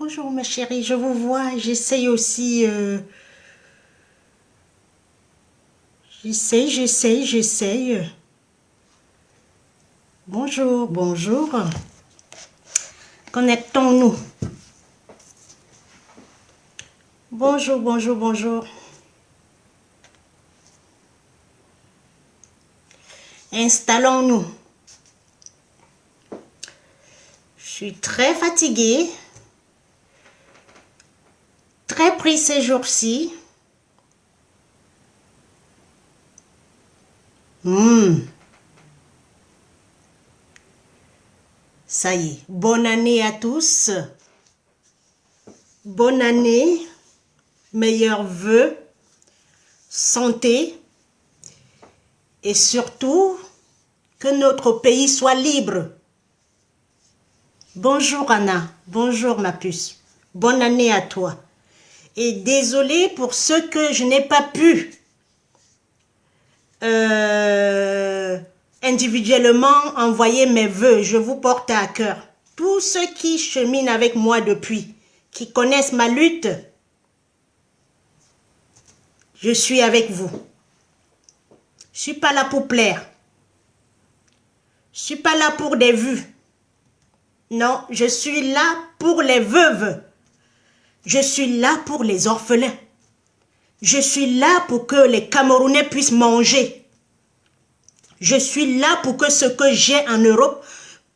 Bonjour ma chérie, je vous vois, j'essaye aussi... J'essaye. Bonjour, bonjour. Connectons-nous. Bonjour. Installons-nous. Je suis très fatiguée. Très pris ces jours-ci. Ça y est, bonne année à tous. Bonne année, meilleurs vœux, santé et surtout que notre pays soit libre. Bonjour Anna, bonjour ma puce. Bonne année à toi. Et désolé pour ce que je n'ai pas pu individuellement envoyer mes vœux. Je vous porte à cœur. Tous ceux qui cheminent avec moi depuis, qui connaissent ma lutte, je suis avec vous. Je suis pas là pour plaire. Je suis pas là pour des vues. Non, je suis là pour les veuves. Je suis là pour les orphelins. Je suis là pour que les Camerounais puissent manger. Je suis là pour que ce que j'ai en Europe,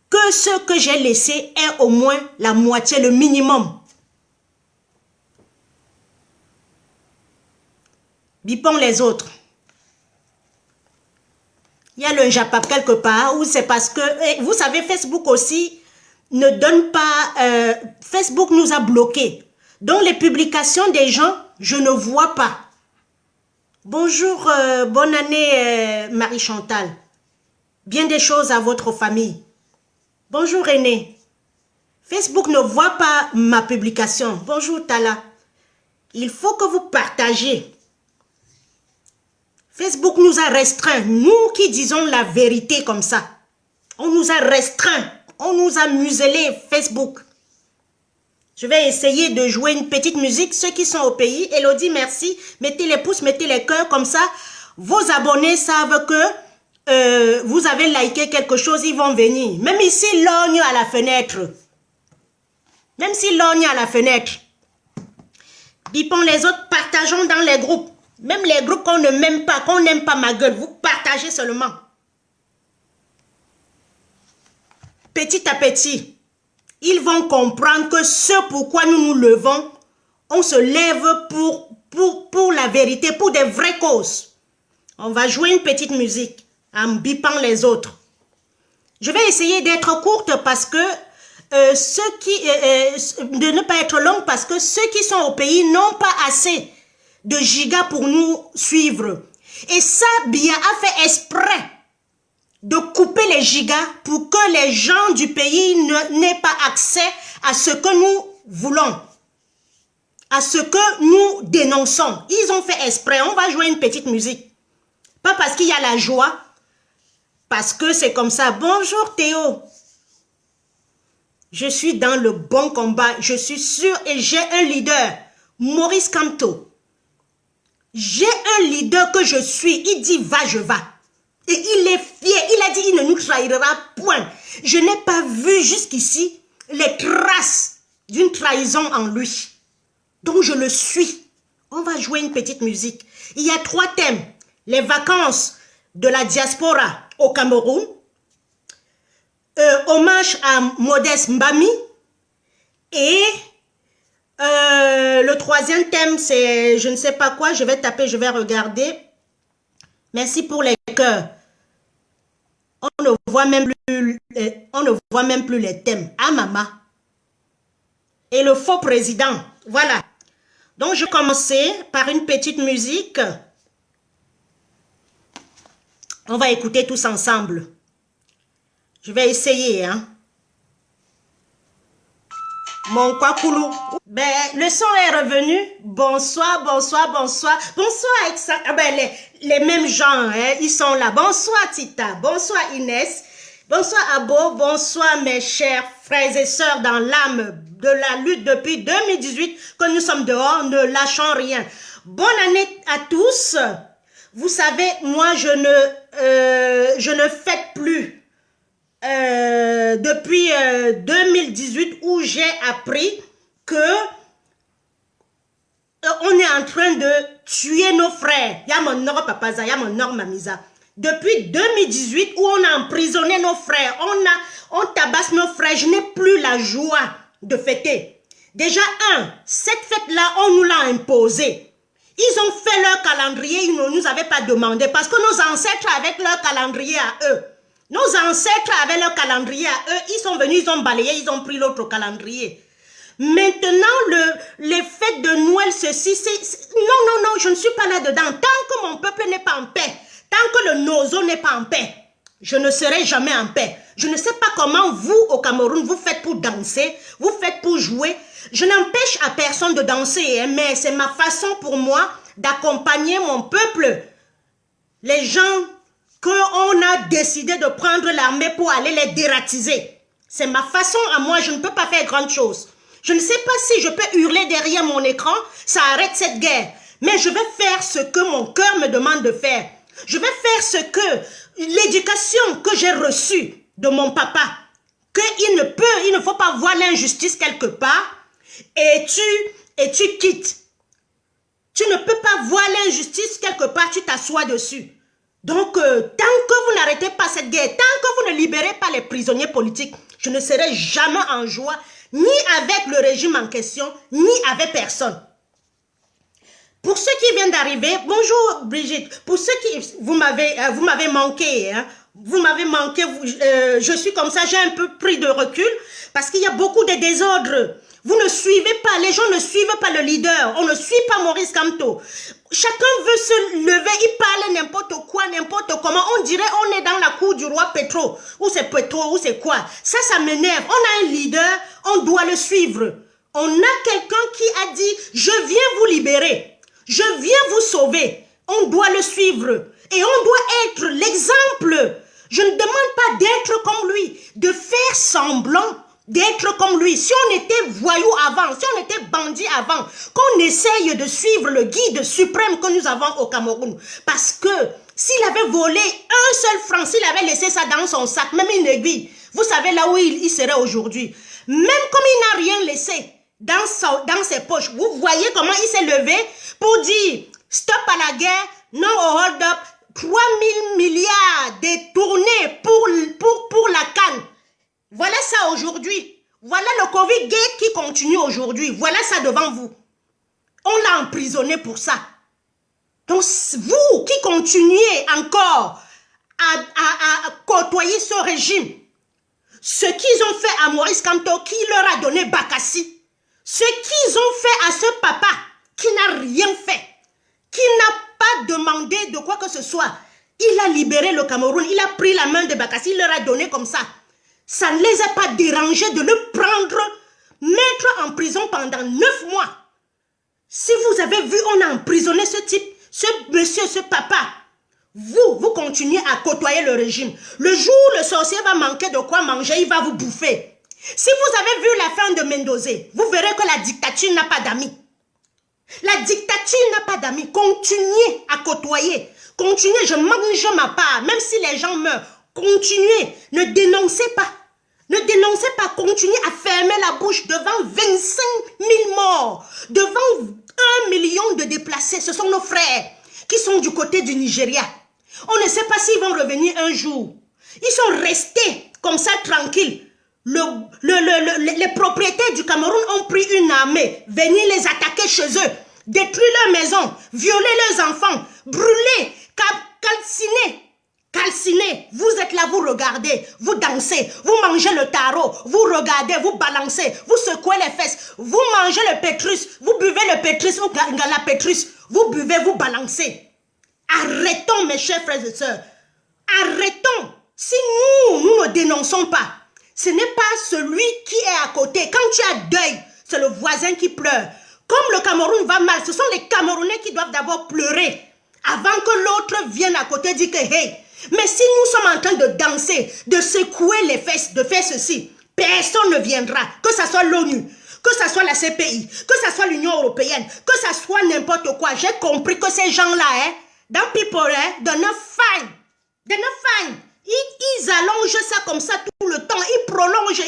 que ce que j'ai laissé ait au moins la moitié, le minimum. Bipons les autres. Il y a le Japap quelque part où c'est parce que, vous savez, Facebook aussi ne donne pas, Facebook nous a bloqués. Donc les publications des gens, je ne vois pas. Bonjour, bonne année Marie-Chantal. Bien des choses à votre famille. Bonjour René. Facebook ne voit pas ma publication. Bonjour Tala. Il faut que vous partagez. Facebook nous a restreints. Nous qui disons la vérité comme ça. On nous a restreints. On nous a muselés Facebook. Je vais essayer de jouer une petite musique. Ceux qui sont au pays, Elodie, merci. Mettez les pouces, mettez les cœurs comme ça. Vos abonnés savent que vous avez liké quelque chose, ils vont venir. Même ici, lorgne à la fenêtre. Même si lorgne à la fenêtre. Bipons les autres, partageons dans les groupes. Même les groupes qu'on ne m'aime pas, qu'on n'aime pas ma gueule, vous partagez seulement. Petit à petit, ils vont comprendre que ce pourquoi nous nous levons, on se lève pour la vérité, pour des vraies causes. On va jouer une petite musique en bipant les autres. Je vais essayer d'être courte parce que de ne pas être longue parce que ceux qui sont au pays n'ont pas assez de gigas pour nous suivre. Et ça, Bia a fait exprès de couper les gigas pour que les gens du pays n'aient pas accès à ce que nous voulons, à ce que nous dénonçons. Ils ont fait exprès. On va jouer une petite musique. Pas parce qu'il y a la joie, parce que c'est comme ça. Bonjour Théo. Je suis dans le bon combat. Je suis sûre et j'ai un leader. Maurice Kamto. J'ai un leader que je suis. Il dit va, je vais. Et il est fier. Il a dit il ne nous trahira point. Je n'ai pas vu jusqu'ici les traces d'une trahison en lui. Donc je le suis. On va jouer une petite musique. Il y a 3 thèmes. Les vacances de la diaspora au Cameroun. Hommage à Modeste Mbami. Et le 3e thème, c'est je ne sais pas quoi. Je vais taper, je vais regarder. Merci pour les cœurs. On ne voit même plus les thèmes. Ah maman. Et le faux président. Voilà. Donc je vais commencer par une petite musique. On va écouter tous ensemble. Je vais essayer, hein. Mon Kwakoulou. Ben, le son est revenu. Bonsoir. Bonsoir, ah ben, les mêmes gens, hein, ils sont là. Bonsoir, Tita. Bonsoir, Inès. Bonsoir, Abo. Bonsoir, mes chers frères et sœurs dans l'âme. de la lutte depuis 2018 que nous sommes dehors, ne lâchons rien. Bonne année à tous. Vous savez, moi, je ne fête plus depuis 2018 où j'ai appris que on est en train de tuer nos frères. Il y a mon nord papaza, il y a mon nord mamisa. Depuis 2018 où on a emprisonné nos frères, on tabasse nos frères, je n'ai plus la joie de fêter. Déjà, cette fête-là, on nous l'a imposée. Ils ont fait leur calendrier, ils ne nous avaient pas demandé parce que nos ancêtres avec leur calendrier à eux. Nos ancêtres avaient leur calendrier à eux, ils sont venus, ils ont balayé, ils ont pris l'autre calendrier. Maintenant, les fêtes de Noël, ceci, non, je ne suis pas là-dedans. Tant que mon peuple n'est pas en paix, tant que le nozo n'est pas en paix, je ne serai jamais en paix. Je ne sais pas comment vous, au Cameroun, vous faites pour danser, vous faites pour jouer. Je n'empêche à personne de danser, mais c'est ma façon pour moi d'accompagner mon peuple. Les gens qu'on a décidé de prendre l'armée pour aller les dératiser. C'est ma façon à moi, je ne peux pas faire grande chose. Je ne sais pas si je peux hurler derrière mon écran, ça arrête cette guerre. Mais je vais faire ce que mon cœur me demande de faire. Je vais faire ce que l'éducation que j'ai reçue de mon papa, qu'il ne faut pas voir l'injustice quelque part et tu quittes. Tu ne peux pas voir l'injustice quelque part, tu t'assois dessus. Donc, tant que vous n'arrêtez pas cette guerre, tant que vous ne libérez pas les prisonniers politiques, je ne serai jamais en joie, ni avec le régime en question, ni avec personne. Pour ceux qui viennent d'arriver, bonjour Brigitte, pour ceux qui, vous m'avez manqué, hein, vous m'avez manqué, je suis comme ça, j'ai un peu pris de recul, parce qu'il y a beaucoup de désordres. Vous ne suivez pas, les gens ne suivent pas le leader, on ne suit pas Maurice Kamto. Chacun veut se lever, il parle n'importe quoi, n'importe comment. On dirait on est dans la cour du roi Petro, ou c'est Petro, ou c'est quoi. Ça m'énerve. On a un leader, on doit le suivre. On a quelqu'un qui a dit, je viens vous libérer, je viens vous sauver. On doit le suivre. Et on doit être l'exemple. Je ne demande pas d'être comme lui, de faire semblant d'être comme lui. Si on était voyou avant, si on était bandit avant, qu'on essaye de suivre le guide suprême que nous avons au Cameroun. Parce que s'il avait volé un seul franc, s'il avait laissé ça dans son sac, même une aiguille, vous savez là où il serait aujourd'hui. Même comme il n'a rien laissé dans ses poches, vous voyez comment il s'est levé pour dire stop à la guerre, non au hold-up, 3 000 milliards détournés pour la canne. Voilà ça aujourd'hui. Voilà le Covid-Gate qui continue aujourd'hui. Voilà ça devant vous. On l'a emprisonné pour ça. Donc vous qui continuez encore à côtoyer ce régime, ce qu'ils ont fait à Maurice Kamto, qui leur a donné Bakassi, ce qu'ils ont fait à ce papa qui n'a rien fait, qui n'a pas demandé de quoi que ce soit, il a libéré le Cameroun, il a pris la main de Bakassi, il leur a donné comme ça. Ça ne les a pas dérangés de le prendre, mettre en prison pendant 9 mois. Si vous avez vu, on a emprisonné ce type, ce monsieur, ce papa. Vous continuez à côtoyer le régime. Le jour où le sorcier va manquer de quoi manger, il va vous bouffer. Si vous avez vu la fin de Mendoza, vous verrez que la dictature n'a pas d'amis. La dictature n'a pas d'amis. Continuez à côtoyer. Continuez, je mange ma part, même si les gens meurent. Continuez, ne dénoncez pas. Ne dénoncez pas, continuez à fermer la bouche devant 25 000 morts, devant 1 million de déplacés. Ce sont nos frères qui sont du côté du Nigeria. On ne sait pas s'ils vont revenir un jour. Ils sont restés comme ça tranquilles. Les propriétaires du Cameroun ont pris une armée, venir les attaquer chez eux, détruire leurs maisons, violer leurs enfants, brûler, calciner, vous êtes là, vous regardez, vous dansez, vous mangez le tarot, vous regardez, vous balancez, vous secouez les fesses, vous mangez le pétrus, vous buvez le pétrus ou la pétrus, vous buvez, vous balancez. Arrêtons mes chers frères et sœurs, arrêtons. Si nous ne dénonçons pas, ce n'est pas celui qui est à côté. Quand tu as deuil, c'est le voisin qui pleure. Comme le Cameroun va mal, ce sont les Camerounais qui doivent d'abord pleurer avant que l'autre vienne à côté et dire que hey. Mais si nous sommes en train de danser, de secouer les fesses, de faire ceci, personne ne viendra, que ce soit l'ONU, que ce soit la CPI, que ce soit l'Union européenne, que ce soit n'importe quoi, j'ai compris que ces gens-là, hein, dans People, hein, de neuf fine. Ils allongent ça comme ça tout le temps. Ils prolongent.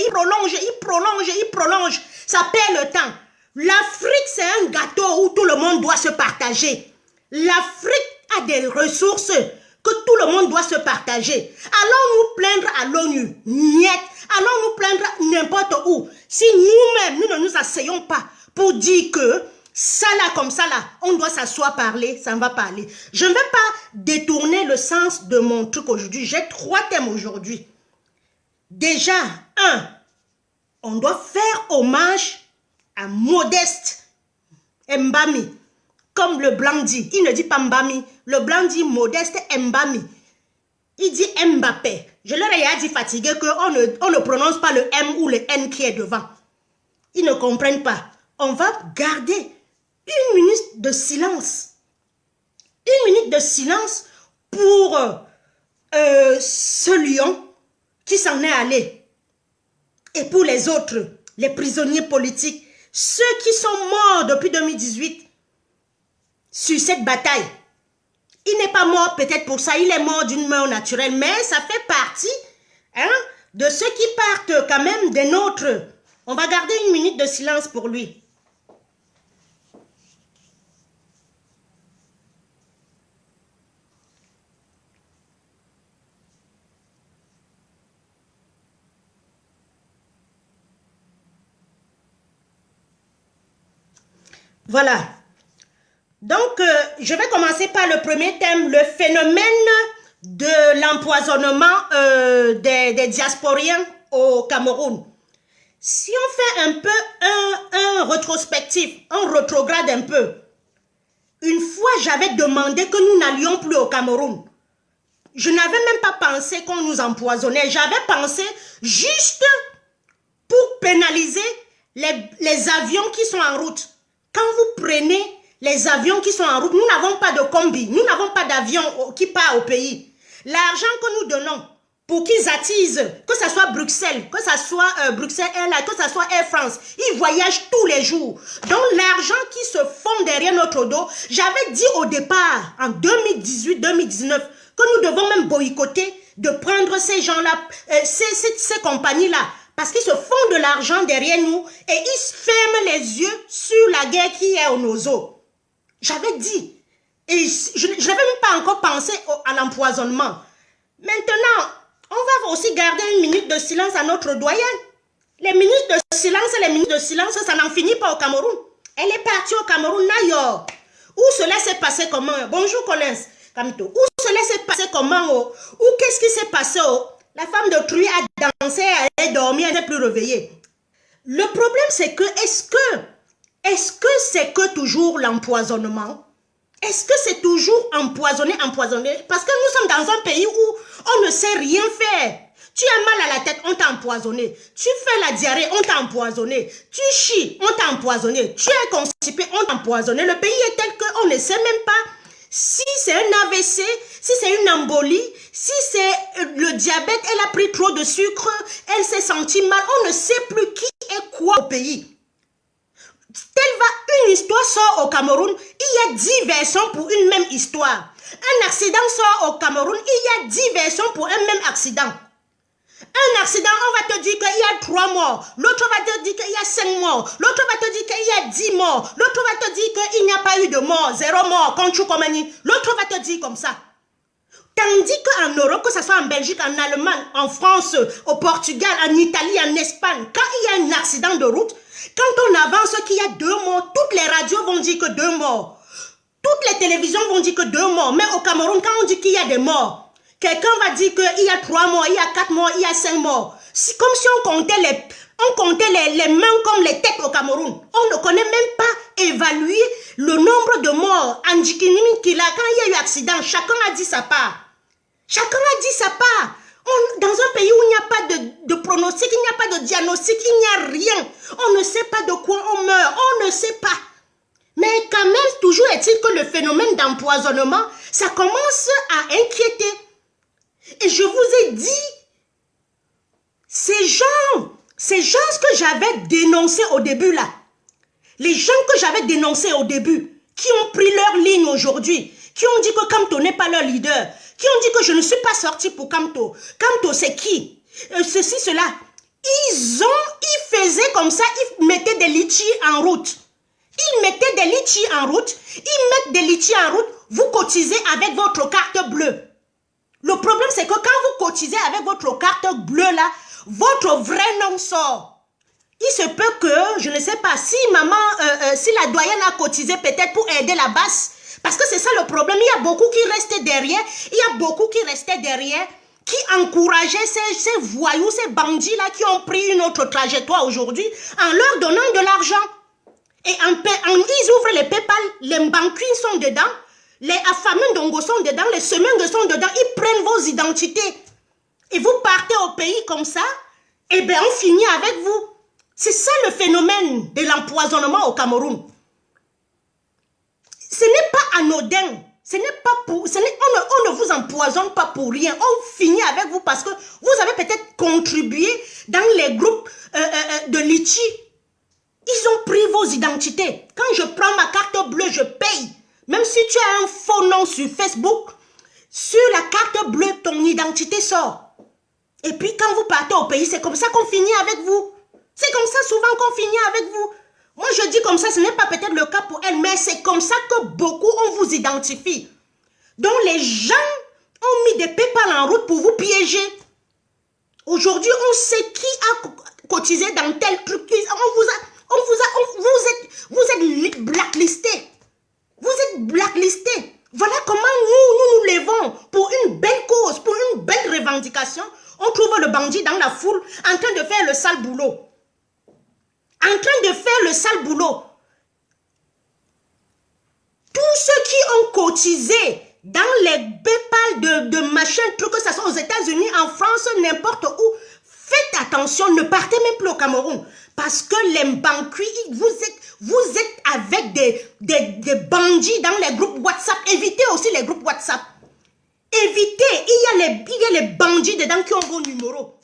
Ça perd le temps. L'Afrique, c'est un gâteau où tout le monde doit se partager. L'Afrique a des ressources que tout le monde doit se partager. Allons-nous plaindre à l'ONU? Niet. Allons-nous plaindre n'importe où? Si nous-mêmes, nous ne nous asseyons pas pour dire que ça là, comme ça là, on doit s'asseoir parler, ça ne va pas aller. Je ne vais pas détourner le sens de mon truc aujourd'hui. J'ai 3 thèmes aujourd'hui. Déjà, 1, on doit faire hommage à Modeste Mbami. Comme le blanc dit, il ne dit pas Mbami, le blanc dit Modeste Mbami. Il dit Mbappé. Je leur ai dit fatigué qu'on ne prononce pas le M ou le N qui est devant. Ils ne comprennent pas. On va garder 1 minute de silence. 1 minute de silence pour ce lion qui s'en est allé. Et pour les autres, les prisonniers politiques, ceux qui sont morts depuis 2018 sur cette bataille. Il n'est pas mort peut-être pour ça, il est mort d'une mort naturelle, mais ça fait partie, hein, de ceux qui partent quand même des nôtres. On va garder 1 minute de silence pour lui. Voilà. Donc, je vais commencer par le premier thème, le phénomène de l'empoisonnement des diasporiens au Cameroun. Si on fait un peu un rétrospectif, on rétrograde un peu. Une fois, j'avais demandé que nous n'allions plus au Cameroun. Je n'avais même pas pensé qu'on nous empoisonnait. J'avais pensé juste pour pénaliser les avions qui sont en route. Quand vous prenez les avions qui sont en route, nous n'avons pas de combi, nous n'avons pas d'avion qui part au pays. L'argent que nous donnons pour qu'ils attisent, que ce soit Bruxelles, que ce soit Bruxelles Airlines, que ce soit Air France, ils voyagent tous les jours. Donc l'argent qui se fond derrière notre dos, j'avais dit au départ, en 2018-2019, que nous devons même boycotter de prendre ces gens-là, ces compagnies-là, parce qu'ils se font de l'argent derrière nous et ils ferment les yeux sur la guerre qui est au nos eaux. J'avais dit, et je n'avais même pas encore pensé à l'empoisonnement. Maintenant, on va aussi garder 1 minute de silence à notre doyen. Les minutes de silence, ça n'en finit pas au Cameroun. Elle est partie au Cameroun, Nayor. Où cela s'est passé comment? Bonjour Collins, Kamito. Où cela s'est passé comment? Ou qu'est-ce qui s'est passé? La femme de Truy a dansé, elle est dormie, elle n'est plus réveillée. Le problème, c'est que, est-ce que c'est que toujours l'empoisonnement? Est-ce que c'est toujours empoisonné? Parce que nous sommes dans un pays où on ne sait rien faire. Tu as mal à la tête, on t'a empoisonné. Tu fais la diarrhée, on t'a empoisonné. Tu chies, on t'a empoisonné. Tu es constipé, on t'a empoisonné. Le pays est tel qu'on ne sait même pas si c'est un AVC, si c'est une embolie, si c'est le diabète, elle a pris trop de sucre, elle s'est sentie mal. On ne sait plus qui est quoi au pays. Une histoire sort au Cameroun, il y a 10 versions pour une même histoire. Un accident sort au Cameroun, il y a 10 versions pour un même accident. Un accident, on va te dire qu'il y a 3 morts. L'autre va te dire qu'il y a 5 morts. L'autre va te dire qu'il y a 10 morts. L'autre va te dire qu'il n'y a pas eu de mort, 0 mort, l'autre va te dire comme ça. Tandis qu'en Europe, que ce soit en Belgique, en Allemagne, en France, au Portugal, en Italie, en Espagne, quand il y a un accident de route, quand on avance qu'il y a 2 morts, toutes les radios vont dire que 2 morts. Toutes les télévisions vont dire que 2 morts. Mais au Cameroun, quand on dit qu'il y a des morts, quelqu'un va dire qu'il y a 3 morts, il y a 4 morts, il y a 5 morts. C'est comme si on comptait les mains comme les têtes au Cameroun. On ne connaît même pas évaluer le nombre de morts. En Djikinimi, quand il y a eu accident, chacun a dit sa part. Chacun a dit sa part. Dans un pays où il n'y a pas de pronostic, il n'y a pas de diagnostic, il n'y a rien. On ne sait pas de quoi on meurt, on ne sait pas. Mais quand même, toujours est-il que le phénomène d'empoisonnement, ça commence à inquiéter. Et je vous ai dit, ces gens, Ces gens que j'avais dénoncés au début là, les gens que j'avais dénoncés au début, qui ont pris leur ligne aujourd'hui, qui ont dit que Kamto n'est pas leur leader, qui ont dit que je ne suis pas sorti pour Kamto. Kamto c'est qui? Ceci, cela. Ils faisaient comme ça, ils mettaient des litchis en route. Ils mettaient des litchis en route, ils mettent des litchis en route, vous cotisez avec votre carte bleue. Le problème c'est que quand vous cotisez avec votre carte bleue là, votre vrai nom sort. Il se peut que, je ne sais pas, si maman, si la doyenne a cotisé peut-être pour aider la basse, parce que c'est ça le problème, il y a beaucoup qui restaient derrière, qui encourageaient ces voyous, ces bandits-là qui ont pris une autre trajectoire aujourd'hui en leur donnant de l'argent. Et ils ouvrent les PayPal, les Mbankwin sont dedans, les Afamindongo sont dedans, les Semengue sont dedans, ils prennent vos identités. Et vous partez au pays comme ça, et bien on finit avec vous. C'est ça le phénomène de l'empoisonnement au Cameroun. Ce n'est pas anodin. Ce n'est pas pour, on ne vous empoisonne pas pour rien. On finit avec vous parce que vous avez peut-être contribué dans les groupes de litchi. Ils ont pris vos identités. Quand je prends ma carte bleue, je paye. Même si tu as un faux nom sur Facebook, sur la carte bleue, ton identité sort. Et puis quand vous partez au pays, c'est comme ça qu'on finit avec vous. C'est comme ça souvent qu'on finit avec vous. Moi je dis comme ça, ce n'est pas peut-être le cas pour elle, mais c'est comme ça que beaucoup on vous identifie. Donc les gens ont mis des PayPal en route pour vous piéger. Aujourd'hui, on sait qui a cotisé dans tel truc. Vous êtes blacklistés. Vous êtes blacklistés. Voilà comment nous levons pour une belle cause, pour une belle revendication. On trouve le bandit dans la foule en train de faire le sale boulot. En train de faire le sale boulot. Tous ceux qui ont cotisé dans les PayPal de machin, truc, que ça soit aux États-Unis, en France, n'importe où, faites attention, ne partez même plus au Cameroun. Parce que les Mbankwin, vous êtes avec des bandits dans les groupes WhatsApp. Évitez aussi les groupes WhatsApp. Évitez, il y a les bandits dedans qui ont vos numéros.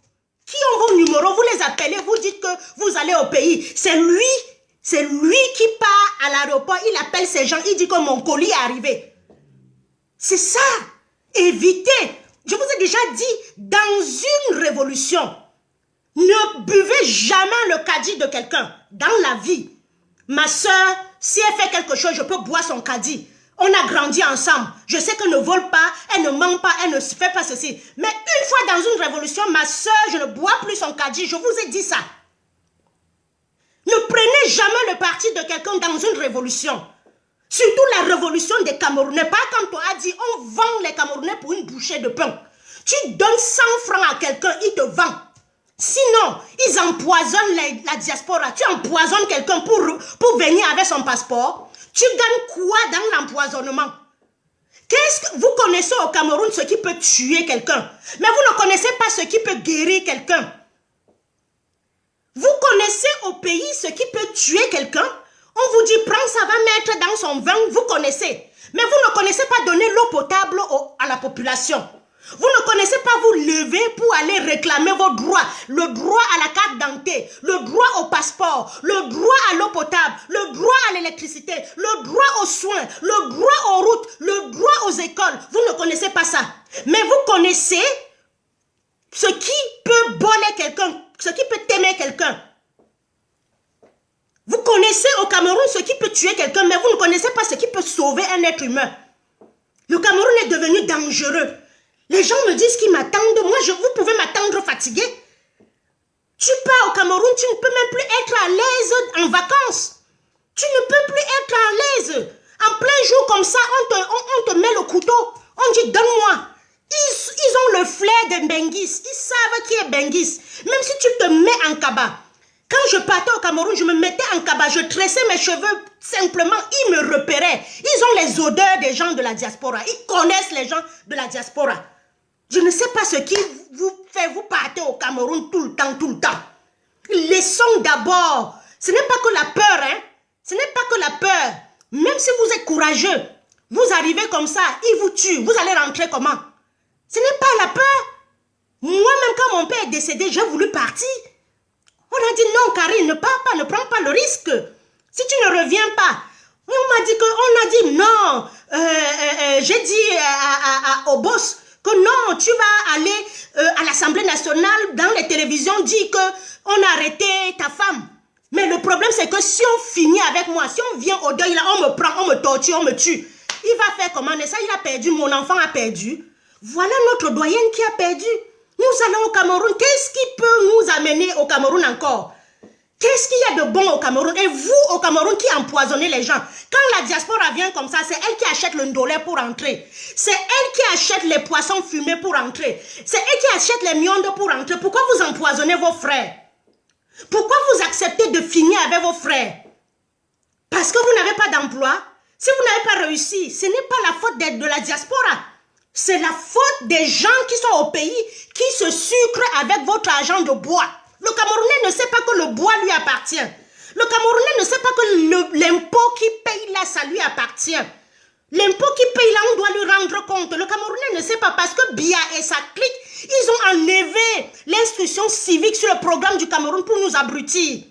Qui ont vos numéros, vous les appelez, vous dites que vous allez au pays. C'est lui qui part à l'aéroport, il appelle ces gens, il dit que mon colis est arrivé. C'est ça. Évitez. Je vous ai déjà dit, dans une révolution, ne buvez jamais le caddie de quelqu'un dans la vie. Ma soeur, si elle fait quelque chose, je peux boire son caddie. On a grandi ensemble. Je sais qu'elle ne vole pas, elle ne ment pas, elle ne fait pas ceci. Mais une fois dans une révolution, ma soeur, je ne bois plus son caddie. Je vous ai dit ça. Ne prenez jamais le parti de quelqu'un dans une révolution. Surtout la révolution des Camerounais. Pas comme toi a dit, on vend les Camerounais pour une bouchée de pain. Tu donnes 100 francs à quelqu'un, il te vend. Sinon, ils empoisonnent la diaspora. Tu empoisonnes quelqu'un pour venir avec son passeport. Tu gagnes quoi dans l'empoisonnement? Vous connaissez au Cameroun ce qui peut tuer quelqu'un. Mais vous ne connaissez pas ce qui peut guérir quelqu'un. Vous connaissez au pays ce qui peut tuer quelqu'un. On vous dit, prends ça, va mettre dans son vin. Vous connaissez. Mais vous ne connaissez pas donner l'eau potable à la population. Vous ne connaissez pas vous lever pour aller réclamer vos droits. Le droit à la carte d'identité, le droit au passeport, le droit à l'eau potable, le droit à l'électricité, le droit aux soins, le droit aux routes, le droit aux écoles. Vous ne connaissez pas ça. Mais vous connaissez ce qui peut voler quelqu'un, ce qui peut t'aimer quelqu'un. Vous connaissez au Cameroun ce qui peut tuer quelqu'un, mais vous ne connaissez pas ce qui peut sauver un être humain. Le Cameroun est devenu dangereux. Les gens me disent qu'ils m'attendent. Moi, vous pouvez m'attendre fatigué. Tu pars au Cameroun, tu ne peux même plus être à l'aise en vacances. Tu ne peux plus être à l'aise. En plein jour comme ça, on te met le couteau. On dit, donne-moi. Ils ont le flair de Benguis. Ils savent qui est Benguis. Même si tu te mets en kaba. Quand je partais au Cameroun, je me mettais en kaba. Je tressais mes cheveux simplement. Ils me repéraient. Ils ont les odeurs des gens de la diaspora. Ils connaissent les gens de la diaspora. Je ne sais pas ce qui vous fait vous partir au Cameroun tout le temps. Laissons d'abord. Ce n'est pas que la peur, hein. Ce n'est pas que la peur. Même si vous êtes courageux, vous arrivez comme ça, ils vous tuent. Vous allez rentrer comment? Ce n'est pas la peur. Moi-même, quand mon père est décédé, j'ai voulu partir. On a dit non, Karine, ne pars pas, ne prends pas le risque. Si tu ne reviens pas. On m'a dit non, j'ai dit au boss que non, tu vas aller à l'Assemblée nationale, dans les télévisions, dire qu'on a arrêté ta femme. Mais le problème, c'est que si on finit avec moi, si on vient au deuil, là, on me prend, on me torture, on me tue. Il va faire comment? Et ça, il a perdu, mon enfant a perdu. Voilà notre doyenne qui a perdu. Nous allons au Cameroun. Qu'est-ce qui peut nous amener au Cameroun encore? Qu'est-ce qu'il y a de bon au Cameroun? Et vous, au Cameroun, qui empoisonnez les gens? Quand la diaspora vient comme ça, c'est elle qui achète le ndolé pour entrer. C'est elle qui achète les poissons fumés pour entrer. C'est elle qui achète les miondes pour entrer. Pourquoi vous empoisonnez vos frères? Pourquoi vous acceptez de finir avec vos frères? Parce que vous n'avez pas d'emploi? Si vous n'avez pas réussi, ce n'est pas la faute de la diaspora. C'est la faute des gens qui sont au pays, qui se sucrent avec votre argent de bois. Le Camerounais ne sait pas que le bois lui appartient. Le Camerounais ne sait pas que l'impôt qui paye là, ça lui appartient. L'impôt qui paye là, on doit lui rendre compte. Le Camerounais ne sait pas parce que Biya et sa clique, ils ont enlevé l'instruction civique sur le programme du Cameroun pour nous abrutir.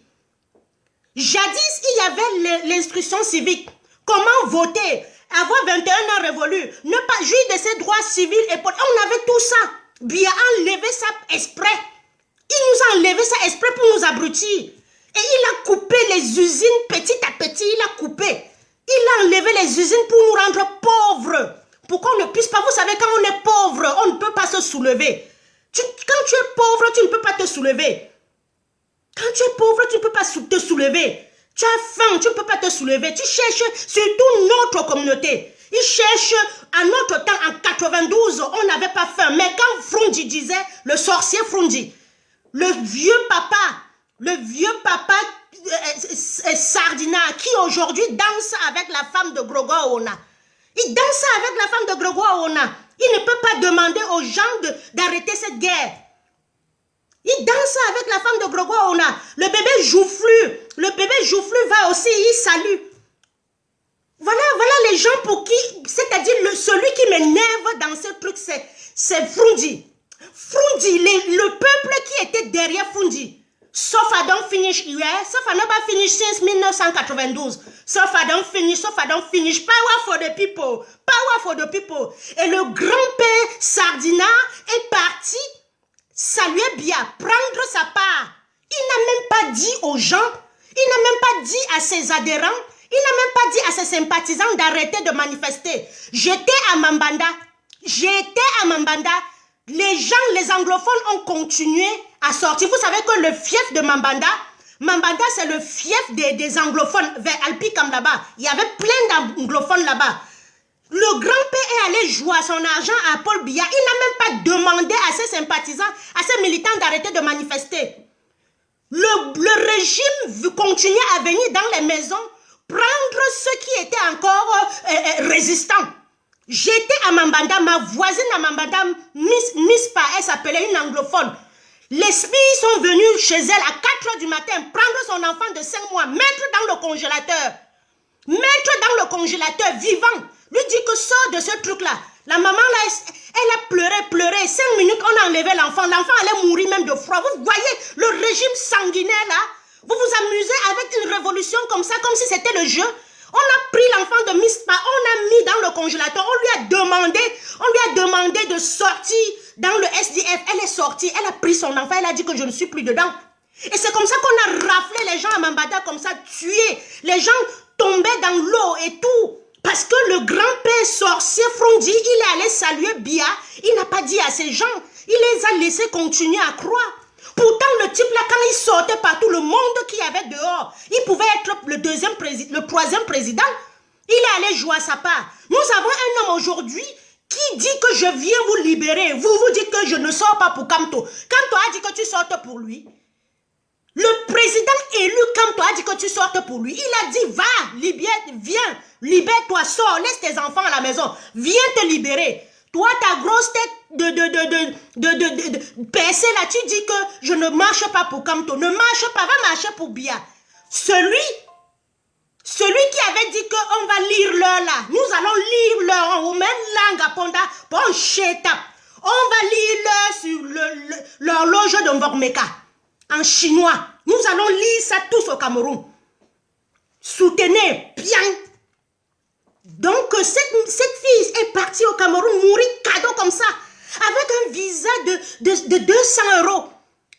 Jadis, il y avait l'instruction civique. Comment voter? Avoir 21 ans révolus, ne pas jouir de ses droits civils et politiques. On avait tout ça. Biya a enlevé ça exprès. Il nous a enlevé ça exprès pour nous abrutir. Et il a coupé les usines petit à petit. Il a coupé. Il a enlevé les usines pour nous rendre pauvres. Pour qu'on ne puisse pas. Vous savez, quand on est pauvre, on ne peut pas se soulever. Quand tu es pauvre, tu ne peux pas te soulever. Quand tu es pauvre, tu ne peux pas te soulever. Tu as faim, tu ne peux pas te soulever. Tu cherches surtout notre communauté. Ils cherchent, à notre temps, en 92, on n'avait pas faim. Mais quand Frundi disait, le sorcier Frundi, le vieux papa Sardina, qui aujourd'hui danse avec la femme de Grégoire Aona. Il danse avec la femme de Grégoire Aona. Il ne peut pas demander aux gens d'arrêter cette guerre. Il danse avec la femme de Grégoire Aona. Le bébé Joufflu va aussi, il salue. Voilà les gens pour qui, c'est-à-dire celui qui m'énerve dans ce truc, c'est Frundi. Frundi, le peuple qui était derrière Frundi. Sauf à don't finish here, sauf à not finish since 1992. Sauf à don't finish. Power for the people. Power for the people. Et le grand-père Sardina est parti saluer Biya, prendre sa part. Il n'a même pas dit aux gens, il n'a même pas dit à ses adhérents, il n'a même pas dit à ses sympathisants d'arrêter de manifester. J'étais à Mambanda. Les gens, les anglophones ont continué à sortir. Vous savez que le fief de Mambanda c'est le fief des anglophones vers Alpicam là-bas. Il y avait plein d'anglophones là-bas. Le grand-père est allé jouer son argent à Paul Biya. Il n'a même pas demandé à ses sympathisants, à ses militants d'arrêter de manifester. Le régime continuait à venir dans les maisons prendre ceux qui étaient encore résistants. J'étais à Mambanda, ma voisine à Mambanda, Miss Pa, elle s'appelait une anglophone. Les filles sont venues chez elle à 4 h du matin, prendre son enfant de 5 mois, mettre dans le congélateur vivant, lui dit que sort de ce truc-là. La maman là, elle a pleuré, 5 minutes, on a enlevé l'enfant allait mourir même de froid. Vous voyez le régime sanguinaire là, vous vous amusez avec une révolution comme ça, comme si c'était le jeu. On a pris l'enfant de Miss Pa, on a mis dans le congélateur, on lui a demandé de sortir dans le SDF. Elle est sortie, elle a pris son enfant, elle a dit que je ne suis plus dedans. Et c'est comme ça qu'on a raflé les gens à Mambada, comme ça, tué. Les gens tombaient dans l'eau et tout. Parce que le grand-père sorcier Frundi, il est allé saluer Biya, il n'a pas dit à ces gens, il les a laissés continuer à croire. Pourtant, le type là, quand il sortait partout, le monde qu'il y avait dehors, il pouvait être le troisième président. Il est allé jouer à sa part. Nous avons un homme aujourd'hui qui dit que je viens vous libérer. Vous dites que je ne sors pas pour Kamto. Kamto a dit que tu sortes pour lui. Le président élu Kamto a dit que tu sortes pour lui. Il a dit, viens, libère-toi, sors, laisse tes enfants à la maison. Viens te libérer. Toi, ta grosse tête de percée là, tu dis que je ne marche pas pour Kamto. Ne marche pas, va marcher pour Biya. Celui qui avait dit qu'on va lire l'heure là, nous allons lire l'heure en même langue à Ponda, bon chétap. On va lire l'heure sur l'horloge de Mvormeka, en chinois. Nous allons lire ça tous au Cameroun. Soutenez bien. Donc, cette fille est partie au Cameroun mourir cadeau comme ça, avec un visa de 200 €.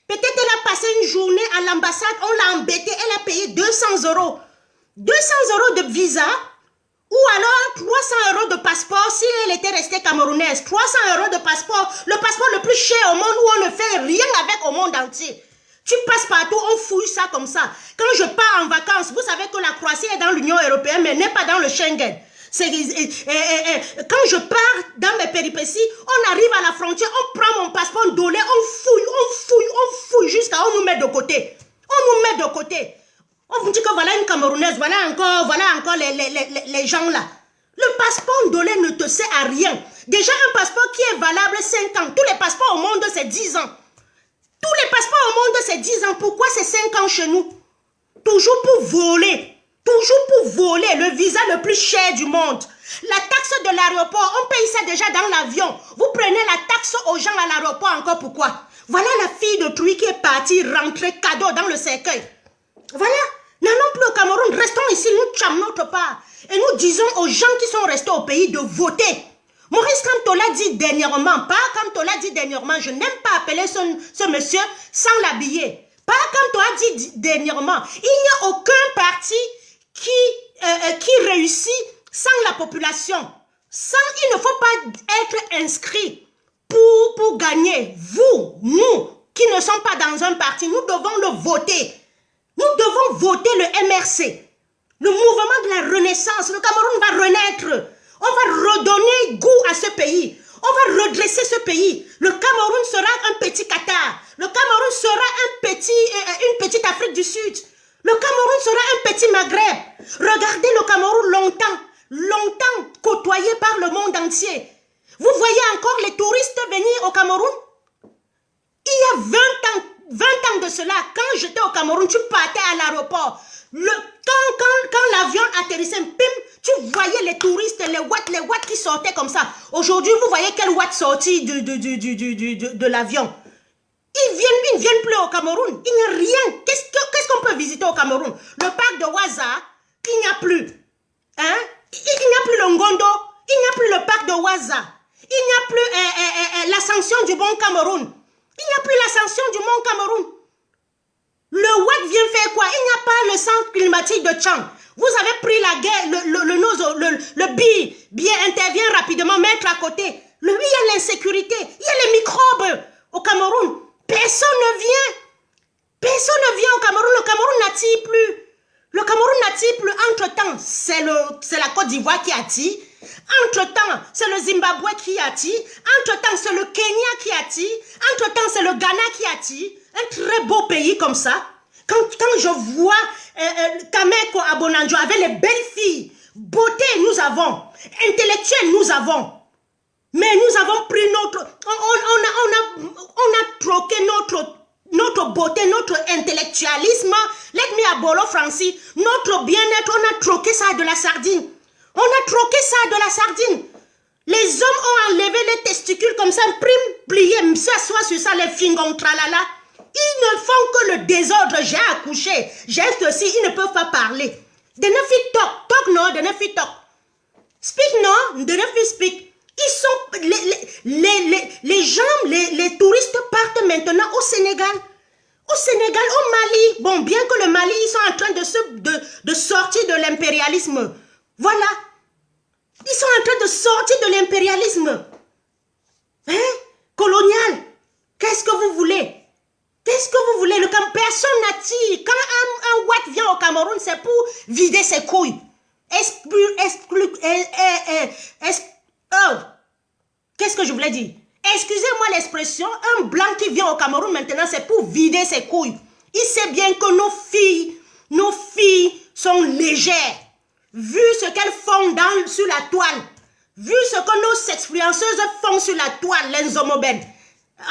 Peut-être elle a passé une journée à l'ambassade, on l'a embêtée, elle a payé 200 €. 200 € de visa, ou alors 300 € de passeport si elle était restée camerounaise. 300 € de passeport, le passeport le plus cher au monde où on ne fait rien avec au monde entier. Tu passes partout, on fouille ça comme ça. Quand je pars en vacances, vous savez que la Croatie est dans l'Union européenne, mais n'est pas dans le Schengen. Quand je pars dans mes péripéties, on arrive à la frontière, on prend mon passeport dolé, on fouille jusqu'à on nous met de côté. On nous met de côté. On vous dit que voilà une Camerounaise, voilà encore les gens là. Le passeport dolé ne te sert à rien. Déjà un passeport qui est valable 5 ans. Tous les passeports au monde c'est 10 ans. Tous les passeports au monde c'est 10 ans. Pourquoi c'est 5 ans chez nous? Toujours pour voler. Toujours pour voler le visa le plus cher du monde. La taxe de l'aéroport, on paye ça déjà dans l'avion. Vous prenez la taxe aux gens à l'aéroport encore pourquoi? Voilà la fille de Trouy qui est partie rentrer cadeau dans le cercueil. Voilà. N'allons plus au Cameroun, restons ici, nous tcham notre part. Et nous disons aux gens qui sont restés au pays de voter. Maurice Kamto l'a dit dernièrement, je n'aime pas appeler ce monsieur sans l'habiller. Pas Kamto a dit dernièrement, il n'y a aucun parti qui réussit sans la population. Il ne faut pas être inscrit pour gagner. Vous, nous, qui ne sommes pas dans un parti, nous devons le voter. Nous devons voter le MRC, le mouvement de la renaissance. Le Cameroun va renaître. On va redonner goût à ce pays. On va redresser ce pays. Le Cameroun sera un petit Qatar. Le Cameroun sera une petite Afrique du Sud. Le Cameroun sera un petit Maghreb. Regardez le Cameroun longtemps côtoyé par le monde entier. Vous voyez encore les touristes venir au Cameroun? Il y a 20 ans de cela, quand j'étais au Cameroun, tu partais à l'aéroport. Quand l'avion atterrissait, pim, tu voyais les touristes, les watts qui sortaient comme ça. Aujourd'hui, vous voyez quel watt sortit de l'avion. Ils ne viennent plus au Cameroun. Il n'y a rien. Qu'est-ce qu'on peut visiter au Cameroun? Le parc de Ouaza, il n'y a plus. Hein? Il n'y a plus le Ngondo. Il n'y a plus le parc de Ouaza. Il n'y a plus l'ascension du Mont Cameroun. Il n'y a plus l'ascension du Mont Cameroun. Le Watt vient faire quoi? Il n'y a pas le centre climatique de Tchang. Vous avez pris la guerre, le bien intervient rapidement, mettre à côté. Il y a l'insécurité, il y a les microbes au Cameroun. Personne ne vient. Personne ne vient au Cameroun. Le Cameroun n'attire plus. Le Cameroun n'attire plus. Entre-temps, c'est la Côte d'Ivoire qui attire. Entre-temps, c'est le Zimbabwe qui attire. Entre-temps, c'est le Kenya qui attire. Entre-temps, c'est le Ghana qui attire. Un très beau pays comme ça. Quand je vois Kameko Abonanjo avec les belles filles, beauté nous avons, intellectuel nous avons. Mais nous avons pris notre... On a troqué notre beauté, notre intellectualisme. Let me abolo Francis. Notre bien-être, on a troqué ça de la sardine. On a troqué ça de la sardine. Les hommes ont enlevé les testicules comme ça, plié, s'assoient sur ça, les fingons, tralala. Ils ne font que le désordre. J'ai accouché, j'ai ceci, ils ne peuvent pas parler. They ne fit talk non, they ne fit talk. Speak non, they ne fit speak. Ils sont, les gens, les touristes partent maintenant au Sénégal. Au Sénégal, au Mali. Bon, bien que le Mali, ils sont en train de sortir de l'impérialisme. Voilà. Ils sont en train de sortir de l'impérialisme. Hein? Colonial. Qu'est-ce que vous voulez? Qu'est-ce que vous voulez? Personne n'attire. Quand un Watt vient au Cameroun, c'est pour vider ses couilles. Qu'est-ce que je voulais dire? Excusez-moi l'expression, un blanc qui vient au Cameroun maintenant, c'est pour vider ses couilles. Il sait bien que nos filles sont légères. Vu ce qu'elles font sur la toile, vu ce que nos sexfluenceuses font sur la toile, les homobènes,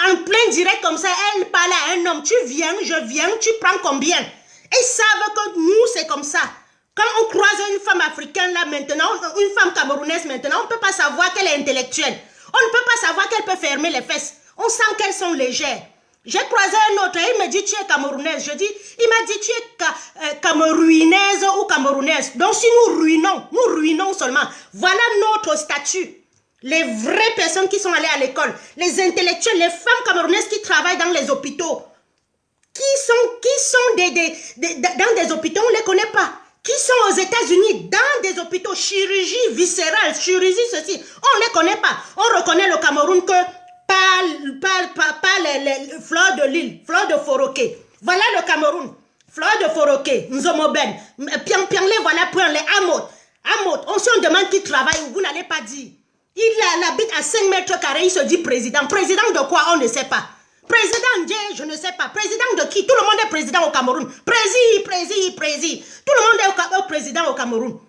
en plein direct comme ça, elle parle à un homme, tu viens, je viens, tu prends combien? Ils savent que nous, c'est comme ça. Quand on croise une femme africaine là maintenant, une femme camerounaise maintenant, on ne peut pas savoir qu'elle est intellectuelle. On ne peut pas savoir qu'elle peut fermer les fesses. On sent qu'elles sont légères. J'ai croisé un autre, il me dit, tu es camerounaise. Il m'a dit, tu es camerounaise ou camerounaise. Donc si nous ruinons seulement. Voilà notre statut. Les vraies personnes qui sont allées à l'école, les intellectuels, les femmes camerounaises qui travaillent dans les hôpitaux, qui sont dans des hôpitaux, on ne les connaît pas. Qui sont aux États-Unis, dans des hôpitaux, chirurgie viscérale, chirurgie ceci, on ne les connaît pas. On reconnaît le Cameroun que par les fleurs de l'île, fleurs de Foroké. Voilà le Cameroun. Fleurs de Foroké, Nzomoben, Pianpianle, voilà pour les Amot. On se demande qui travaille, vous n'allez pas dire. Il habite à 5 mètres carrés, il se dit président. Président de quoi, on ne sait pas. Président, je ne sais pas. Président de qui? Tout le monde est président au Cameroun. Président. Tout le monde est président au Cameroun.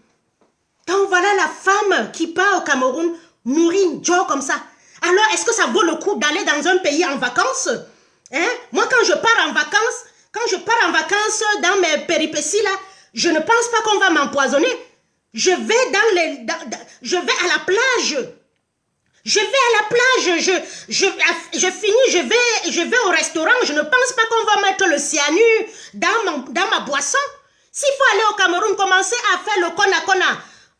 Donc voilà la femme qui part au Cameroun, mourir, Joe comme ça. Alors, est-ce que ça vaut le coup d'aller dans un pays en vacances? Hein? Moi, quand je pars en vacances, dans mes péripéties là, je ne pense pas qu'on va m'empoisonner. Je vais je vais à la plage. Je finis, je vais au restaurant. Je ne pense pas qu'on va mettre le cyanure dans ma boisson. S'il faut aller au Cameroun, commencer à faire le kona.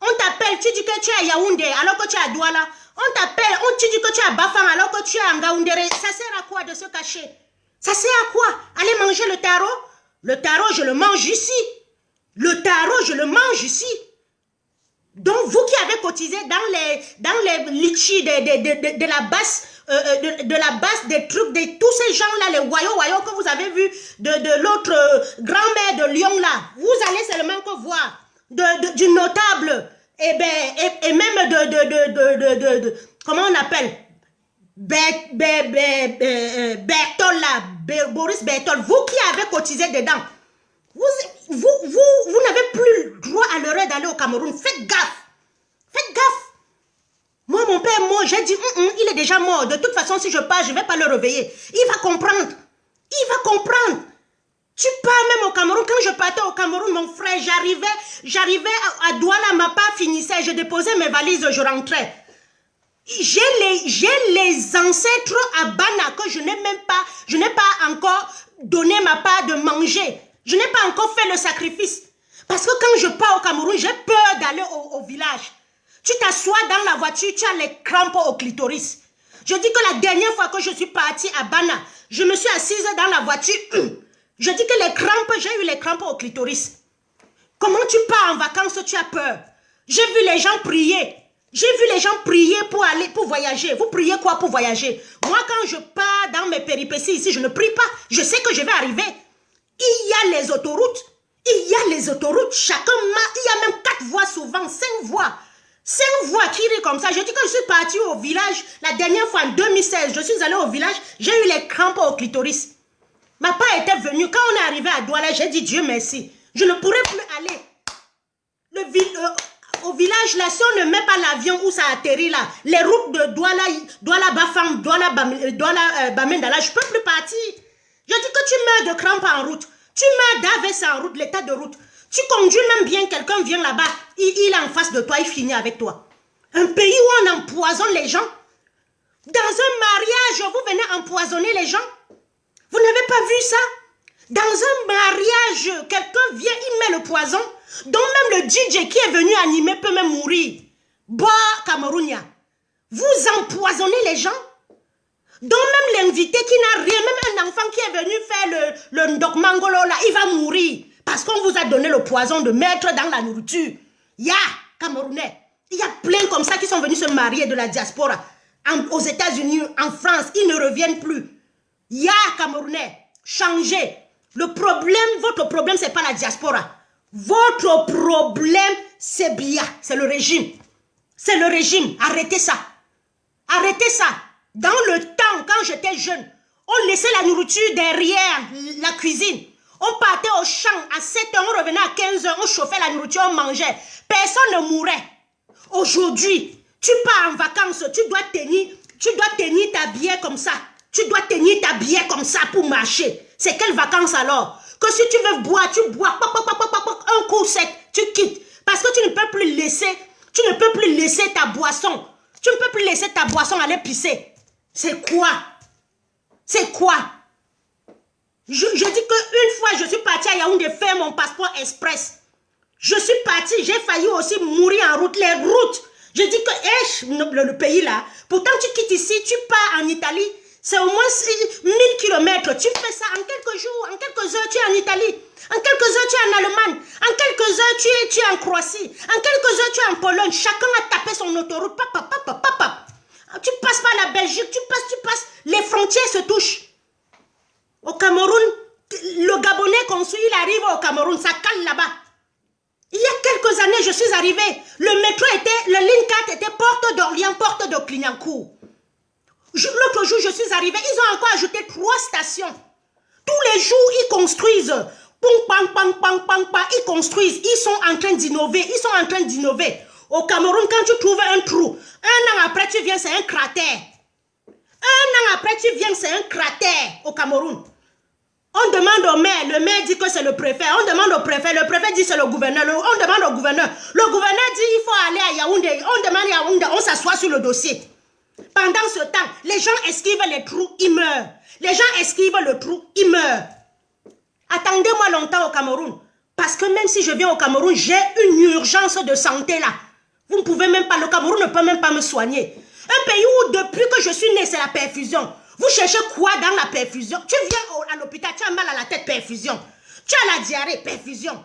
On t'appelle, tu dis que tu es à Yaoundé alors que tu es à Douala. On t'appelle, tu dis que tu es à Bafang alors que tu es à Ngaoundéré. Ça sert à quoi de se cacher? Ça sert à quoi? Aller manger le taro? Le taro, je le mange ici. Donc, vous qui avez cotisé dans les litchis de la base des trucs, de tous ces gens-là, les wayo que vous avez vus, de l'autre grand-mère de Lyon là, vous allez seulement que voir du notable, et même comment on appelle, Bertol là, Boris Bertol, vous qui avez cotisé dedans, vous n'avez plus le droit à l'heure d'aller au Cameroun. Faites gaffe. Moi, mon père, j'ai dit, il est déjà mort. De toute façon, si je pars, je ne vais pas le réveiller. Il va comprendre. Tu pars même au Cameroun. Quand je partais au Cameroun, mon frère, j'arrivais à Douala, ma part finissait. Je déposais mes valises, je rentrais. J'ai les ancêtres à Bana que je n'ai pas encore donné ma part de manger. Je n'ai pas encore fait le sacrifice. Parce que quand je pars au Cameroun, j'ai peur d'aller au village. Tu t'assois dans la voiture, tu as les crampes au clitoris. Je dis que la dernière fois que je suis partie à Bana, je me suis assise dans la voiture. Je dis que j'ai eu les crampes au clitoris. Comment tu pars en vacances, tu as peur? J'ai vu les gens prier. Pour voyager. Vous priez quoi pour voyager? Moi, quand je pars dans mes péripéties ici, je ne prie pas. Je sais que je vais arriver. Il y a les autoroutes. Chacun il y a même 4 voies souvent, 5 voies. 5 voies qui rient comme ça. Je dis que je suis partie au village, la dernière fois en 2016, je suis allée au village, j'ai eu les crampes au clitoris. Ma part était venue, quand on est arrivé à Douala, j'ai dit Dieu merci. Je ne pourrais plus aller. Au village, là, si on ne met pas l'avion où ça atterrit là, les routes de Douala Bafang, Douala Bamendala, je ne peux plus partir. Je dis que tu meurs de crampes en route. Tu meurs d'AVC en route, l'état de route. Tu conduis même bien, quelqu'un vient là-bas, il est en face de toi, il finit avec toi. Un pays où on empoisonne les gens. Dans un mariage, vous venez empoisonner les gens. Vous n'avez pas vu ça? Dans un mariage, quelqu'un vient, il met le poison. Donc même le DJ qui est venu animer peut même mourir. Bah, Camerounia, vous empoisonnez les gens. Donc même l'invité qui n'a rien, même un enfant qui est venu faire le ndokmangolo là, il va mourir. Parce qu'on vous a donné le poison de mettre dans la nourriture. Camerounais. Il y a plein comme ça qui sont venus se marier de la diaspora. Aux États-Unis, en France, ils ne reviennent plus. Camerounais. Changez. Votre problème, c'est pas la diaspora. Votre problème, c'est Biya. C'est le régime. Arrêtez ça. Dans le temps, quand j'étais jeune, on laissait la nourriture derrière la cuisine. On partait au champ à 7 h, on revenait à 15 h, on chauffait la nourriture, on mangeait. Personne ne mourait. Aujourd'hui, tu pars en vacances, tu dois tenir ta bière comme ça. Pour marcher. C'est quelles vacances alors? Que si tu veux boire, tu bois, un coup sec, tu quittes. Parce que tu ne peux plus laisser ta boisson. Tu ne peux plus laisser ta boisson aller pisser. C'est quoi? Je dis qu'une fois, je suis partie à Yaoundé faire mon passeport express. Je suis partie, j'ai failli aussi mourir en route. Les routes, je dis que le pays là, pourtant tu quittes ici, tu pars en Italie, c'est au moins 1000 km. Tu fais ça en quelques jours, en quelques heures, tu es en Italie. En quelques heures, tu es en Allemagne. En quelques heures, tu es en Croatie. En quelques heures, tu es en Pologne. Chacun a tapé son autoroute. Tu passes par la Belgique, tu passes. Les frontières se touchent. Au Cameroun, le Gabonais construit, il arrive au Cameroun, ça cale là-bas. Il y a quelques années, je suis arrivée. Le métro était, la ligne 4 était porte d'Orléans, porte de Clignancourt. L'autre jour, je suis arrivée, ils ont encore ajouté 3 stations. Tous les jours, ils construisent. Ils construisent. Ils sont en train d'innover. Au Cameroun, quand tu trouves un trou, un an après, tu viens, c'est un cratère. Un an après, tu viens, c'est un cratère au Cameroun. On demande au maire, le maire dit que c'est le préfet. On demande au préfet, le préfet dit c'est le gouverneur. On demande au gouverneur. Le gouverneur dit il faut aller à Yaoundé. On demande à Yaoundé, on s'assoit sur le dossier. Pendant ce temps, les gens esquivent les trous, ils meurent. Les gens esquivent le trou, ils meurent. Attendez-moi longtemps au Cameroun. Parce que même si je viens au Cameroun, j'ai une urgence de santé là. Vous ne pouvez même pas, le Cameroun ne peut même pas me soigner. Un pays où depuis que je suis né, c'est la perfusion. Vous cherchez quoi dans la perfusion? Tu viens à l'hôpital, tu as mal à la tête, perfusion. Tu as la diarrhée, perfusion.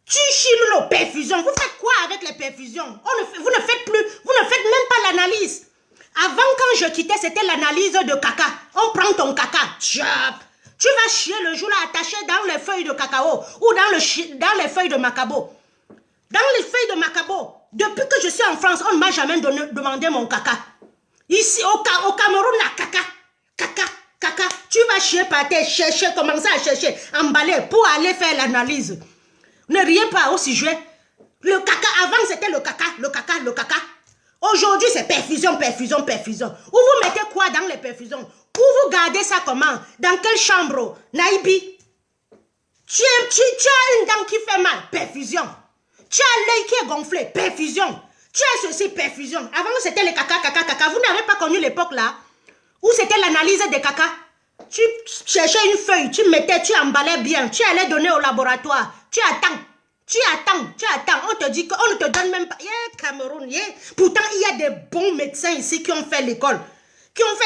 Tu chiles l'eau, perfusion. Vous faites quoi avec les perfusions? Vous ne faites même pas l'analyse. Avant, quand je quittais, c'était l'analyse de caca. On prend ton caca. Chop. Tu vas chier le jour là attaché dans les feuilles de cacao ou dans les feuilles de macabo. Dans les feuilles de macabo, depuis que je suis en France, on ne m'a jamais demandé mon caca. Ici, au Cameroun, la caca. Caca. Tu vas chier par terre, chercher, commencer à chercher, emballer pour aller faire l'analyse. Ne riez pas au sujet. Le caca, avant c'était le caca. Aujourd'hui, c'est perfusion. Où vous mettez quoi dans les perfusions? Où vous gardez ça comment? Dans quelle chambre? Naïbi. Tu as une dent qui fait mal, perfusion. Tu as l'œil qui est gonflé, perfusion. Tu as ceci, perfusion. Avant, c'était les caca. Vous n'avez pas connu l'époque là où c'était l'analyse des caca. Tu cherchais une feuille, tu mettais, tu emballais bien, tu allais donner au laboratoire. Tu attends. On te dit qu'on ne te donne même pas. Cameroun, Pourtant, il y a des bons médecins ici qui ont fait l'école.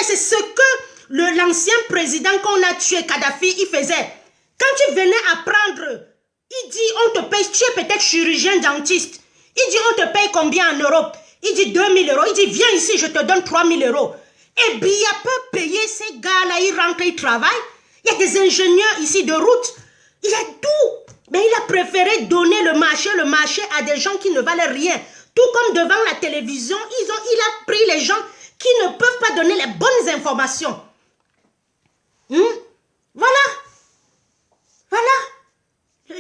C'est ce que l'ancien président qu'on a tué, Kadhafi, il faisait. Quand tu venais apprendre, il dit, on te paye, tu es peut-être chirurgien dentiste. Il dit, on te paye combien en Europe? Il dit 2000 €. Il dit, viens ici, je te donne 3000 €. Et Biya peut payer ces gars-là, ils rentrent, ils travaillent. Il y a des ingénieurs ici de route. Il y a tout. Mais il a préféré donner le marché à des gens qui ne valaient rien. Tout comme devant la télévision, il a pris les gens qui ne peuvent pas donner les bonnes informations. Voilà.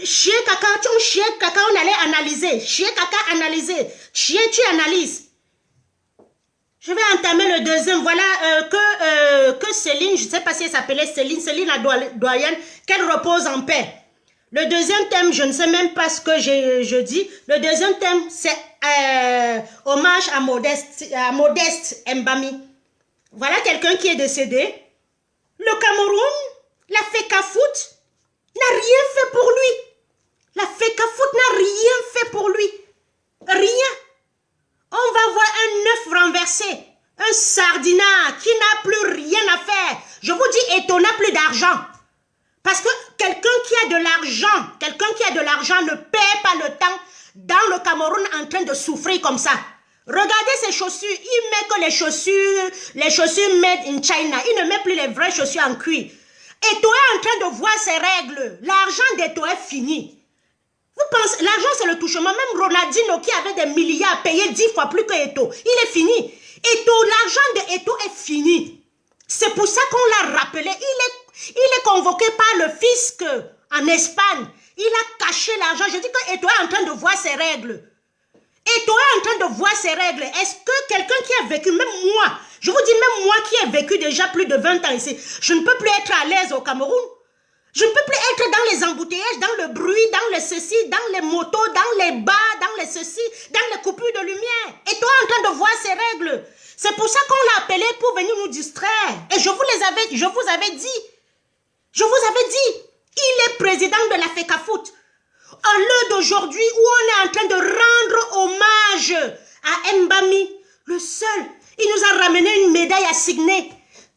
Chien caca, on allait analyser. Chien caca, analyser. Chien, tu analyses. Je vais entamer le deuxième. Voilà que Céline, je ne sais pas si elle s'appelait Céline la doyenne, qu'elle repose en paix. Le deuxième thème, je ne sais même pas ce que je dis. Le deuxième thème, c'est hommage à Modeste Mbami. Voilà quelqu'un qui est décédé. Le Cameroun, la FECAFOOT, n'a rien fait pour lui. La FECAFOOT n'a rien fait pour lui. Rien. On va voir un œuf renversé, un sardinat qui n'a plus rien à faire. Je vous dis, Eto'o n'a plus d'argent. Parce que quelqu'un qui a de l'argent ne perd pas le temps dans le Cameroun en train de souffrir comme ça. Regardez ses chaussures, il met que les chaussures made in China. Il ne met plus les vraies chaussures en cuir. Eto'o est en train de voir ses règles. L'argent d'Eto'o est fini. Vous pensez, l'argent c'est le touchement. Même Ronaldinho qui avait des milliards payé 10 fois plus que Eto'o, il est fini. L'argent de Eto'o est fini. C'est pour ça qu'on l'a rappelé. Il est convoqué par le fisc en Espagne. Il a caché l'argent. Je dis que Eto'o est en train de voir ses règles. Eto'o est en train de voir ses règles. Est-ce que quelqu'un qui a vécu, même moi, je vous dis même moi qui ai vécu déjà plus de 20 ans ici, je ne peux plus être à l'aise au Cameroun. Je ne peux plus être dans les embouteillages, dans le bruit, dans les ceci, dans les motos, dans les bars, dans les ceci, dans les coupures de lumière. Eto'o est en train de voir ses règles. C'est pour ça qu'on l'a appelé pour venir nous distraire. Et je vous avais dit. Je vous avais dit, il est président de la FECAFOOT. À l'heure d'aujourd'hui où on est en train de rendre hommage à Mbami, le seul, il nous a ramené une médaille assignée.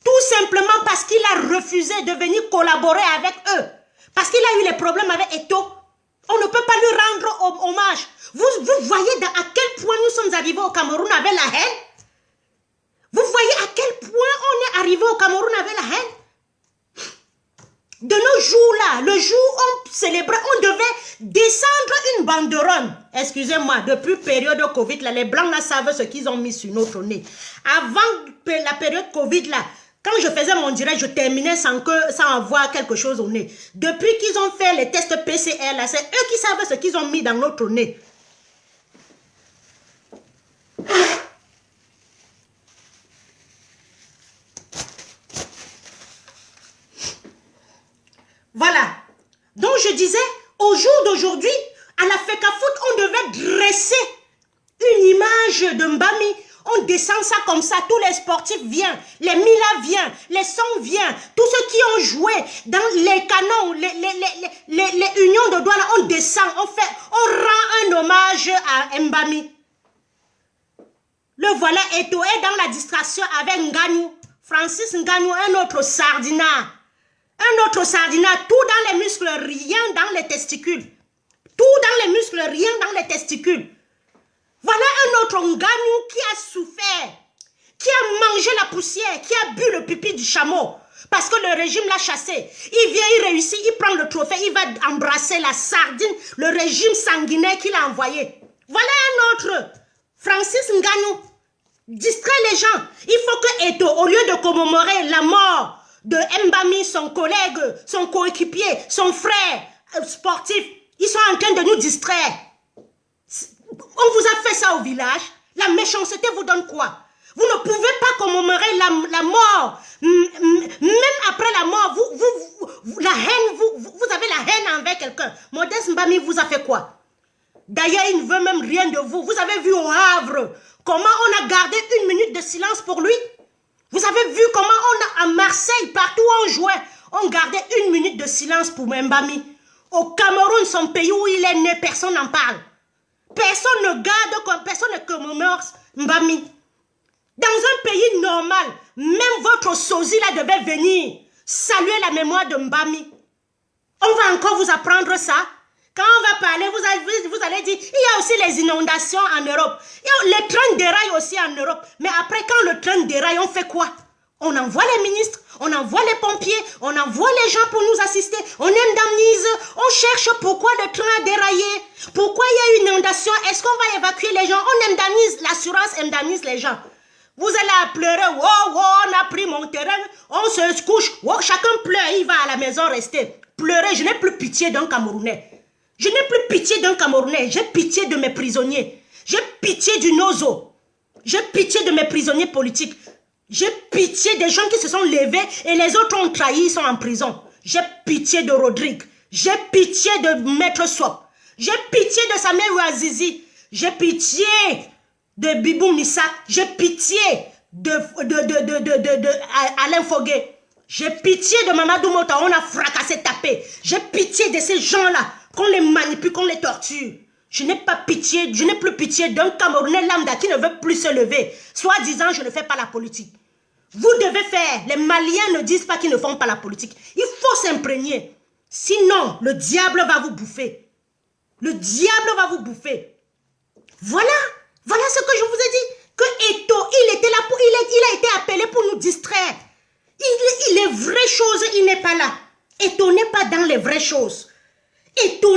Tout simplement parce qu'il a refusé de venir collaborer avec eux. Parce qu'il a eu les problèmes avec Eto. On ne peut pas lui rendre hommage. Vous voyez à quel point nous sommes arrivés au Cameroun avec la haine? Vous voyez à quel point on est arrivé au Cameroun avec la haine? De nos jours-là, le jour où on célébrait, on devait descendre une banderole. Excusez-moi, depuis période de Covid, là, les Blancs là savent ce qu'ils ont mis sur notre nez. Avant la période Covid, là, quand je faisais mon direct, je terminais sans avoir quelque chose au nez. Depuis qu'ils ont fait les tests PCR, là, c'est eux qui savent ce qu'ils ont mis dans notre nez. Voilà. Donc je disais, au jour d'aujourd'hui, à la FECAFOOT, on devait dresser une image de Mbami. On descend ça comme ça, tous les sportifs viennent, les Mila viennent, les Sons viennent, tous ceux qui ont joué dans les canons, les unions de Douala, on descend, on rend un hommage à Mbami. Le voilà Eto est dans la distraction avec Nganyou, Francis Nganyou, un autre Sardina. Un autre Sardina, tout dans les muscles, rien dans les testicules. Tout dans les muscles, rien dans les testicules. Voilà un autre Nganyou qui a souffert, qui a mangé la poussière, qui a bu le pipi du chameau. Parce que le régime l'a chassé. Il vient, il réussit, il prend le trophée, il va embrasser la sardine, le régime sanguinaire qu'il a envoyé. Voilà un autre, Francis Nganyou, distrait les gens. Il faut que Eto, au lieu de commémorer la mort de Mbami, son collègue, son coéquipier, son frère sportif, ils sont en train de nous distraire. On vous a fait ça au village. La méchanceté vous donne quoi? Vous ne pouvez pas commémorer la mort. Même après la mort, la haine, vous avez la haine envers quelqu'un. Modeste Mbami vous a fait quoi? D'ailleurs, il ne veut même rien de vous. Vous avez vu au Havre comment on a gardé 1 minute de silence pour lui? Vous avez vu comment à Marseille, partout où on jouait, on gardait 1 minute de silence pour Mbami. Au Cameroun, son pays où il est né, personne n'en parle. Personne ne garde, personne ne commémore Mbami. Dans un pays normal, même votre sosie là devait venir saluer la mémoire de Mbami. On va encore vous apprendre ça. Quand on va parler, vous allez dire, il y a aussi les inondations en Europe. Et les trains déraillent aussi en Europe. Mais après, quand le train déraille, on fait quoi? On envoie les ministres, on envoie les pompiers, on envoie les gens pour nous assister. On indemnise, on cherche pourquoi le train a déraillé. Pourquoi il y a une inondation? Est-ce qu'on va évacuer les gens? On indemnise, l'assurance indemnise les gens. Vous allez pleurer, wow, on a pris mon terrain, on se couche, wow, chacun pleure, il va à la maison rester. Pleurer, je n'ai plus pitié d'un Camerounais. Je n'ai plus pitié d'un Camerounais, j'ai pitié de mes prisonniers. J'ai pitié du Nozo. J'ai pitié de mes prisonniers politiques. J'ai pitié des gens qui se sont levés et les autres ont trahi, ils sont en prison. J'ai pitié de Rodrigue. J'ai pitié de Maître Swap. J'ai pitié de Samuel Ouazizi. J'ai pitié de Bibou Missa. J'ai pitié de Alain Foguet. J'ai pitié de Mamadou Mota. On a fracassé, tapé. J'ai pitié de ces gens-là. Qu'on les manipule, qu'on les torture. Je n'ai pas pitié, je n'ai plus pitié d'un Camerounais lambda qui ne veut plus se lever. Soit disant, je ne fais pas la politique. Vous devez faire. Les Maliens ne disent pas qu'ils ne font pas la politique. Il faut s'imprégner. Sinon, le diable va vous bouffer. Le diable va vous bouffer. Voilà. Voilà ce que je vous ai dit. Que Eto, il était là pour, il a été appelé pour nous distraire. Il est vraies choses, il n'est pas là. Eto n'est pas dans les vraies choses. Eto,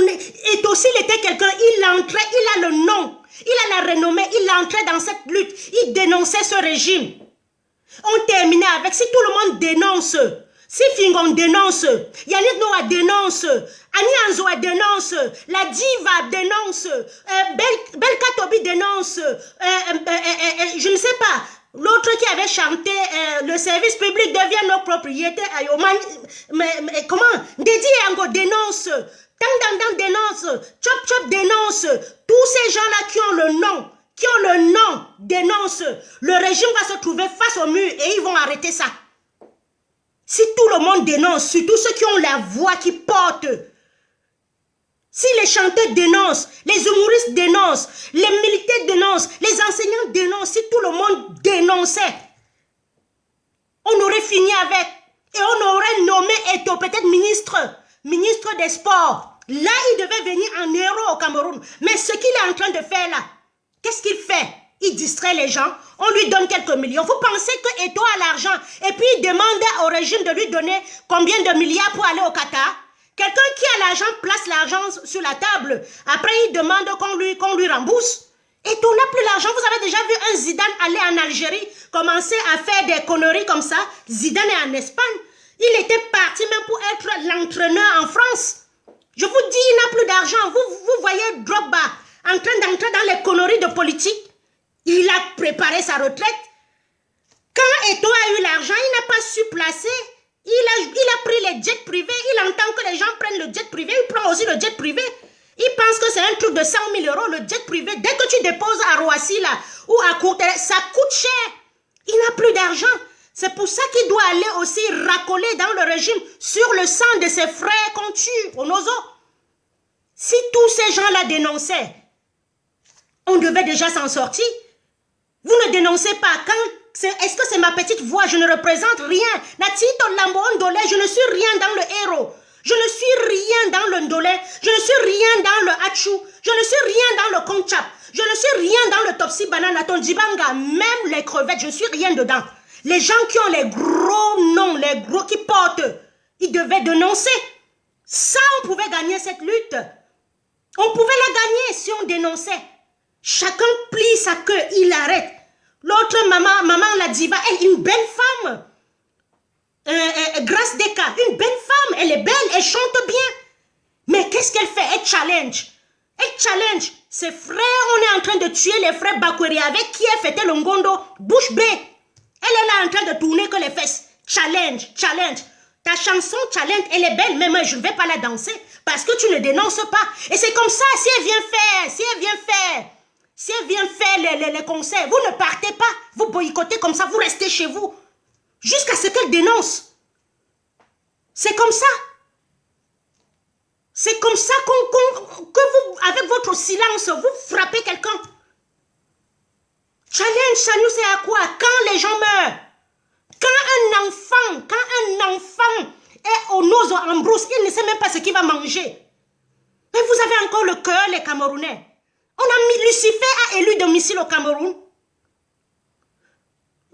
s'il était quelqu'un, il entrait, il a le nom, il a la renommée, il entrait dans cette lutte, il dénonçait ce régime. On terminait avec, si tout le monde dénonce, si Fingon dénonce, Yannick Noah dénonce, Annie Anzoa dénonce, la Diva dénonce, Belka Tobi dénonce, je ne sais pas, l'autre qui avait chanté le service public devient nos propriétés, mais comment, Dédi Yango dénonce, Tang dénonce, Chop Chop dénonce, tous ces gens-là qui ont le nom, dénoncent. Le régime va se trouver face au mur et ils vont arrêter ça. Si tout le monde dénonce, surtout ceux qui ont la voix qui porte, si les chanteurs dénoncent, les humoristes dénoncent, les militaires dénoncent, les enseignants dénoncent, si tout le monde dénonçait, on aurait fini avec, et on aurait nommé Eto'o peut-être ministre des Sports. Là, il devait venir en héros au Cameroun. Mais ce qu'il est en train de faire là, qu'est-ce qu'il fait? Il distrait les gens, on lui donne quelques millions. Vous pensez que Eto'o a l'argent et puis il demande au régime de lui donner combien de milliards pour aller au Qatar? Quelqu'un qui a l'argent place l'argent sur la table. Après, il demande qu'on lui rembourse. Eto'o n'a plus l'argent. Vous avez déjà vu un Zidane aller en Algérie, commencer à faire des conneries comme ça. Zidane est en Espagne. Il était parti même pour être l'entraîneur en France. Je vous dis, il n'a plus d'argent. Vous voyez Drogba en train d'entrer dans les conneries de politique. Il a préparé sa retraite. Quand Eto'o a eu l'argent, il n'a pas su placer. Il a pris les jets privés. Il entend que les gens prennent le jet privé. Il prend aussi le jet privé. Il pense que c'est un truc de 100 000 €, le jet privé. Dès que tu déposes à Roissy là, ou à Courtrai, ça coûte cher. Il n'a plus d'argent. C'est pour ça qu'il doit aller aussi racoler dans le régime sur le sang de ses frères qu'on tue au Nozo. Si tous ces gens-là dénonçaient, on devait déjà s'en sortir. Vous ne dénoncez pas. Est-ce que c'est ma petite voix? Je ne représente rien. Natito Lambo Ndolé, je ne suis rien dans le héros. Je ne suis rien dans le Ndolé. Je ne suis rien dans le Hachou. Je ne suis rien dans le Konchap. Je ne suis rien dans le Topsi Banana Tonjibanga. Même les crevettes, je ne suis rien dedans. Les gens qui ont les gros noms, les gros qui portent, ils devaient dénoncer. Ça, on pouvait gagner cette lutte. On pouvait la gagner si on dénonçait. Chacun plie sa queue, il arrête. L'autre maman la diva, elle est une belle femme. Grace Deka, une belle femme. Elle est belle, elle chante bien. Mais qu'est-ce qu'elle fait? Elle challenge. Elle challenge. Ses frères, on est en train de tuer les frères Bakweri avec qui elle fêtait le Ngondo, bouche bée. Elle est là en train de tourner que les fesses. Challenge, challenge. Ta chanson challenge, elle est belle, mais moi je ne vais pas la danser parce que tu ne dénonces pas. Et c'est comme ça, si elle vient faire les concerts, vous ne partez pas, vous boycottez comme ça, vous restez chez vous. Jusqu'à ce qu'elle dénonce. C'est comme ça. C'est comme ça que vous, avec votre silence, vous frappez quelqu'un. Challenge, ça nous sert à quoi? Quand les gens meurent, quand un enfant est au Nozo en brousse, il ne sait même pas ce qu'il va manger. Mais vous avez encore le cœur, les Camerounais. Lucifer a élu des missiles au Cameroun.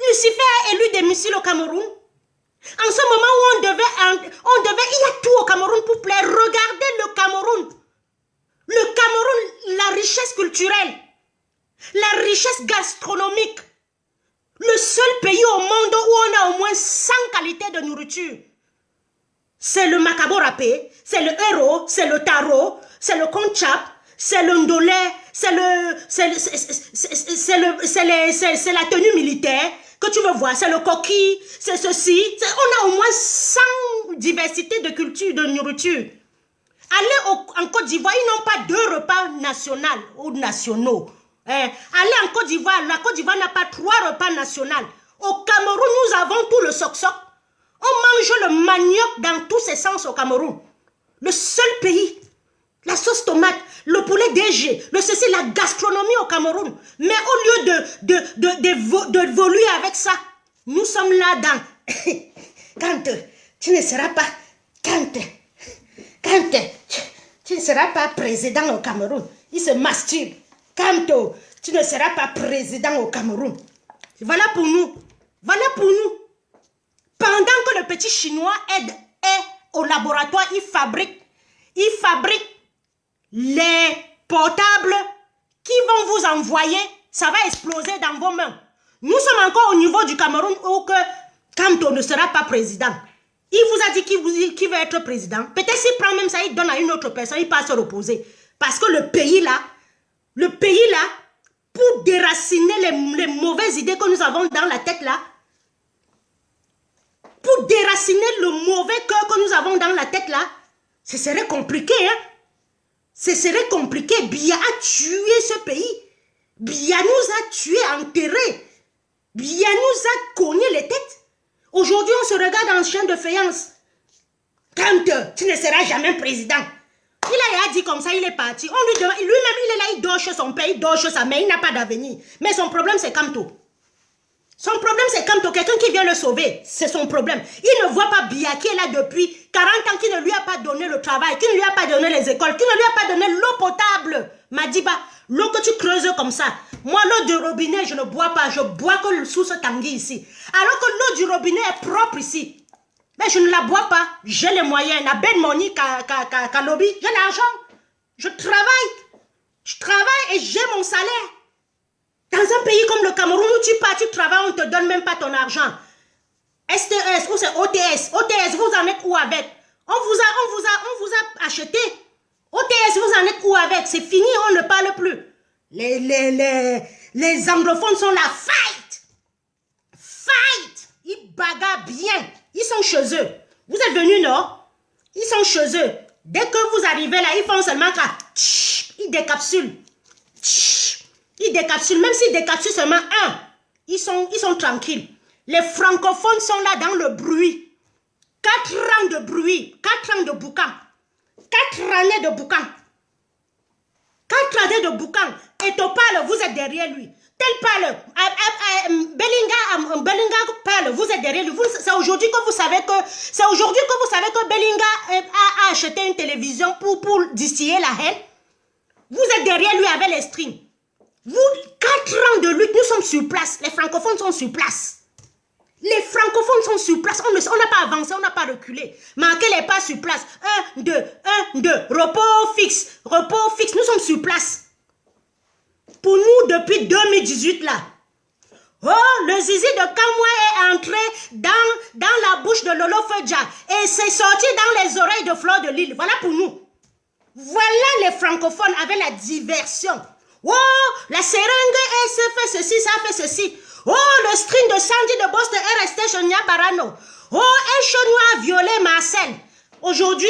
Lucifer a élu des missiles au Cameroun. En ce moment où il y a tout au Cameroun pour plaire. Regardez le Cameroun. Le Cameroun, la richesse culturelle, la richesse gastronomique. Le seul pays au monde où on a au moins 100 qualités de nourriture. C'est le Macabo râpé, c'est le héros, c'est le taro, c'est le konchap, c'est le ndolé, c'est la tenue militaire que tu veux voir, c'est le coquille, c'est ceci. On a au moins 100 diversités de culture, de nourriture. Allez en Côte d'Ivoire, ils n'ont pas 2 repas nationaux ou nationaux. Allez en Côte d'Ivoire, la Côte d'Ivoire n'a pas 3 repas nationaux. Au Cameroun, nous avons tout le soc-soc. On mange le manioc dans tous ses sens au Cameroun. Le seul pays. La sauce tomate, le poulet DG, ceci, la gastronomie au Cameroun. Mais au lieu d'évoluer avec ça, nous sommes là-dedans. Quand tu ne seras pas, tu ne seras pas président au Cameroun, il se masturbe. Quand tu ne seras pas président au Cameroun. Voilà pour nous. Voilà pour nous. Pendant que le petit chinois est au laboratoire, il fabrique les portables qui vont vous envoyer, ça va exploser dans vos mains. Nous sommes encore au niveau du Cameroun où Kamto ne sera pas président. Il vous a dit qui veut être président. Peut-être s'il prend même ça, il donne à une autre personne, il passe se reposer. Parce que le pays là, pour déraciner les mauvaises idées que nous avons dans la tête là, pour déraciner le mauvais cœur que nous avons dans la tête là, ce serait compliqué, hein? Ce serait compliqué. Biya a tué ce pays. Biya nous a tués, enterrés. Biya nous a cogné les têtes. Aujourd'hui, on se regarde en chien de faïence. Quand tu ne seras jamais président. Il a dit comme ça, il est parti. On lui demande, lui-même, il est là, il dort chez son père, il dort chez sa mère, il n'a pas d'avenir. Mais son problème, c'est Kamto. Son problème, c'est Kamto. Quelqu'un qui vient le sauver, c'est son problème. Il ne voit pas Biya qui est là depuis 40 ans, qui ne lui a pas donné le travail, qui ne lui a pas donné les écoles, qui ne lui a pas donné l'eau potable. Madiba, l'eau que tu creuses comme ça. Moi, l'eau du robinet, je ne bois pas. Je bois que sous ce tanguy ici. Alors que l'eau du robinet est propre ici. Mais je ne la bois pas. J'ai les moyens. La belle money qu'à lobby. J'ai l'argent. Je travaille. Je travaille et j'ai mon salaire. Dans un pays comme le Cameroun où tu pars, tu travailles, on ne te donne même pas ton argent. STS ou c'est OTS. OTS, vous en êtes où avec? On vous a acheté. OTS, vous en êtes où avec? C'est fini, on ne parle plus. Les anglophones sont là. Fight! Fight! Ils bagarrent bien. Ils sont chez eux. Vous êtes venus, non? Ils sont chez eux. Dès que vous arrivez là, ils font seulement qu'à... Ils décapsulent. Ils décapsulent. Même s'ils décapsulent seulement un, ils sont tranquilles. Les francophones sont là dans le bruit. 4 ans de bruit. 4 ans de boucan. 4 années de boucan. 4 années de boucan. Et Topal, vous êtes derrière lui. Tel parle, Bellinga parle, vous êtes derrière lui. C'est aujourd'hui que vous savez que Bellinga a acheté une télévision pour distiller la haine. Vous êtes derrière lui avec les strings. Vous, 4 ans de lutte, nous sommes sur place. Les francophones sont sur place. Les francophones sont sur place. On n'a pas avancé, on n'a pas reculé. Marquez les pas sur place. 1, 2, 1, 2. Repos fixe. Repos fixe. Nous sommes sur place. Pour nous, depuis 2018, là. Oh, le zizi de Kamwa est entré dans la bouche de Lolo Fedja. Et c'est sorti dans les oreilles de Fleur de Lille. Voilà pour nous. Voilà les francophones avec la diversion. Oh, la seringue fait ceci, ça fait ceci. Oh, le string de Sandy de Boston est resté chez Nya Barano. Oh, un chenois a violé Marcel. Aujourd'hui,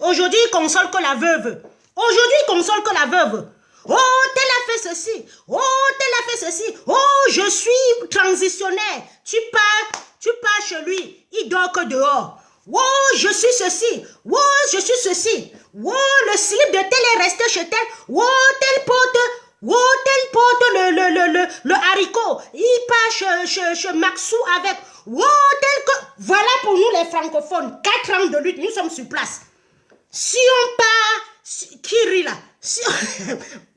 aujourd'hui, il console que la veuve. Aujourd'hui, il console que la veuve. Oh, tel a fait ceci. Oh, tel a fait ceci. Oh, je suis transitionnaire. Tu pars chez lui. Il dort que dehors. Oh, je suis ceci. Oh, je suis ceci. Oh, le slip de tel est resté chez tel. Oh, tel pote. Oh, tel pote, le haricot. Il part chez Maxou avec. Oh, tel que... Voilà pour nous les francophones. 4 ans de lutte, nous sommes sur place. Si on part... Qui rit là?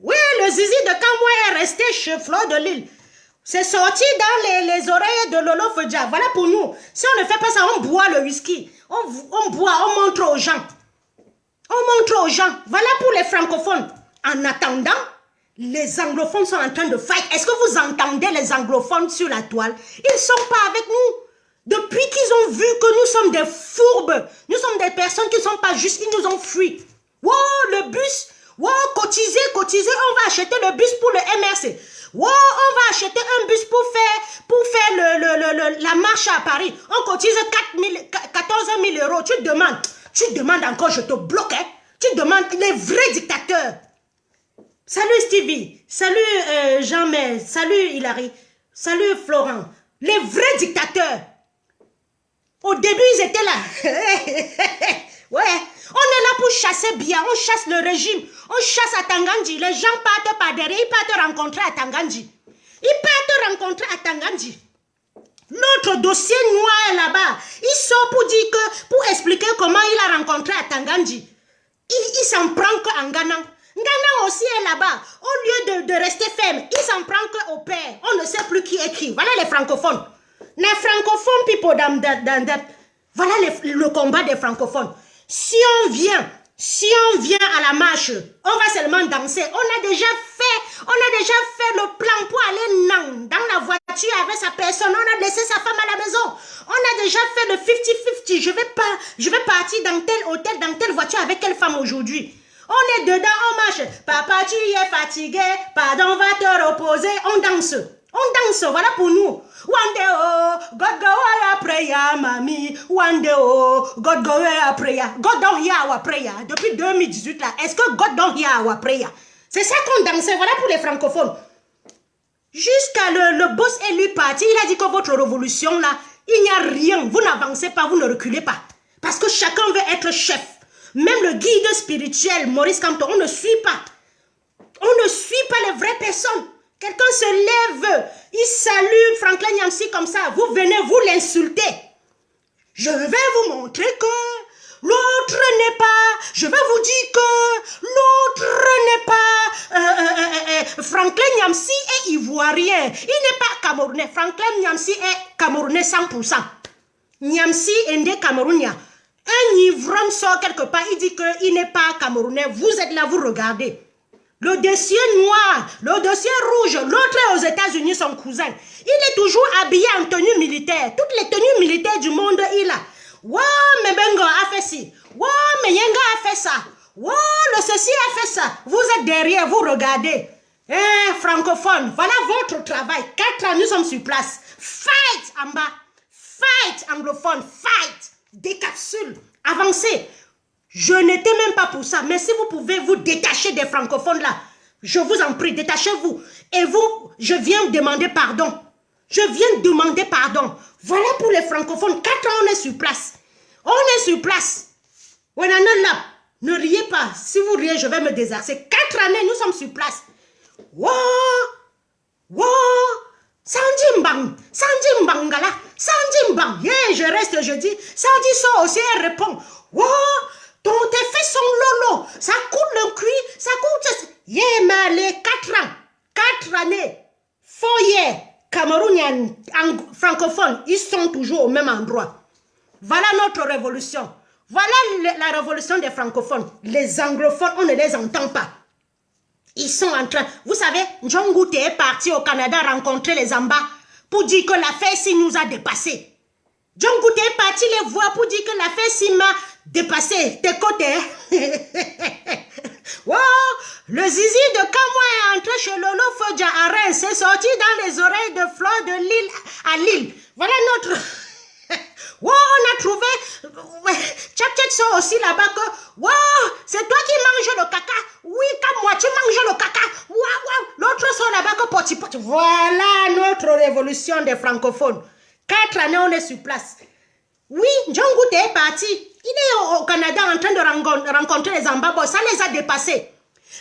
Oui, le zizi de Kamwa est resté chez Fleur de Lille. C'est sorti dans les oreilles de Lolo Fedja. Voilà pour nous. Si on ne fait pas ça, on boit le whisky. On boit, on montre aux gens. On montre aux gens. Voilà pour les francophones. En attendant, les anglophones sont en train de fight. Est-ce que vous entendez les anglophones sur la toile? Ils ne sont pas avec nous. Depuis qu'ils ont vu que nous sommes des fourbes, nous sommes des personnes qui ne sont pas justes, ils nous ont fui. Wow, le bus... Wow, cotiser, on va acheter le bus pour le MRC. Wow, on va acheter un bus pour faire la marche à Paris. On cotise 14 000 euros. Tu demandes encore, je te bloque. Hein? Tu demandes les vrais dictateurs. Salut Stevie, salut Jean-Mel, salut Hilary, salut Florent. Les vrais dictateurs. Au début, ils étaient là. Ouais, on est là pour chasser bien, on chasse le régime, on chasse à Tangandji. Les gens partent par derrière, ils partent rencontrer à Tangandji. Notre dossier noir est là-bas. Il sort pour expliquer comment il a rencontré à Tangandji. Il s'en prend qu'en Ghana. Ghana aussi est là-bas. Au lieu de rester ferme, il s'en prend qu'au père. On ne sait plus qui est qui. Voilà les francophones. Les francophones, people, voilà le combat des francophones. Si on vient à la marche, on va seulement danser. On a déjà fait le plan pour aller dans la voiture avec sa personne. On a laissé sa femme à la maison. On a déjà fait le 50-50. Je vais partir dans tel hôtel, dans telle voiture avec quelle femme aujourd'hui. On est dedans, on marche. Papa, tu es fatigué. Pardon, va te reposer. On danse. Voilà pour nous. One day, oh, God go a prayer, mommy. One day, oh, God go a prayer. God don't hear our prayer. Depuis 2018, là, est-ce que God don't hear our prayer? C'est ça qu'on dansait. Voilà pour les francophones. Jusqu'à le boss élu parti, il a dit que votre révolution là, il n'y a rien. Vous n'avancez pas, vous ne reculez pas. Parce que chacun veut être chef. Même le guide spirituel, Maurice Kamto, on ne suit pas. On ne suit pas les vraies personnes. Quelqu'un se lève, il salue Franklin Nyamsi comme ça. Vous venez, vous l'insultez. Je vais vous montrer que l'autre n'est pas, je vais vous dire que l'autre n'est pas, Franklin Nyamsi est ivoirien, il n'est pas camerounais. Franklin Nyamsi est camerounais 100%. Nyamsi est né camerounien. Un ivrogne sort quelque part, il dit qu'il n'est pas camerounais. Vous êtes là, vous regardez. Le dossier noir, le dossier rouge, l'autre est aux États-Unis, son cousin. Il est toujours habillé en tenue militaire. Toutes les tenues militaires du monde, il a. Wow, mais Bengo a fait ci. Wow, mais Yenga a fait ça. Wow, le ceci a fait ça. Vous êtes derrière, vous regardez. Eh, francophone, voilà votre travail. 4 ans, nous sommes sur place. Fight en bas. Fight anglophone. Fight. Décapsule. Avancez. Je n'étais même pas pour ça. Mais si vous pouvez vous détacher des francophones là, je vous en prie, détachez-vous. Et vous, je viens demander pardon. Je viens demander pardon. Voilà pour les francophones. 4 ans, on est sur place. On est sur place. On en est là. Ne riez pas. Si vous riez, je vais me désarcer. 4 années, nous sommes sur place. Wow! Wow! Sanji Mbang! Sanji Mbangala! Sanji Mbang! Yeah, je reste, je dis. Sanji sort aussi, elle répond. Wow! Tes fesses sont lolo. Ça coûte le cuir. Ça coûte... Yeah, mais les 4 ans. 4 années. 4 years. Camerouniens, francophones, ils sont toujours au même endroit. Voilà notre révolution. Voilà la révolution des francophones. Les anglophones, on ne les entend pas. Ils sont en train... Vous savez, John Goute est parti au Canada rencontrer les Zamba pour dire que l'affaire ici nous a dépassés. John Goute est parti les voir pour dire que l'affaire ici m'a dépassé. Tes côtés. Wow, le zizi de Kamwa est entré chez Lolo Fodja à Reims. C'est sorti dans les oreilles de Flore de Lille à Lille. Voilà notre... Wow, on a trouvé... Tchap sont aussi là-bas que... Wow, c'est toi qui manges le caca. Oui, comme moi, tu manges le caca. Wow, wow. L'autre sont là-bas que poti poti. Voilà notre révolution des francophones. 4 années, on est sur place. Oui, John Goute est parti. Il est au Canada en train de rencontrer les Ambabos. Ça les a dépassés.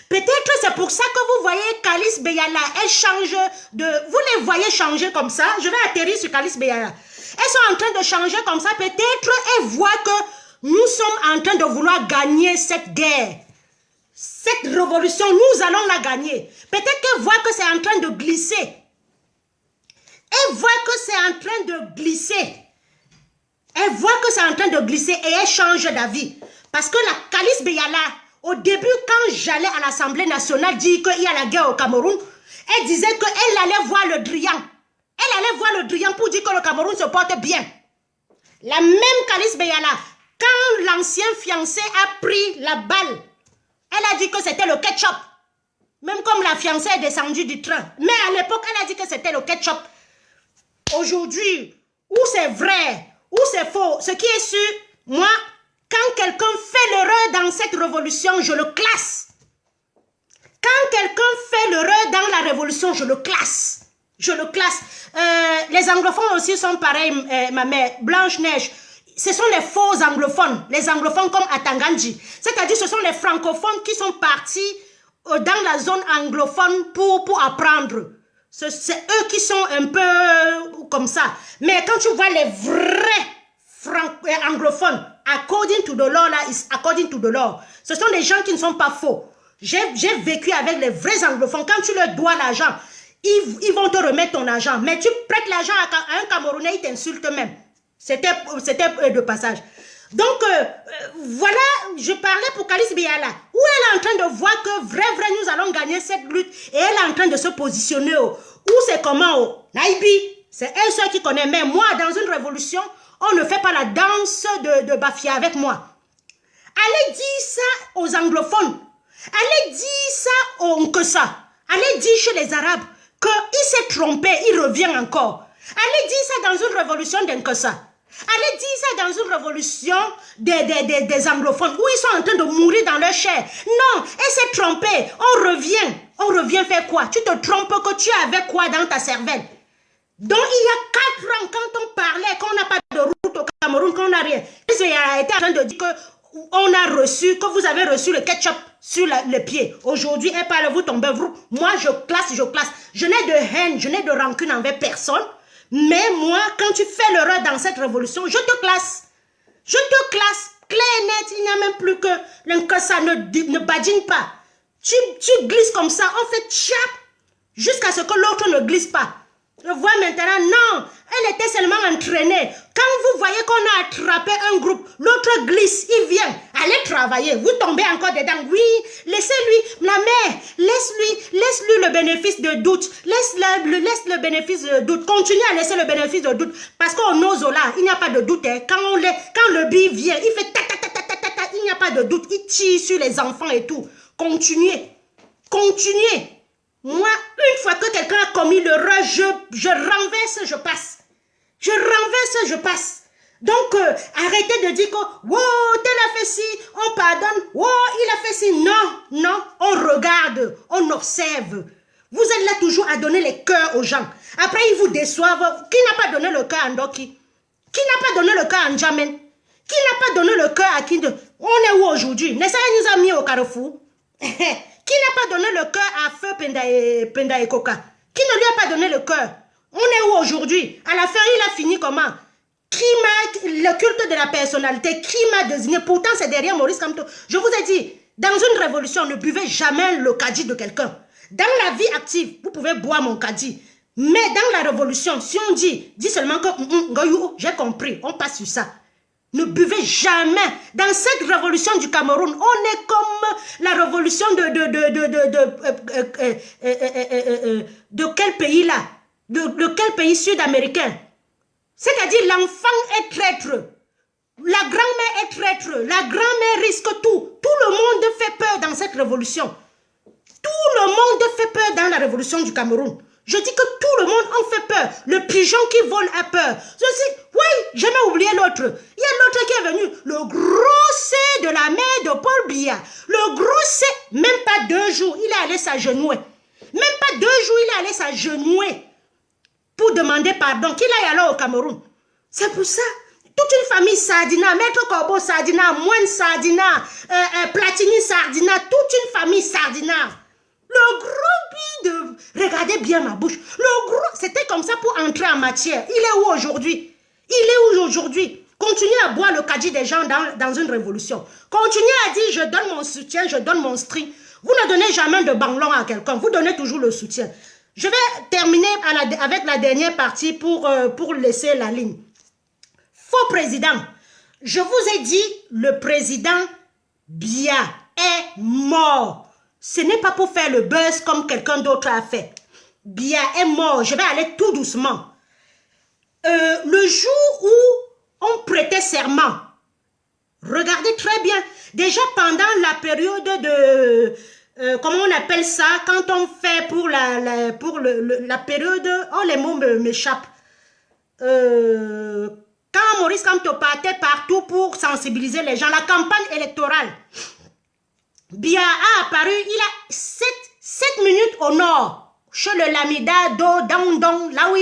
Peut-être c'est pour ça que vous voyez Kalis Beyala. Elle change de... Vous les voyez changer comme ça. Je vais atterrir sur Kalis Beyala. Elles sont en train de changer comme ça. Peut-être elles voient que nous sommes en train de vouloir gagner cette guerre. Cette révolution, nous allons la gagner. Peut-être qu'elles voient que c'est en train de glisser. Elles voient que c'est en train de glisser. Elle voit que c'est en train de glisser et elle change d'avis. Parce que la Kalis Beyala, au début, quand j'allais à l'Assemblée nationale dire qu'il y a la guerre au Cameroun, elle disait qu'elle allait voir le Drian. Elle allait voir le Drian pour dire que le Cameroun se porte bien. La même Kalis Beyala, quand l'ancien fiancé a pris la balle, elle a dit que c'était le ketchup. Même comme la fiancée est descendue du train. Mais à l'époque, elle a dit que c'était le ketchup. Aujourd'hui, où c'est vrai, ou c'est faux, ce qui est sûr, moi, quand quelqu'un fait l'erreur dans cette révolution, je le classe. Quand quelqu'un fait l'erreur dans la révolution, je le classe. Je le classe. Les anglophones aussi sont pareils, ma mère. Blanche-Neige, ce sont les faux anglophones. Les anglophones comme Atangandji. C'est-à-dire ce sont les francophones qui sont partis dans la zone anglophone pour apprendre. C'est eux qui sont un peu comme ça. Mais quand tu vois les vrais anglophones, according to the law, là, is according to the law. Ce sont des gens qui ne sont pas faux. J'ai vécu avec les vrais anglophones. Quand tu leur dois l'argent, ils vont te remettre ton argent. Mais tu prêtes l'argent à un Camerounais, il t'insulte même. C'était de passage. Donc, voilà, je parlais pour Kalis Beyala, où elle est en train de voir que vrai, nous allons gagner cette lutte. Et elle est en train de se positionner. Où c'est comment? Naïbi, c'est elle seule qui connaît. Mais moi, dans une révolution, on ne fait pas la danse de Bafia avec moi. Allez dire ça aux anglophones. Allez dire ça aux Nkosa. Allez dire chez les Arabes qu'il s'est trompé, il revient encore. Allez dire ça dans une révolution d'Nkosa. Allez dire ça dans une révolution des anglophones où ils sont en train de mourir dans leur chair. Non, elle s'est trompée. On revient. on revient faire quoi? Tu te trompes que tu avais quoi dans ta cervelle? Donc, il y a 4 ans, quand on parlait qu'on n'a pas de route au Cameroun, qu'on n'a rien, il a été en train de dire que vous avez reçu le ketchup sur le pied. Aujourd'hui, elle parle, vous tombez, moi, je classe. Je n'ai de haine, je n'ai de rancune envers personne. Mais moi, quand tu fais l'erreur dans cette révolution, je te classe. Je te classe. Clair et net, il n'y a même plus que ça ne badine pas. Tu glisses comme ça, on fait tchap, jusqu'à ce que l'autre ne glisse pas. Je vois maintenant, non, elle était seulement entraînée. Quand vous voyez qu'on a attrapé un groupe, l'autre glisse, il vient, allez travailler, vous tombez encore dedans. Oui, laissez-lui, la mère, laisse-lui le bénéfice de doute. Laisse le bénéfice de doute. Continuez à laisser le bénéfice de doute. Parce qu'on ose là, il n'y a pas de doute. Hein. Quand le bi vient, il fait ta, il n'y a pas de doute. Il tire sur les enfants et tout. Continuez. Moi, une fois que quelqu'un a commis l'erreur, je renverse, je passe. Je passe. Donc, arrêtez de dire que, wow, tel a fait ci, on pardonne, wow, il a fait ci. Non, on regarde, on observe. Vous êtes là toujours à donner les cœurs aux gens. Après, ils vous déçoivent. Qui n'a pas donné le cœur à Ndoki? Qui n'a pas donné le cœur à N'Djamen? Qui n'a pas donné le cœur à qui? On est où aujourd'hui? Nessa nous a mis au carrefour. Qui n'a pas donné le cœur à Feu Penda et Coca? Qui ne lui a pas donné le cœur? On est où aujourd'hui? À la fin, il a fini comment? Le culte de la personnalité, qui m'a désigné? Pourtant, c'est derrière Maurice Kamto. Je vous ai dit, dans une révolution, ne buvez jamais le caddie de quelqu'un. Dans la vie active, vous pouvez boire mon caddie. Mais dans la révolution, si on dit seulement que j'ai compris, on passe sur ça. Ne buvez jamais. Dans cette révolution du Cameroun, on est comme la révolution de quel pays là? De quel pays sud-américain? C'est-à-dire l'enfant est traître. La grand-mère est traître. La grand-mère risque tout. Tout le monde fait peur dans cette révolution. Tout le monde fait peur dans la révolution du Cameroun. Je dis que tout le monde en fait peur. Le pigeon qui vole a peur. Oui, j'ai même oublié l'autre. Il y a l'autre qui est venu. Le gros C de la mère de Paul Biya. Le gros C, même pas 2 jours, il est allé s'agenouiller. Même pas 2 jours, il est allé s'agenouiller pour demander pardon. Qu'il aille alors au Cameroun. C'est pour ça. Toute une famille Sardina, Maître Corbeau Sardina, Moine Sardina, Platini Sardina, toute une famille Sardina. Le gros bi de... Regardez bien ma bouche. Le gros... C'était comme ça pour entrer en matière. Il est où aujourd'hui? Continuez à boire le caddie des gens dans une révolution. Continuez à dire je donne mon soutien, je donne mon string. Vous ne donnez jamais de banglon à quelqu'un. Vous donnez toujours le soutien. Je vais terminer avec la dernière partie pour laisser la ligne. Faux président. Je vous ai dit, le président Biya est mort. Ce n'est pas pour faire le buzz comme quelqu'un d'autre a fait. Biya est mort. Je vais aller tout doucement. Le jour où on prêtait serment, regardez très bien. Déjà pendant la période de... comment on appelle ça? Quand on fait pour la période... Oh, les mots m'échappent. Quand Maurice Kamto partait partout pour sensibiliser les gens, la campagne électorale, Biya a apparu, il a 7 minutes au nord, chez le Lamida, Dondon, là où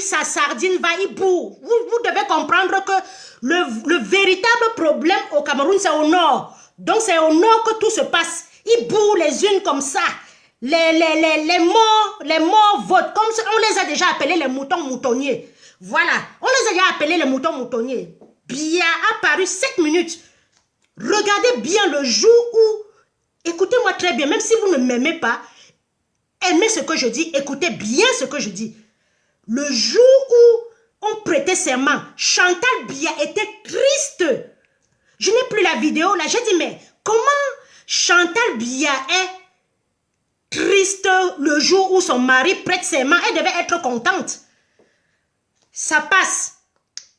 sa sardine va, il boue. Vous devez comprendre que le véritable problème au Cameroun, c'est au nord. Donc c'est au nord que tout se passe. Ils bourrent les unes comme ça. Les morts votent. Comme on les a déjà appelés les moutons moutonniers. Voilà, on les a déjà appelés les moutons moutonniers. Biya a apparu 7 minutes. Regardez bien le jour où, écoutez-moi très bien, même si vous ne m'aimez pas, aimez ce que je dis, écoutez bien ce que je dis. Le jour où on prêtait serment, Chantal Biya était triste. Je n'ai plus la vidéo là, j'ai dit mais comment Chantal Biya est triste le jour où son mari prête serment? Elle devait être contente. Ça passe.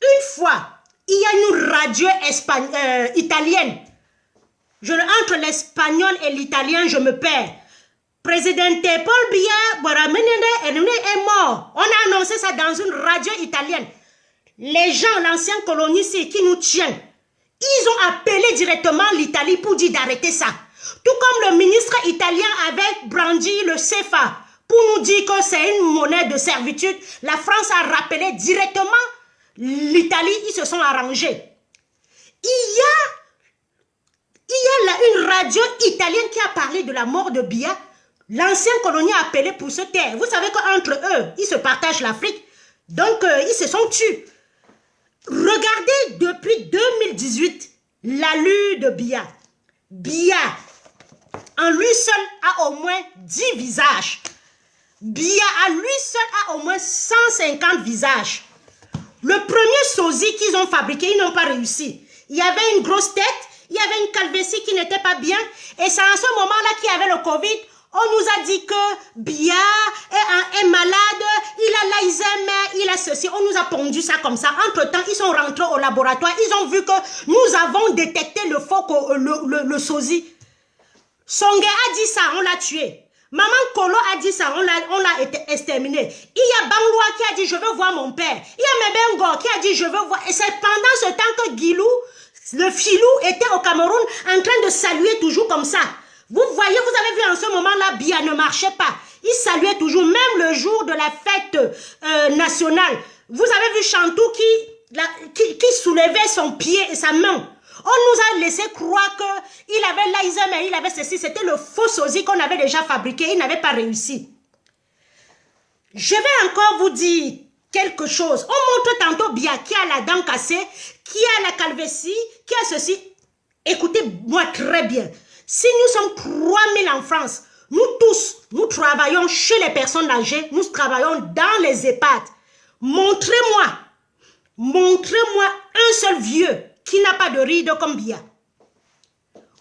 Une fois, il y a une radio italienne. Entre l'espagnol et l'italien, je me perds. Président Paul Biya est mort. On a annoncé ça dans une radio italienne. Les gens, l'ancien colonisé qui nous tient, ils ont appelé directement l'Italie pour dire d'arrêter ça. Tout comme le ministre italien avait brandi le CFA pour nous dire que c'est une monnaie de servitude, la France a rappelé directement l'Italie, ils se sont arrangés. Il y a là une radio italienne qui a parlé de la mort de Biya. L'ancien colonie a appelé pour se taire. Vous savez qu'entre eux, ils se partagent l'Afrique. Donc, ils se sont tués. Regardez depuis 2018 l'allure de Biya. Biya, en lui seul, a au moins 10 visages. Biya, à lui seul, a au moins 150 visages. Le premier sosie qu'ils ont fabriqué, ils n'ont pas réussi. Il y avait une grosse tête, il y avait une calvitie qui n'était pas bien. Et c'est à ce moment-là qu'il y avait le Covid. On nous a dit que Biya est malade, il a l'Alzheimer, il a ceci. On nous a pondu ça comme ça. Entre-temps, ils sont rentrés au laboratoire. Ils ont vu que nous avons détecté le faux, le sosie. Songe a dit ça, on l'a tué. Maman Kolo a dit ça, on l'a exterminé. Il y a Bangloua qui a dit je veux voir mon père. Il y a Mebengo qui a dit je veux voir. Et c'est pendant ce temps que Guilou, le filou, était au Cameroun en train de saluer toujours comme ça. Vous voyez, vous avez vu en ce moment-là, Biya ne marchait pas. Il saluait toujours, même le jour de la fête nationale. Vous avez vu Chantou qui soulevait son pied et sa main. On nous a laissé croire qu'il avait l'Alzheimer, il avait ceci. C'était le faux sosie qu'on avait déjà fabriqué. Il n'avait pas réussi. Je vais encore vous dire quelque chose. On montre tantôt Biya qui a la dent cassée, qui a la calvitie, qui a ceci. Écoutez-moi très bien. Si nous sommes 3000 en France, nous tous, nous travaillons chez les personnes âgées, nous travaillons dans les EHPAD. Montrez-moi un seul vieux qui n'a pas de rides comme Biya.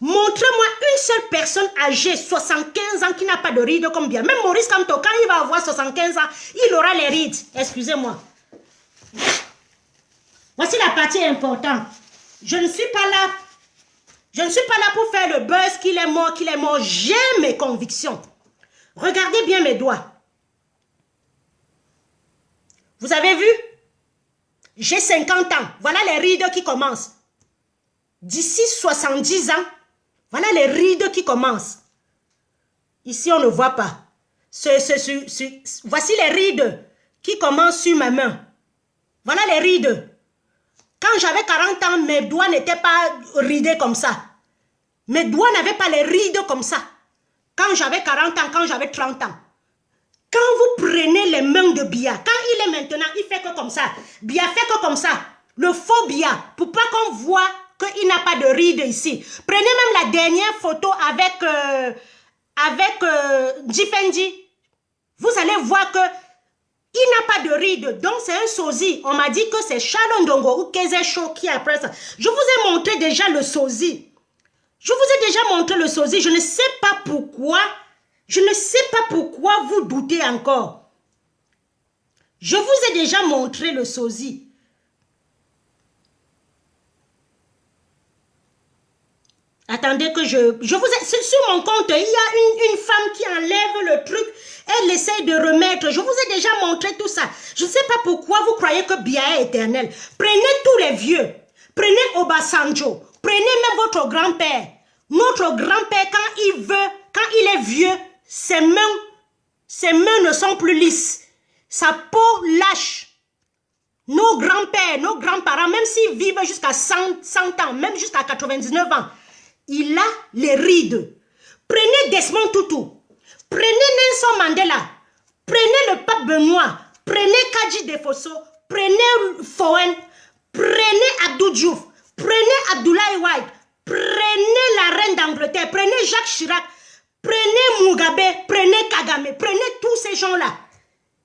Montrez-moi une seule personne âgée, 75 ans, qui n'a pas de rides comme Biya. Même Maurice Kamto, quand il va avoir 75 ans, il aura les rides. Excusez-moi. Voici la partie importante. Je ne suis pas là pour faire le buzz qu'il est mort. J'ai mes convictions. Regardez bien mes doigts. Vous avez vu? J'ai 50 ans. Voilà les rides qui commencent. D'ici 70 ans, voilà les rides qui commencent. Ici, on ne voit pas. Voici les rides qui commencent sur ma main. Voilà les rides. Quand j'avais 40 ans, mes doigts n'étaient pas ridés comme ça. Mes doigts n'avaient pas les rides comme ça. Quand j'avais 40 ans, quand j'avais 30 ans. Quand vous prenez les mains de Biya, quand il est maintenant, il fait que comme ça. Biya fait que comme ça. Le faux Biya, pour pas qu'on voit qu'il n'a pas de rides ici. Prenez même la dernière photo avec Jifendi. Vous allez voir que il n'a pas de rides, donc c'est un sosie. On m'a dit que c'est Charles Ndongo ou Keze Show qui après ça. Je vous ai montré déjà le sosie. Je vous ai déjà montré le sosie. Je ne sais pas pourquoi. Je ne sais pas pourquoi vous doutez encore. Je vous ai déjà montré le sosie. Attendez que je vous ai... Sur mon compte, il y a une femme qui enlève le truc. Elle essaie de remettre. Je vous ai déjà montré tout ça. Je ne sais pas pourquoi vous croyez que Biya est éternel. Prenez tous les vieux. Prenez Obasanjo. Prenez même votre grand-père. Notre grand-père, quand il est vieux, ses mains ne sont plus lisses. Sa peau lâche. Nos grands-pères, nos grands-parents, même s'ils vivent jusqu'à 100 ans, même jusqu'à 99 ans, il a les rides. Prenez Desmond Tutu. Prenez Nelson Mandela. Prenez le pape Benoît. Prenez Kadji Defosso. Prenez Fowen. Prenez Abdou Diouf. Prenez Abdoulaye Wade. Prenez la reine d'Angleterre. Prenez Jacques Chirac. Prenez Mugabe. Prenez Kagame. Prenez tous ces gens-là.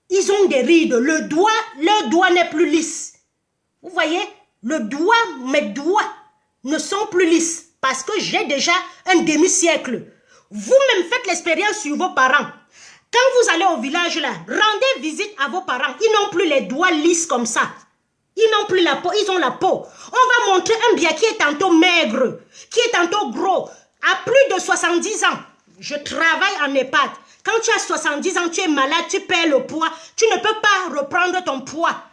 Ils ont des rides. Le doigt n'est plus lisse. Vous voyez? Mes doigts ne sont plus lisses. Parce que j'ai déjà un demi-siècle. Vous-même faites l'expérience sur vos parents. Quand vous allez au village là, rendez visite à vos parents. Ils n'ont plus les doigts lisses comme ça. Ils n'ont plus la peau, ils ont la peau. On va montrer un Biya qui est tantôt maigre, qui est tantôt gros. À plus de 70 ans, je travaille en EHPAD. Quand tu as 70 ans, tu es malade, tu perds le poids. Tu ne peux pas reprendre ton poids.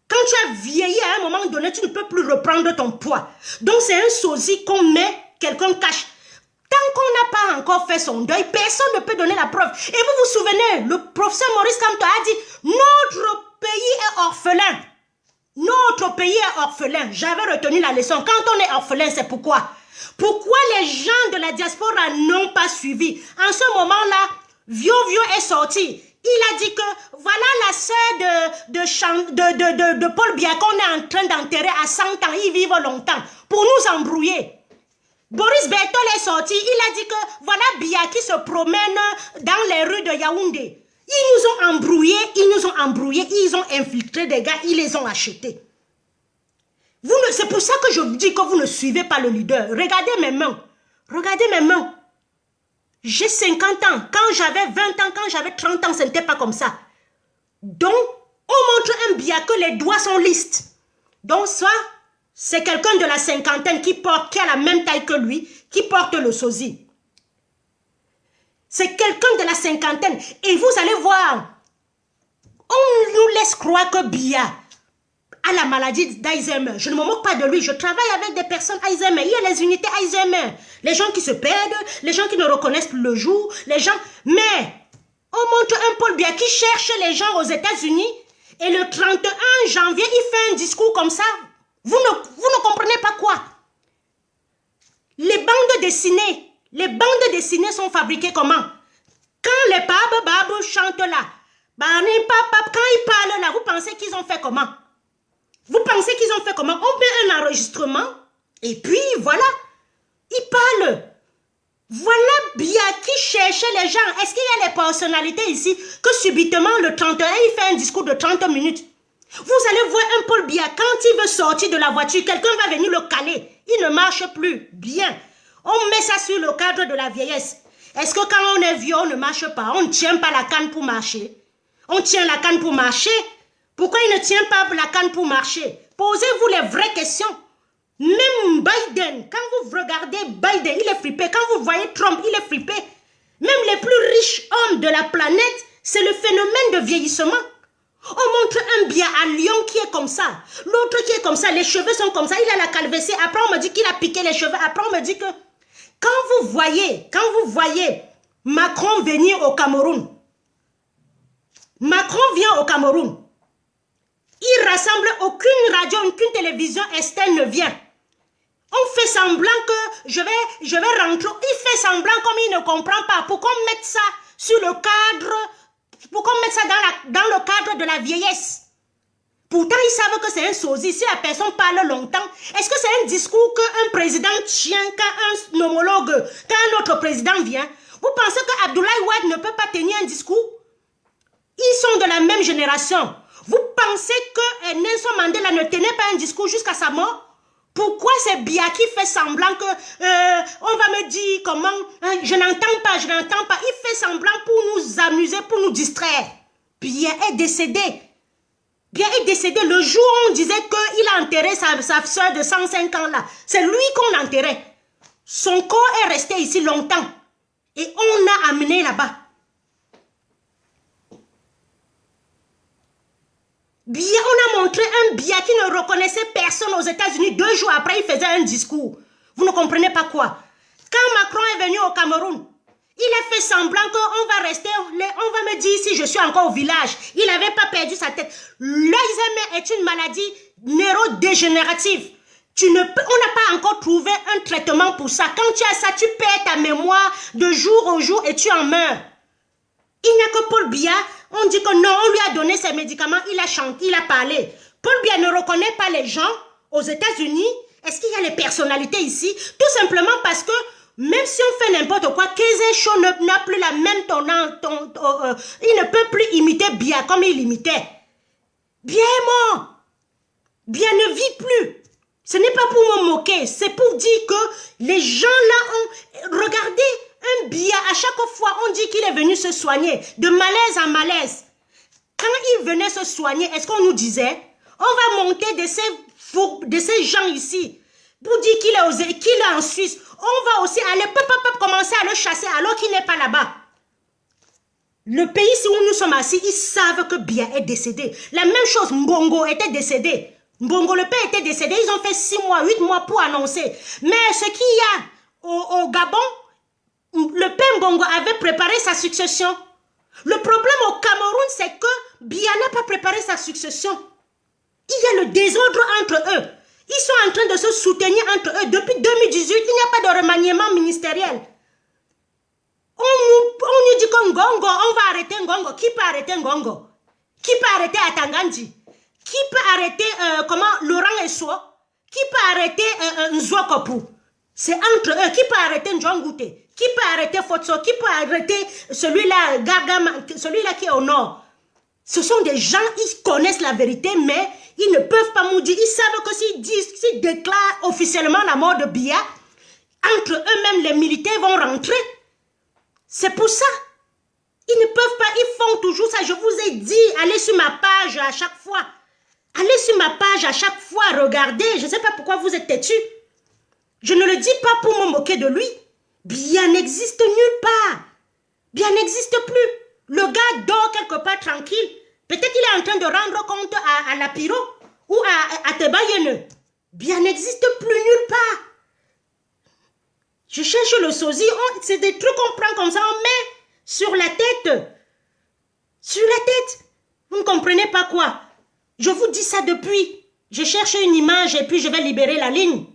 Quand tu as vieilli à un moment donné, tu ne peux plus reprendre ton poids. Donc c'est un sosie qu'on met, quelqu'un cache. Tant qu'on n'a pas encore fait son deuil, personne ne peut donner la preuve. Et vous vous souvenez, le professeur Maurice Kamto a dit, notre pays est orphelin. Notre pays est orphelin. J'avais retenu la leçon. Quand on est orphelin, c'est pourquoi? Pourquoi les gens de la diaspora n'ont pas suivi? En ce moment-là, Vio est sorti. Il a dit que voilà la sœur de Paul Biya qu'on est en train d'enterrer à 100 ans. Ils vivent longtemps pour nous embrouiller. Boris Bertol est sorti. Il a dit que voilà Biya qui se promène dans les rues de Yaoundé. Ils nous ont embrouillés, ils ont infiltré des gars, ils les ont achetés. C'est pour ça que je vous dis que vous ne suivez pas le leader. Regardez mes mains. Regardez mes mains. J'ai 50 ans. Quand j'avais 20 ans, quand j'avais 30 ans, ce n'était pas comme ça. Donc, on montre un Biya que les doigts sont lisses. Donc, soit c'est quelqu'un de la cinquantaine qui a la même taille que lui, qui porte le sosie. C'est quelqu'un de la cinquantaine. Et vous allez voir, on nous laisse croire que Biya a la maladie d'Alzheimer. Je ne me moque pas de lui. Je travaille avec des personnes Alzheimer. Il y a les unités Alzheimer. Les gens qui se perdent, les gens qui ne reconnaissent plus le jour, les gens... Mais on montre un Paul Biya qui cherche les gens aux États-Unis et le 31 janvier, il fait un discours comme ça. Vous ne comprenez pas quoi? Les bandes dessinées sont fabriquées comment? Quand les babes chantent là, quand ils parlent là, vous pensez qu'ils ont fait comment? Vous pensez qu'ils ont fait comment? On met un enregistrement et puis voilà, ils parlent. Voilà Biya qui cherchait les gens. Est-ce qu'il y a les personnalités ici que subitement le 31, il fait un discours de 30 minutes? Vous allez voir un Paul Biya, quand il veut sortir de la voiture, quelqu'un va venir le caler. Il ne marche plus bien. On met ça sur le cadre de la vieillesse. Est-ce que quand on est vieux, on ne marche pas? On ne tient pas la canne pour marcher. On tient la canne pour marcher. Pourquoi il ne tient pas la canne pour marcher? Posez-vous les vraies questions. Même Biden, quand vous regardez Biden, il est flippé. Quand vous voyez Trump, il est flippé. Même les plus riches hommes de la planète, c'est le phénomène de vieillissement. On montre un Biya à Lyon qui est comme ça. L'autre qui est comme ça, les cheveux sont comme ça. Il a la calvitie. Après, on me dit qu'il a piqué les cheveux. Après, on me dit que quand vous voyez Macron venir au Cameroun, Macron vient au Cameroun. Il rassemble aucune radio, aucune télévision externe ne vient. On fait semblant que je vais rentrer. Il fait semblant comme il ne comprend pas. Pourquoi mettre ça sur le cadre? Pourquoi mettre ça dans le cadre de la vieillesse? Pourtant, ils savent que c'est un sosie. Si la personne parle longtemps, est-ce que c'est un discours qu'un président tient quand un homologue, quand un autre président vient? Vous pensez qu'Abdoulaye Wade ne peut pas tenir un discours? Ils sont de la même génération. Vous pensez que Nelson Mandela ne tenait pas un discours jusqu'à sa mort? Pourquoi c'est Biya qui fait semblant que on va me dire comment je n'entends pas. Il fait semblant pour nous amuser, pour nous distraire. Biya est décédé. Biya est décédé le jour où on disait qu'il a enterré sa soeur de 105 ans là. C'est lui qu'on enterrait. Son corps est resté ici longtemps. Et on l'a amené là-bas. Biya, on a montré un Biya qui ne reconnaissait personne aux États-Unis. 2 jours après, il faisait un discours. Vous ne comprenez pas quoi? Quand Macron est venu au Cameroun, il a fait semblant qu'on va rester, on va me dire si je suis encore au village. Il n'avait pas perdu sa tête. L'Alzheimer est une maladie neurodégénérative. On n'a pas encore trouvé un traitement pour ça. Quand tu as ça, tu perds ta mémoire de jour au jour et tu en meurs. Il n'y a que Paul Biya. On dit que non, on lui a donné ses médicaments, il a chanté, il a parlé. Paul Biya ne reconnaît pas les gens aux États-Unis. Est-ce qu'il y a les personnalités ici? Tout simplement parce que même si on fait n'importe quoi, Keze Show n'a plus la même il ne peut plus imiter Biya comme il imitait. Biya est mort. Biya ne vit plus. Ce n'est pas pour me moquer, c'est pour dire que les gens là ont... Regardez, un Biya, à chaque fois, on dit qu'il est venu se soigner, de malaise en malaise. Quand il venait se soigner, est-ce qu'on nous disait, on va monter de ces gens ici, pour dire qu'il est en Suisse, on va aussi aller, commencer à le chasser alors qu'il n'est pas là-bas. Le pays où nous sommes assis, ils savent que Biya est décédé. La même chose, Mbongo était décédé. Mbongo, le père était décédé, ils ont fait 6 mois, 8 mois pour annoncer. Mais ce qu'il y a au Gabon, le père Mbongo avait préparé sa succession. Le problème au Cameroun, c'est que Biya n'a pas préparé sa succession. Il y a le désordre entre eux. Ils sont en train de se soutenir entre eux. Depuis 2018, il n'y a pas de remaniement ministériel. On nous dit que Ngongo, on va arrêter Ngongo. Qui peut arrêter Ngongo? Qui peut arrêter Atangandji? Qui peut arrêter Laurent Essoua? Qui peut arrêter Nzouakopu? C'est entre eux. Qui peut arrêter Njongute? Qui peut arrêter Fotso? Qui peut arrêter celui-là, celui-là qui est au nord? Ce sont des gens, ils connaissent la vérité, mais ils ne peuvent pas nous dire. Ils savent que s'ils déclarent officiellement la mort de Biya, entre eux-mêmes, les militaires vont rentrer. C'est pour ça. Ils ne peuvent pas, ils font toujours ça. Je vous ai dit, allez sur ma page à chaque fois. Allez sur ma page à chaque fois, regardez. Je ne sais pas pourquoi vous êtes têtus. Je ne le dis pas pour me moquer de lui. Biya n'existe nulle part. Biya n'existe plus. Le gars dort quelque part tranquille. Peut-être qu'il est en train de rendre compte à la Piro ou à Tebayene. Biya n'existe plus nulle part. Je cherche le sosie. C'est des trucs qu'on prend comme ça, on met sur la tête. Sur la tête. Vous ne comprenez pas quoi? Je vous dis ça depuis. Je cherche une image et puis je vais libérer la ligne.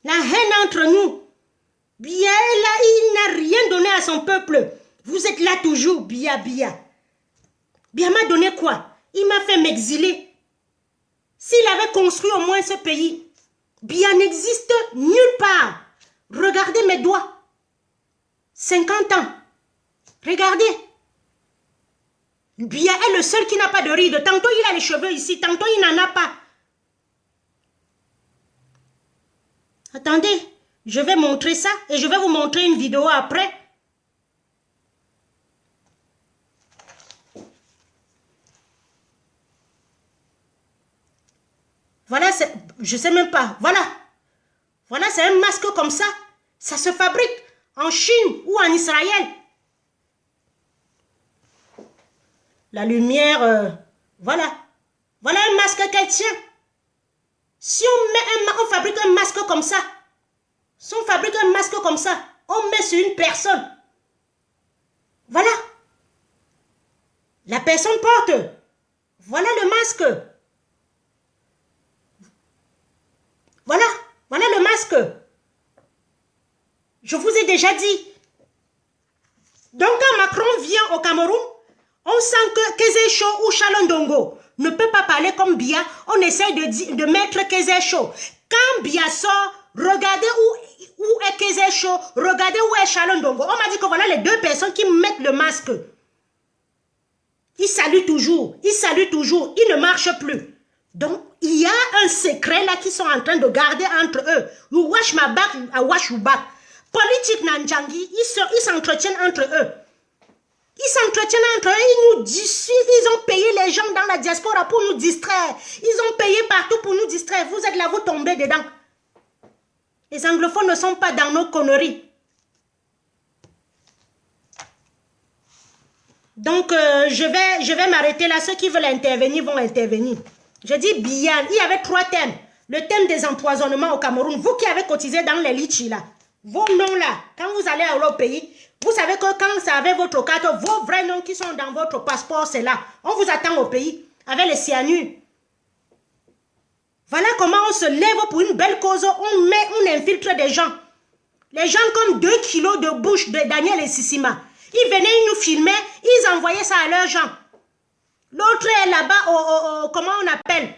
La haine entre nous. Biya est là, il n'a rien donné à son peuple. Vous êtes là toujours, Biya. Biya m'a donné quoi? Il m'a fait m'exiler. S'il avait construit au moins ce pays, Biya n'existe nulle part. Regardez mes doigts. 50 ans. Regardez. Biya est le seul qui n'a pas de rides. Tantôt il a les cheveux ici, tantôt il n'en a pas. Attendez, je vais montrer ça et je vais vous montrer une vidéo après. Voilà, je sais même pas. Voilà, c'est un masque comme ça. Ça se fabrique en Chine ou en Israël. La lumière, voilà. Voilà un masque qu'elle tient. Si on fabrique un masque comme ça, on met sur une personne. Voilà. La personne porte. Voilà le masque. Voilà le masque. Je vous ai déjà dit. Donc quand Macron vient au Cameroun, on sent que Kézé Show ou Chalondongo ne peut pas parler comme Biya. On essaie de mettre Kézé Show. Quand Biya sort, regardez où est Kézé Show, regardez où est Chalondongo. On m'a dit que voilà les deux personnes qui mettent le masque. Ils saluent toujours, ils ne marchent plus. Donc, il y a un secret là qu'ils sont en train de garder entre eux. You wash my back, I wash your back. Politique Nanjangi, ils s'entretiennent entre eux. Ils nous disent, ils ont payé les gens dans la diaspora pour nous distraire. Ils ont payé partout pour nous distraire. Vous êtes là, vous tombez dedans. Les anglophones ne sont pas dans nos conneries. Donc, je vais m'arrêter là. Ceux qui veulent intervenir vont intervenir. Je dis Biya, il y avait 3 thèmes. Le thème des empoisonnements au Cameroun. Vous qui avez cotisé dans les litchis là, vos noms là, quand vous allez au pays, vous savez que quand c'est avec votre carte, vos vrais noms qui sont dans votre passeport, c'est là. On vous attend au pays avec les cyanures. Voilà comment on se lève pour une belle cause. On infiltre des gens. Les gens comme 2 kilos de bouche de Daniel et Sissima. Ils venaient, ils nous filmaient, ils envoyaient ça à leurs gens. L'autre est là-bas, comment on appelle?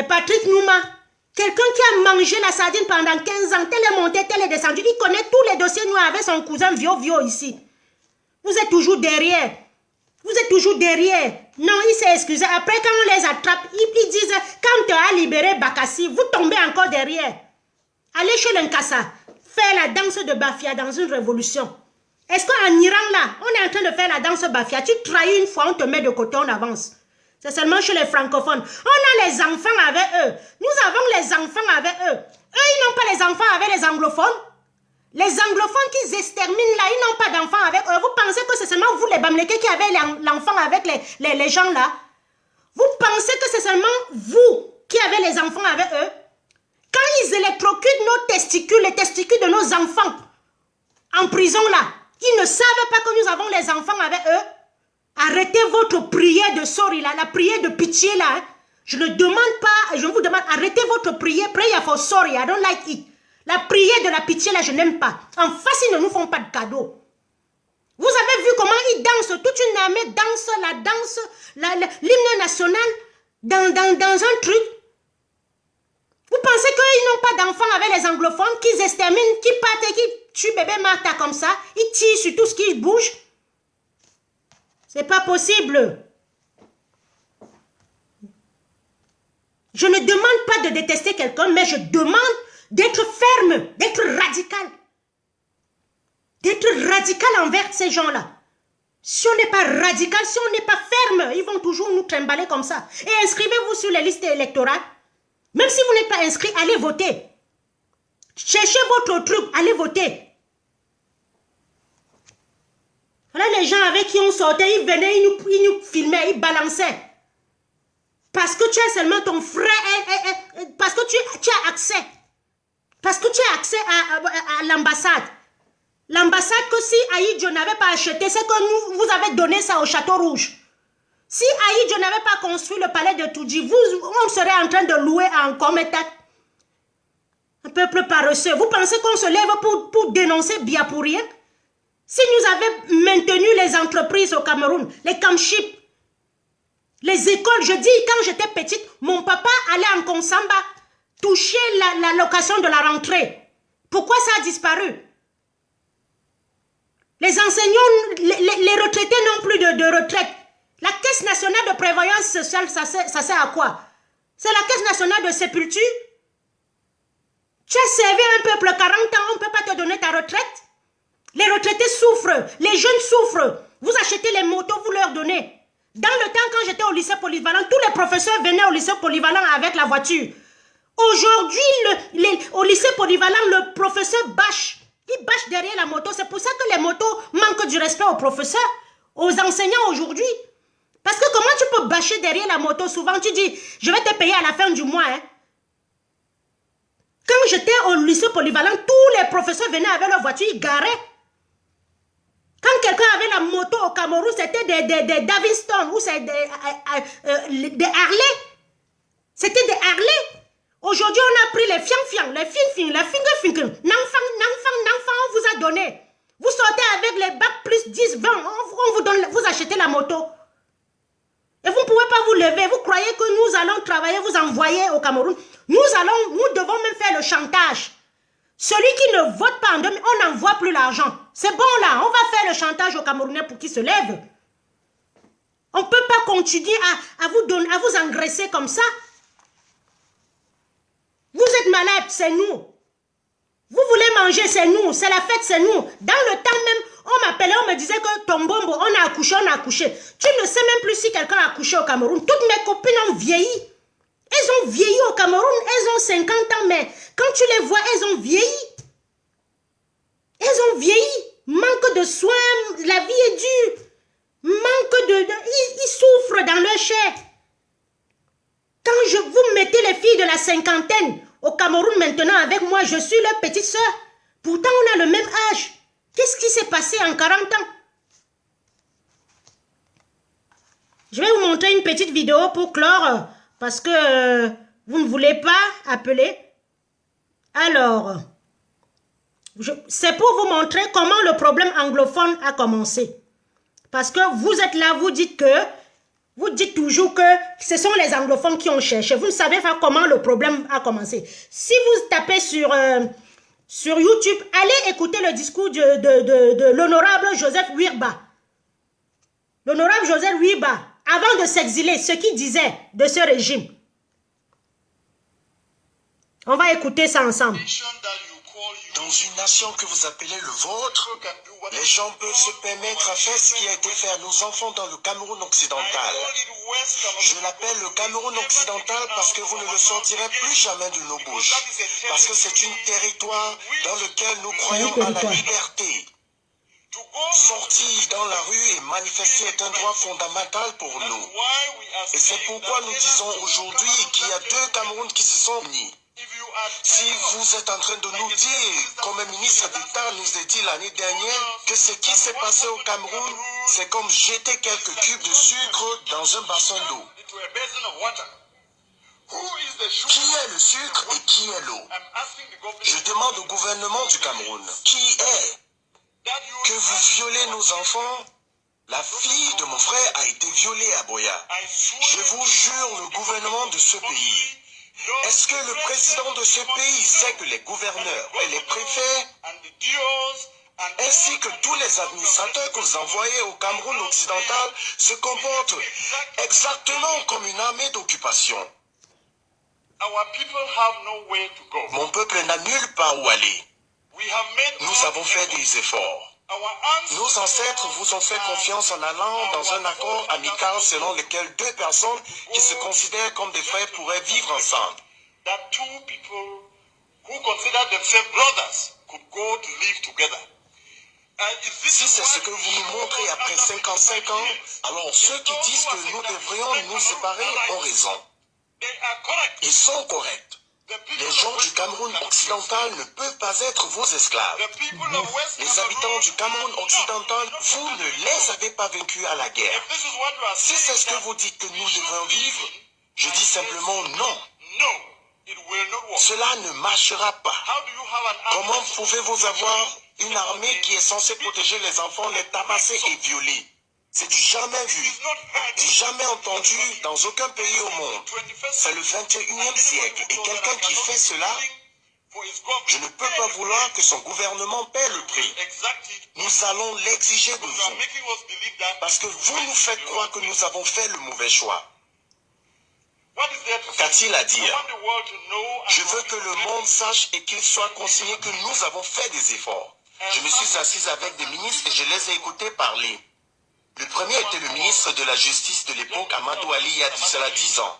Patrick Nouma. Quelqu'un qui a mangé la sardine pendant 15 ans, tel est monté, tel est descendu. Il connaît tous les dossiers noirs avec son cousin Vio ici. Vous êtes toujours derrière. Non, il s'est excusé. Après, quand on les attrape, ils disent, quand tu as libéré Bakassi, vous tombez encore derrière. Allez chez l'Inkasa, faire la danse de Bafia dans une révolution. Est-ce qu'en Iran, là, on est en train de faire la danse Bafia? Tu trahis une fois, on te met de côté, on avance. C'est seulement chez les francophones. On a les enfants avec eux. Nous avons les enfants avec eux. Eux, ils n'ont pas les enfants avec les anglophones. Les anglophones qu'ils exterminent là, ils n'ont pas d'enfants avec eux. Vous pensez que c'est seulement vous, les Bamlékés, qui avez l'enfant avec les gens là? Vous pensez que c'est seulement vous qui qui avaient les enfants avec eux, quand ils électrocutent nos testicules, les testicules de nos enfants, en prison là, ils ne savent pas que nous avons les enfants avec eux. Arrêtez votre prière de sorry là, la prière de pitié là. Hein. Je ne demande pas, je vous demande, arrêtez votre prière, prayer for sorry, I don't like it. La prière de la pitié là, je n'aime pas. En face, ils ne nous font pas de cadeaux. Vous avez vu comment ils dansent, toute une armée danse, la danse, l'hymne national, dans un truc. Vous pensez qu'ils n'ont pas d'enfants avec les anglophones, qu'ils exterminent, qu'ils partent et qu'ils tuent bébé Martha comme ça, ils tirent sur tout ce qui bouge? C'est pas possible. Je ne demande pas de détester quelqu'un, mais je demande d'être ferme, d'être radical. D'être radical envers ces gens-là. Si on n'est pas radical, si on n'est pas ferme, ils vont toujours nous trimballer comme ça. Et inscrivez-vous sur les listes électorales. Même si vous n'êtes pas inscrit, allez voter. Cherchez votre truc, allez voter. Voilà les gens avec qui on sortait, ils venaient, ils nous filmaient, ils balançaient. Parce que tu as seulement ton frère, parce que tu as accès. Parce que tu as accès à l'ambassade. L'ambassade que si Aïdjo n'avait pas acheté, c'est que vous avez donné ça au Château Rouge. Si Aïdjo n'avait pas construit le palais de Toudji, on serait en train de louer en Kometak. Un peuple paresseux. Vous pensez qu'on se lève pour dénoncer Bia pour rien? Si nous avions maintenu les entreprises au Cameroun, les camships, les écoles, je dis, quand j'étais petite, mon papa allait en Konsamba toucher la location de la rentrée. Pourquoi ça a disparu? Les enseignants, les retraités n'ont plus de retraite. La Caisse nationale de prévoyance sociale, ça sert à quoi? C'est la Caisse nationale de sépulture. Tu as servi un peuple 40 ans, on ne peut pas te donner ta retraite. Les retraités souffrent, les jeunes souffrent. Vous achetez les motos, vous leur donnez. Dans le temps, quand j'étais au lycée polyvalent, tous les professeurs venaient au lycée polyvalent avec la voiture. Aujourd'hui, au lycée polyvalent, le professeur bâche. Il bâche derrière la moto. C'est pour ça que les motos manquent du respect aux professeurs, aux enseignants aujourd'hui. Parce que comment tu peux bâcher derrière la moto? Souvent, tu dis, je vais te payer à la fin du mois. Hein. Quand j'étais au lycée polyvalent, tous les professeurs venaient avec leur voiture, ils garaient. Quand quelqu'un avait la moto au Cameroun, c'était des Davidson ou c'est des Harley. C'était des Harley. Aujourd'hui, on a pris les fiang-fiang, les fin-fin, les finger-finger. N'enfant, on vous a donné. Vous sortez avec les bacs plus 10, 20, on vous donne, vous achetez la moto. Et vous ne pouvez pas vous lever. Vous croyez que nous allons travailler, vous envoyer au Cameroun. Nous devons même faire le chantage. Celui qui ne vote pas en 2000, on n'envoie plus l'argent. C'est bon là, on va faire le chantage aux Camerounais pour qu'ils se lèvent. On ne peut pas continuer à vous engraisser comme ça. Vous êtes malade, c'est nous. Vous voulez manger, c'est nous. C'est la fête, c'est nous. Dans le temps même, on m'appelait, on me disait que ton bombo, on a accouché. Tu ne sais même plus si quelqu'un a accouché au Cameroun. Toutes mes copines ont vieilli. Elles ont vieilli au Cameroun, elles ont 50 ans, mais quand tu les vois, elles ont vieilli. Elles ont vieilli. Manque de soins, la vie est dure. Ils souffrent dans leur chair. Quand vous mettez les filles de la cinquantaine au Cameroun maintenant avec moi, je suis leur petite soeur. Pourtant, on a le même âge. Qu'est-ce qui s'est passé en 40 ans? Je vais vous montrer une petite vidéo pour clore, parce que vous ne voulez pas appeler. Alors, c'est pour vous montrer comment le problème anglophone a commencé. Parce que vous êtes là, vous dites toujours que ce sont les anglophones qui ont cherché. Vous ne savez pas comment le problème a commencé. Si vous tapez sur YouTube, allez écouter le discours de l'honorable Joseph Wirba. L'honorable Joseph Wirba, avant de s'exiler, ce qu'il disait de ce régime. On va écouter ça ensemble. Dans une nation que vous appelez le vôtre, les gens peuvent se permettre à faire ce qui a été fait à nos enfants dans le Cameroun occidental. Je l'appelle le Cameroun occidental parce que vous ne le sortirez plus jamais de nos bouches. Parce que c'est un territoire dans lequel nous croyons à la liberté. Sortir dans la rue et manifester est un droit fondamental pour nous. Et c'est pourquoi nous disons aujourd'hui qu'il y a deux Cameroun qui se sont unis. Si vous êtes en train de nous dire, comme un ministre d'État nous a dit l'année dernière, que ce qui s'est passé au Cameroun, c'est comme jeter quelques cubes de sucre dans un bassin d'eau. Qui est le sucre et qui est l'eau? Je demande au gouvernement du Cameroun, qui est que vous violez nos enfants? La fille de mon frère a été violée à Boya. Je vous jure, le gouvernement de ce pays. Est-ce que le président de ce pays sait que les gouverneurs et les préfets, ainsi que tous les administrateurs que vous envoyez au Cameroun occidental, se comportent exactement comme une armée d'occupation? Mon peuple n'a nulle part où aller. Nous avons fait des efforts. Nos ancêtres vous ont fait confiance en allant dans un accord amical selon lequel deux personnes qui se considèrent comme des frères pourraient vivre ensemble. Si c'est ce que vous nous montrez après 55 ans, alors ceux qui disent que nous devrions nous séparer ont raison. Ils sont corrects. Les gens du Cameroun occidental ne peuvent pas être vos esclaves. Les habitants du Cameroun occidental, vous ne les avez pas vaincus à la guerre. Si c'est ce que vous dites que nous devons vivre, je dis simplement non. Cela ne marchera pas. Comment pouvez-vous avoir une armée qui est censée protéger les enfants, les tabasser et violer? C'est du jamais vu, du jamais entendu dans aucun pays au monde. C'est le 21e siècle et quelqu'un qui fait cela, je ne peux pas vouloir que son gouvernement paie le prix. Nous allons l'exiger de vous. Parce que vous nous faites croire que nous avons fait le mauvais choix. Qu'a-t-il à dire? Je veux que le monde sache et qu'il soit consigné que nous avons fait des efforts. Je me suis assise avec des ministres et je les ai écoutés parler. Le premier était le ministre de la Justice de l'époque, Amadou Ali, il y a cela 10 ans.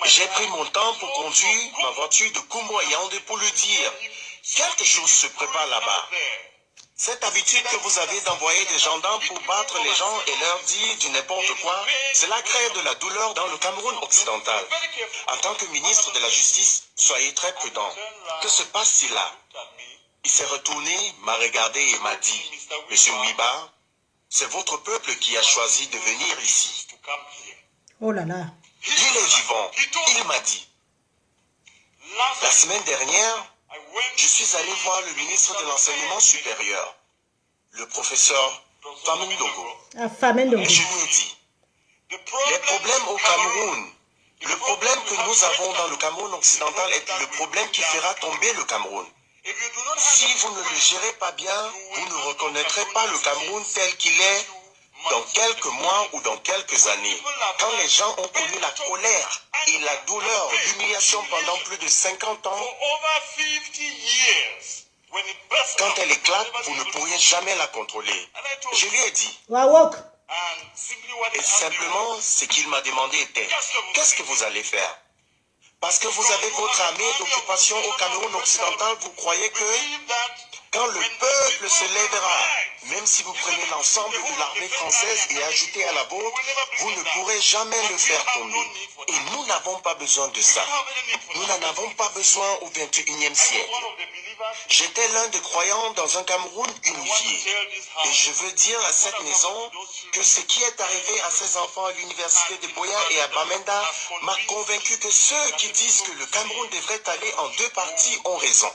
J'ai pris mon temps pour conduire ma voiture de Kumbo à Yaoundé pour lui dire, quelque chose se prépare là-bas. Cette habitude que vous avez d'envoyer des gendarmes pour battre les gens et leur dire du n'importe quoi, cela crée de la douleur dans le Cameroun occidental. En tant que ministre de la Justice, soyez très prudent. Que se passe-t-il là? Il s'est retourné, m'a regardé et m'a dit, Monsieur Mouiba, c'est votre peuple qui a choisi de venir ici. Oh là là. Il est vivant. Il m'a dit. La semaine dernière, je suis allé voir le ministre de l'Enseignement supérieur, le professeur Famindongo. Famindongo. Et je lui ai dit, les problèmes au Cameroun, le problème que nous avons dans le Cameroun occidental est le problème qui fera tomber le Cameroun. Si vous ne le gérez pas bien, vous ne reconnaîtrez pas le Cameroun tel qu'il est dans quelques mois ou dans quelques années. Quand les gens ont connu la colère et la douleur, l'humiliation pendant plus de 50 ans, quand elle éclate, vous ne pourriez jamais la contrôler. Je lui ai dit, et simplement ce qu'il m'a demandé était, qu'est-ce que vous allez faire? Parce que vous avez votre armée d'occupation au Cameroun occidental, vous croyez que quand le peuple se lèvera, même si vous prenez l'ensemble de l'armée française et ajoutez à la vôtre, vous ne pourrez jamais le faire tomber. Et nous n'avons pas besoin de ça. Nous n'en avons pas besoin au 21e siècle. J'étais l'un des croyants dans un Cameroun unifié. Et je veux dire à cette maison que ce qui est arrivé à ces enfants à l'université de Boya et à Bamenda m'a convaincu que ceux qui disent que le Cameroun devrait aller en deux parties ont raison.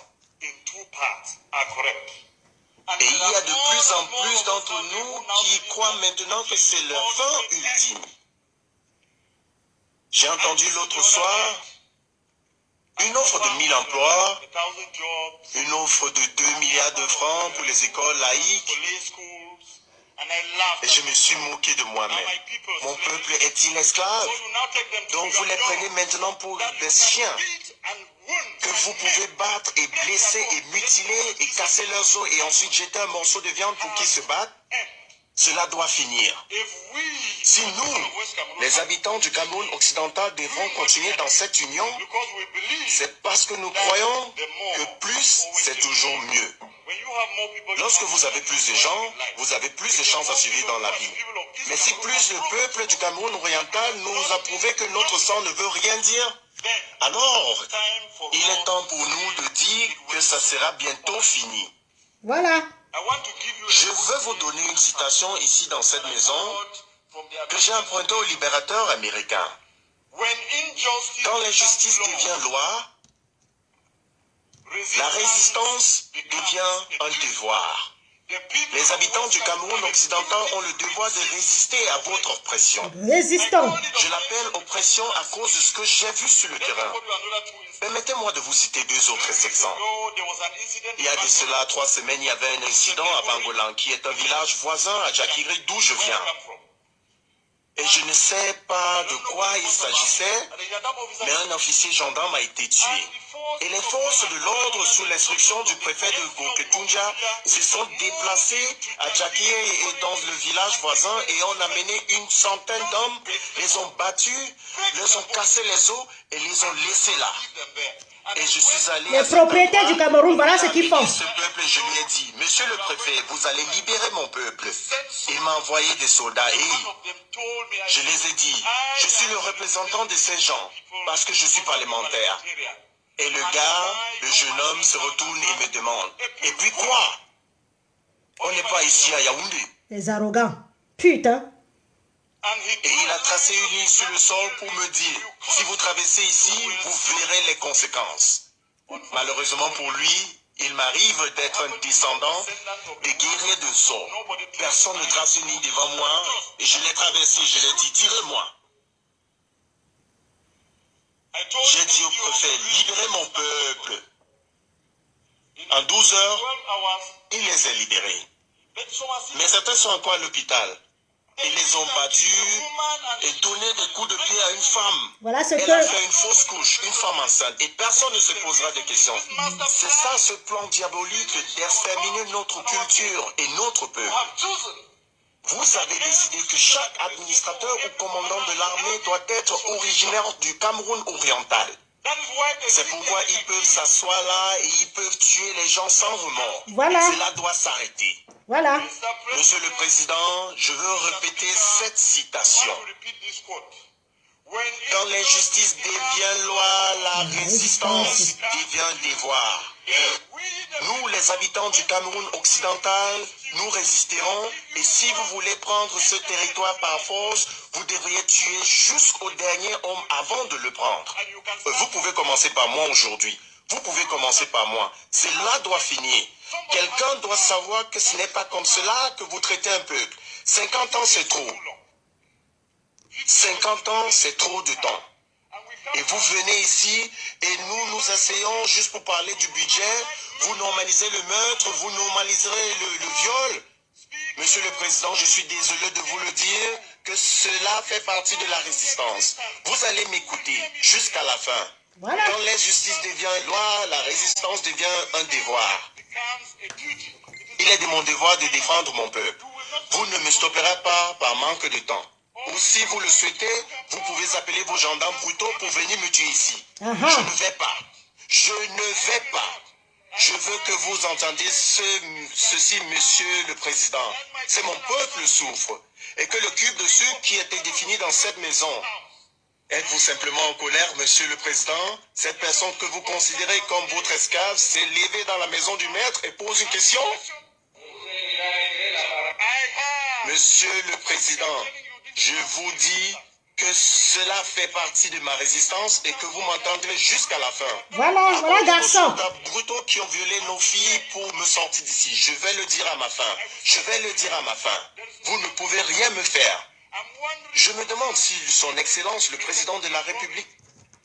Et il y a de plus en plus d'entre nous qui croient maintenant que c'est leur fin ultime. J'ai entendu l'autre soir une offre de 1000 emplois, une offre de 2 milliards de francs pour les écoles laïques. Et je me suis moqué de moi-même. Mon peuple est-il esclave? Donc vous les prenez maintenant pour des chiens que vous pouvez battre et blesser et mutiler et casser leurs os et ensuite jeter un morceau de viande pour qu'ils se battent? Cela doit finir. Si nous, les habitants du Cameroun occidental, devons continuer dans cette union, c'est parce que nous croyons que plus, c'est toujours mieux. Lorsque vous avez plus de gens, vous avez plus de chances à survivre dans la vie. Mais si plus le peuple du Cameroun oriental nous a prouvé que notre sang ne veut rien dire, alors il est temps pour nous de dire que ça sera bientôt fini. Voilà. Je veux vous donner une citation ici dans cette maison que j'ai empruntée au libérateur américain. Quand l'injustice devient loi, la résistance devient un devoir. Les habitants du Cameroun occidental ont le devoir de résister à votre oppression. Résistons. Je l'appelle oppression à cause de ce que j'ai vu sur le terrain. Permettez-moi de vous citer deux autres exemples. Il y a de cela 3 semaines, il y avait un incident à Bangolan, qui est un village voisin à Djakiri, d'où je viens. Et je ne sais pas de quoi il s'agissait, mais un officier gendarme a été tué. Et les forces de l'ordre, sous l'instruction du préfet de Goketunja, se sont déplacées à Djakiri et dans le village voisin et ont amené une centaine d'hommes, les ont battus, les ont cassé les os et les ont laissés là. Et je suis allé Les propriétaires du Cameroun, voilà ce qu'ils font. Ce peuple, je lui ai dit, monsieur le préfet, vous allez libérer mon peuple. Il m'a envoyé des soldats et je les ai dit, je suis le représentant de ces gens parce que je suis parlementaire. Et le gars, le jeune homme, se retourne et me demande, et puis quoi? On n'est pas ici à Yaoundé. Les arrogants. Putain. Et il a tracé une ligne sur le sol pour me dire, si vous traversez ici, vous verrez les conséquences. Malheureusement pour lui, il m'arrive d'être un descendant des guerriers de Sceaux. Personne ne trace une ligne devant moi, et je l'ai traversé, je l'ai dit, tirez-moi. J'ai dit au préfet, libérez mon peuple. En 12 heures, il les a libérés. Mais certains sont encore à l'hôpital. Ils les ont battus et donné des coups de pied à une femme. Voilà ce Elle a que... fait une fausse couche, une femme enceinte. Et personne ne se posera de questions. C'est ça ce plan diabolique d'exterminer notre culture et notre peuple. Vous avez décidé que chaque administrateur ou commandant de l'armée doit être originaire du Cameroun oriental. C'est pourquoi ils peuvent s'asseoir là et ils peuvent tuer les gens sans remords. Voilà. Cela doit s'arrêter. Voilà. Monsieur le Président, je veux répéter cette citation. Quand l'injustice devient loi, la résistance devient devoir. Nous, les habitants du Cameroun occidental, nous résisterons et si vous voulez prendre ce territoire par force, vous devriez tuer jusqu'au dernier homme avant de le prendre. Vous pouvez commencer par moi aujourd'hui. Vous pouvez commencer par moi. Cela doit finir. Quelqu'un doit savoir que ce n'est pas comme cela que vous traitez un peuple. 50 ans, c'est trop. 50 ans, c'est trop de temps. Et vous venez ici et nous essayons juste pour parler du budget. Vous normalisez le meurtre, vous normaliserez le viol. Monsieur le Président, je suis désolé de vous le dire que cela fait partie de la résistance. Vous allez m'écouter jusqu'à la fin. Voilà. Quand l'injustice devient loi, la résistance devient un devoir. Il est de mon devoir de défendre mon peuple. Vous ne me stopperez pas par manque de temps. Ou si vous le souhaitez, vous pouvez appeler vos gendarmes brutaux pour venir me tuer ici. Je ne vais pas. Je ne vais pas. Je veux que vous entendiez ceci, monsieur le président. C'est mon peuple souffre. Et que le cube de sucre qui était défini dans cette maison. Êtes-vous simplement en colère, monsieur le président? Cette personne que vous considérez comme votre esclave s'est levée dans la maison du maître et pose une question? Monsieur le président, je vous dis que cela fait partie de ma résistance et que vous m'entendrez jusqu'à la fin. Voilà, voilà, garçon. Les brutaux qui ont violé nos filles pour me sortir d'ici. Je vais le dire à ma fin. Je vais le dire à ma fin. Vous ne pouvez rien me faire. Je me demande si son Excellence, le président de la République,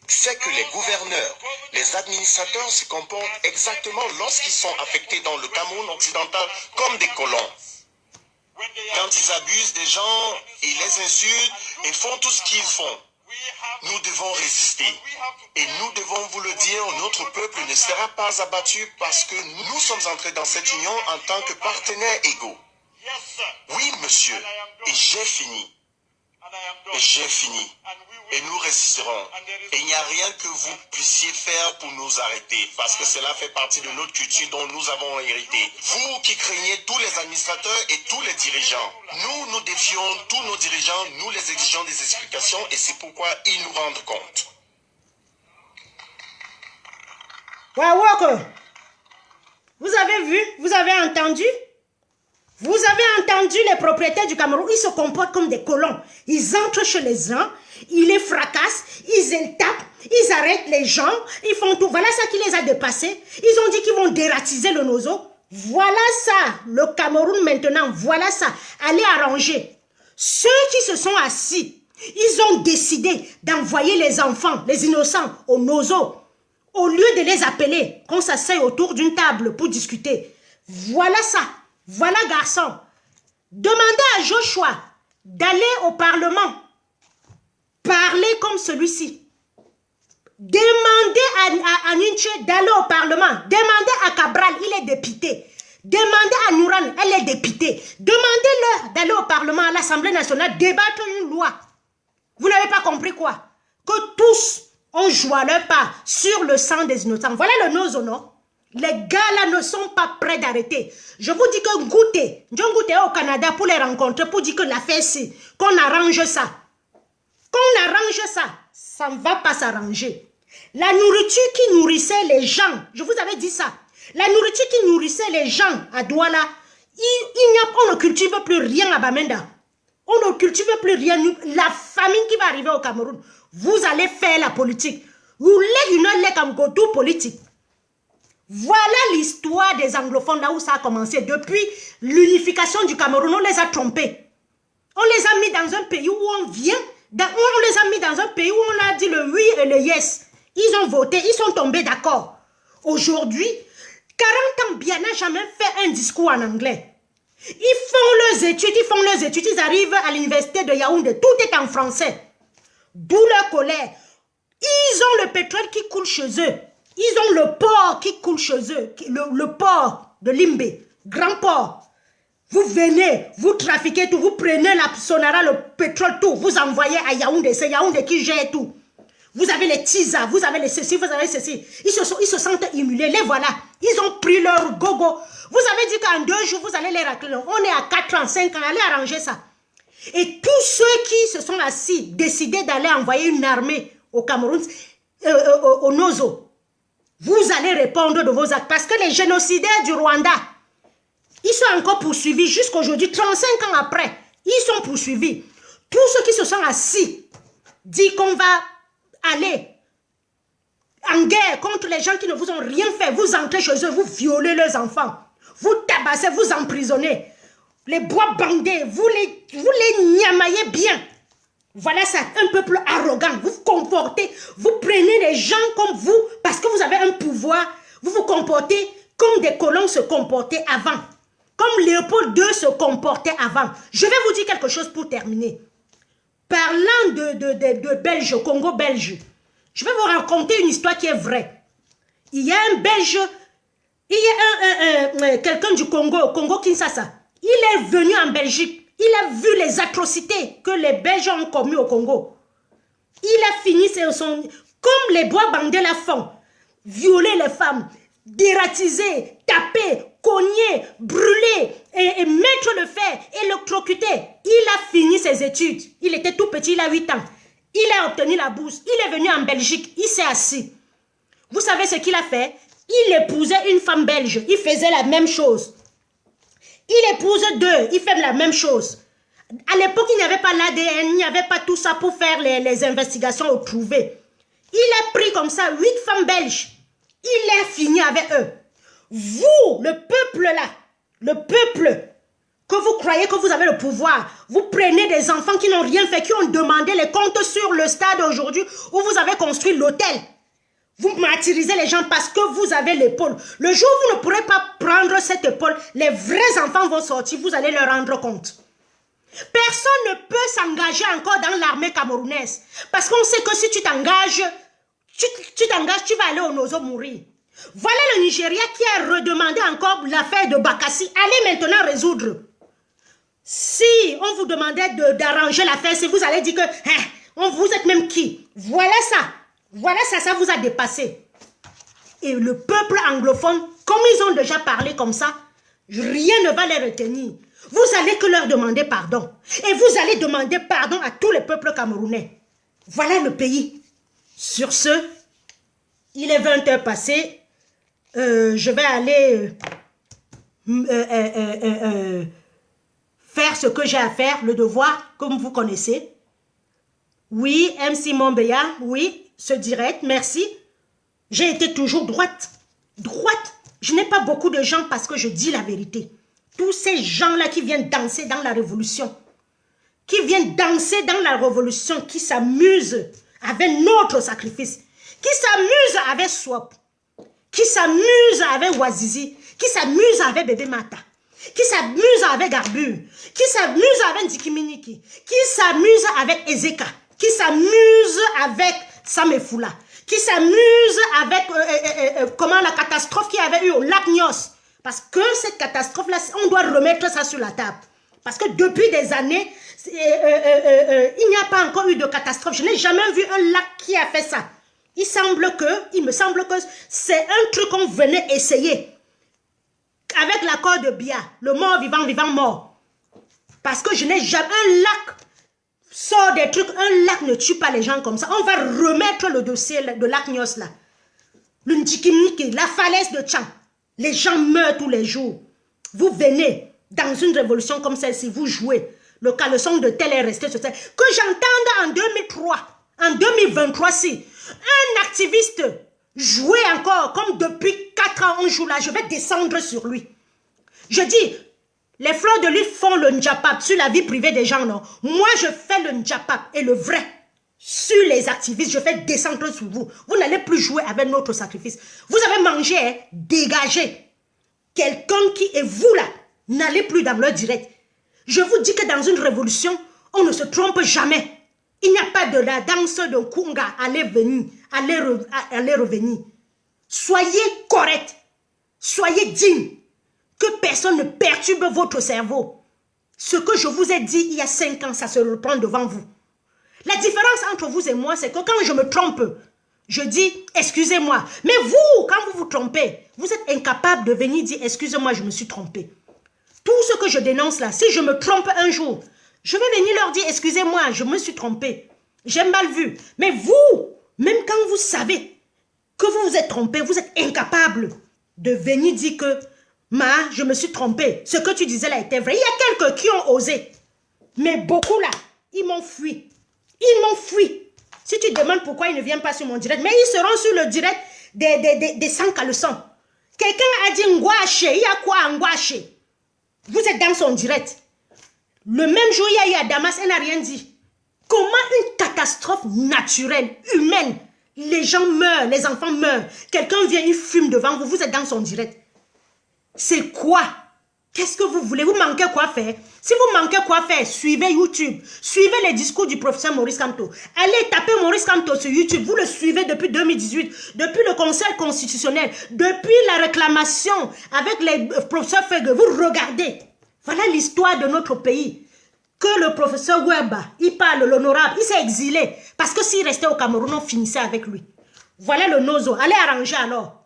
sait que les gouverneurs, les administrateurs se comportent exactement lorsqu'ils sont affectés dans le Cameroun occidental comme des colons. Quand ils abusent des gens, ils les insultent et font tout ce qu'ils font. Nous devons résister. Et nous devons vous le dire, notre peuple ne sera pas abattu parce que nous sommes entrés dans cette union en tant que partenaires égaux. Oui, monsieur. Et j'ai fini. Et j'ai fini. et nous résisterons. Et il n'y a rien que vous puissiez faire pour nous arrêter, parce que cela fait partie de notre culture dont nous avons hérité. Vous qui craignez tous les administrateurs et tous les dirigeants, nous défions tous nos dirigeants, nous les exigeons des explications et c'est pourquoi ils nous rendent compte. Waouh, vous avez vu, vous avez entendu? Vous avez entendu les propriétaires du Cameroun, ils se comportent comme des colons. Ils entrent chez les gens, ils les fracassent, ils les tapent, ils arrêtent les gens, ils font tout. Voilà ça qui les a dépassés. Ils ont dit qu'ils vont dératiser le Nozo. Voilà ça, le Cameroun maintenant, voilà ça. Allez arranger. Ceux qui se sont assis, ils ont décidé d'envoyer les enfants, les innocents, au Nozo. Au lieu de les appeler, qu'on s'asseye autour d'une table pour discuter. Voilà ça. Voilà, garçon, demandez à Joshua d'aller au Parlement, parler comme celui-ci. Demandez à Ninche d'aller au Parlement. Demandez à Cabral, il est député. Demandez à Nouran, elle est députée. Demandez-leur d'aller au Parlement, à l'Assemblée nationale, débattre une loi. Vous n'avez pas compris quoi? Que tous ont joué leur part sur le sang des innocents. Voilà le Nozo, non? Les gars là ne sont pas prêts d'arrêter. Je vous dis que goûtez. John goûtez au Canada pour les rencontrer, pour dire que l'affaire c'est qu'on arrange ça. Qu'on arrange ça, ça ne va pas s'arranger. La nourriture qui nourrissait les gens, je vous avais dit ça. La nourriture qui nourrissait les gens à Douala, on ne cultive plus rien à Bamenda. On ne cultive plus rien. La famine qui va arriver au Cameroun, vous allez faire la politique. Vous voulez une comme tout politique. Voilà l'histoire des anglophones, là où ça a commencé. Depuis l'unification du Cameroun, on les a trompés. On les a mis dans un pays où on vient, on les a mis dans un pays où on a dit le oui et le yes. Ils ont voté, ils sont tombés d'accord. Aujourd'hui, 40 ans, bien n'a jamais fait un discours en anglais. Ils font leurs études, ils arrivent à l'université de Yaoundé, tout est en français. D'où leur colère. Ils ont le pétrole qui coule chez eux. Ils ont le port qui coule chez eux, le port de Limbe, grand port. Vous venez, vous trafiquez tout, vous prenez la sonara, le pétrole, tout, vous envoyez à Yaoundé, c'est Yaoundé qui gère tout. Vous avez les TISA, vous avez les ceci, vous avez ceci. Ils se sentent humiliés, les voilà. Ils ont pris leur gogo. Vous avez dit qu'en 2 jours, vous allez les racler. On est à 4 ans, 5 ans, allez arranger ça. Et tous ceux qui se sont assis, décidé d'aller envoyer une armée au Cameroun, au Nozo, vous allez répondre de vos actes. Parce que les génocidaires du Rwanda, ils sont encore poursuivis jusqu'aujourd'hui, 35 ans après. Ils sont poursuivis. Tous ceux qui se sont assis, disent qu'on va aller en guerre contre les gens qui ne vous ont rien fait. Vous entrez chez eux, vous violez leurs enfants. Vous tabassez, vous emprisonnez. Les bois bandés, vous les nyamaillez bien. Voilà ça, un peuple arrogant. Vous vous comportez, vous prenez les gens comme vous parce que vous avez un pouvoir. Vous vous comportez comme des colons se comportaient avant. Comme Léopold II se comportait avant. Je vais vous dire quelque chose pour terminer. Parlant de Belge, Congo belge, je vais vous raconter une histoire qui est vraie. Il y a un Belge, il y a quelqu'un du Congo Kinshasa. Il est venu en Belgique. Il a vu les atrocités que les Belges ont commis au Congo. Il a fini comme les bois bandés la font. Violer les femmes, dératiser, taper, cogner, brûler, et mettre le fer, électrocuter. Il a fini ses études. Il était tout petit, il a 8 ans. Il a obtenu la bourse. Il est venu en Belgique. Il s'est assis. Vous savez ce qu'il a fait? Il épousait une femme belge. Il faisait la même chose. Il épouse 2, il fait la même chose. À l'époque, il n'y avait pas l'ADN, il n'y avait pas tout ça pour faire les investigations au trouvé. Il a pris comme ça 8 femmes belges. Il a fini avec eux. Vous, le peuple là, le peuple, que vous croyez que vous avez le pouvoir, vous prenez des enfants qui n'ont rien fait, qui ont demandé les comptes sur le stade aujourd'hui où vous avez construit l'hôtel. Vous martyrisez les gens parce que vous avez l'épaule. Le jour où vous ne pourrez pas prendre cette épaule, les vrais enfants vont sortir, vous allez leur rendre compte. Personne ne peut s'engager encore dans l'armée camerounaise. Parce qu'on sait que si tu t'engages, tu vas aller au Nozo mourir. Voilà le Nigeria qui a redemandé encore l'affaire de Bakassi. Allez maintenant résoudre. Si on vous demandait d'arranger l'affaire, si vous allez dire que Vous êtes même qui? Voilà ça. Ça vous a dépassé. Et le peuple anglophone, comme ils ont déjà parlé comme ça, rien ne va les retenir. Vous allez que leur demander pardon. Et vous allez demander pardon à tous les peuples camerounais. Voilà le pays. Sur ce, il est 20h passé. Je vais aller faire ce que j'ai à faire, le devoir, comme vous connaissez. Oui, MC Mombeya, oui, ce direct, merci. J'ai été toujours droite. Droite. Je n'ai pas beaucoup de gens parce que je dis la vérité. Tous ces gens-là qui viennent danser dans la révolution, qui s'amusent avec notre sacrifice, qui s'amusent avec Swap, qui s'amusent avec Wazizi, qui s'amusent avec Bébé Mata, qui s'amusent avec Garbure, qui s'amusent avec Ndikiminiki, qui s'amusent avec Ezeka, qui s'amusent avec Samefula, qui s'amusent avec la catastrophe qu'il y avait eu au lac Nyos. Parce que cette catastrophe-là, on doit remettre ça sur la table. Parce que depuis des années, il n'y a pas encore eu de catastrophe. Je n'ai jamais vu un lac qui a fait ça. Il me semble que c'est un truc qu'on venait essayer. Avec l'accord de Bia, le mort vivant, vivant mort. Parce que je n'ai jamais... Un lac sort des trucs. Un lac ne tue pas les gens comme ça. On va remettre le dossier de lac Nyos là. Le Ndikimniki, la falaise de Tchang. Les gens meurent tous les jours. Vous venez dans une révolution comme celle-ci, vous jouez. Le caleçon de tel est resté sur tel. Que j'entende en 2003, en 2023, si un activiste jouait encore comme depuis 4 ans, un jour là, je vais descendre sur lui. Je dis, les fleurs de l'île font le ndjapap sur la vie privée des gens, non? Moi, je fais le ndjapap et le vrai. Sur les activistes, je fais descendre sur vous. Vous n'allez plus jouer avec notre sacrifice. Vous avez mangé, hein, dégagé. Quelqu'un qui est vous là, n'allez plus dans leur direct. Je vous dis que dans une révolution, on ne se trompe jamais. Il n'y a pas de la danse de Kunga, allez venir, allez revenir. Soyez correct, soyez digne, que personne ne perturbe votre cerveau. Ce que je vous ai dit il y a 5 ans, ça se reprend devant vous. La différence entre vous et moi, c'est que quand je me trompe, je dis excusez-moi. Mais vous, quand vous vous trompez, vous êtes incapable de venir dire excusez-moi, je me suis trompé. Tout ce que je dénonce là, si je me trompe un jour, je vais venir leur dire excusez-moi, je me suis trompé. J'ai mal vu. Mais vous, même quand vous savez que vous vous êtes trompé, vous êtes incapable de venir dire que je me suis trompé. Ce que tu disais là était vrai. Il y a quelques qui ont osé. Mais beaucoup là, ils m'ont fui. Ils m'ont fui. Si tu demandes pourquoi ils ne viennent pas sur mon direct, mais ils seront sur le direct des 100 caleçons. Quelqu'un a dit Ngwache, il y a quoi Ngwache? Vous êtes dans son direct. Le même jour, il y a eu à Damas, elle n'a rien dit. Comment une catastrophe naturelle, humaine, les gens meurent, les enfants meurent, quelqu'un vient, il fume devant vous, vous êtes dans son direct. C'est quoi? Qu'est-ce que vous voulez? Vous manquez quoi faire? Si vous manquez quoi faire, suivez YouTube. Suivez les discours du professeur Maurice Kamto. Allez taper Maurice Kamto sur YouTube. Vous le suivez depuis 2018, depuis le Conseil constitutionnel, depuis la réclamation avec les professeurs Fegue. Vous regardez. Voilà l'histoire de notre pays. Que le professeur Weba, il parle, l'honorable, il s'est exilé. Parce que s'il restait au Cameroun, on finissait avec lui. Voilà le nozo. Allez arranger alors.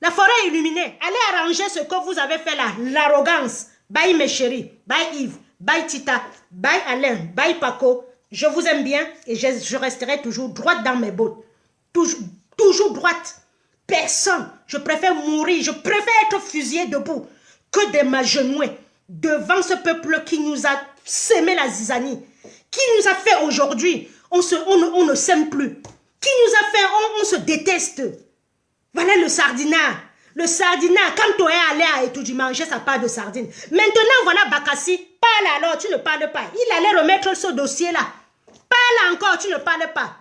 La forêt est illuminée. Allez arranger ce que vous avez fait là. L'arrogance. Bye mes chéris. Bye Yves. Bye Tita. Bye Alain. Bye Paco. Je vous aime bien et je resterai toujours droite dans mes bottes. Toujours droite. Personne. Je préfère mourir. Je préfère être fusillé debout que de m'agenouiller devant ce peuple qui nous a sémé la zizanie. Qui nous a fait aujourd'hui. On ne s'aime plus. Qui nous a fait. On se déteste. Voilà le sardinat. Le sardinat, quand tu es allé à Etouji manger sa part de sardine. Maintenant, voilà Bakassi. Parle alors, tu ne parles pas. Il allait remettre ce dossier-là. Parle encore, tu ne parles pas.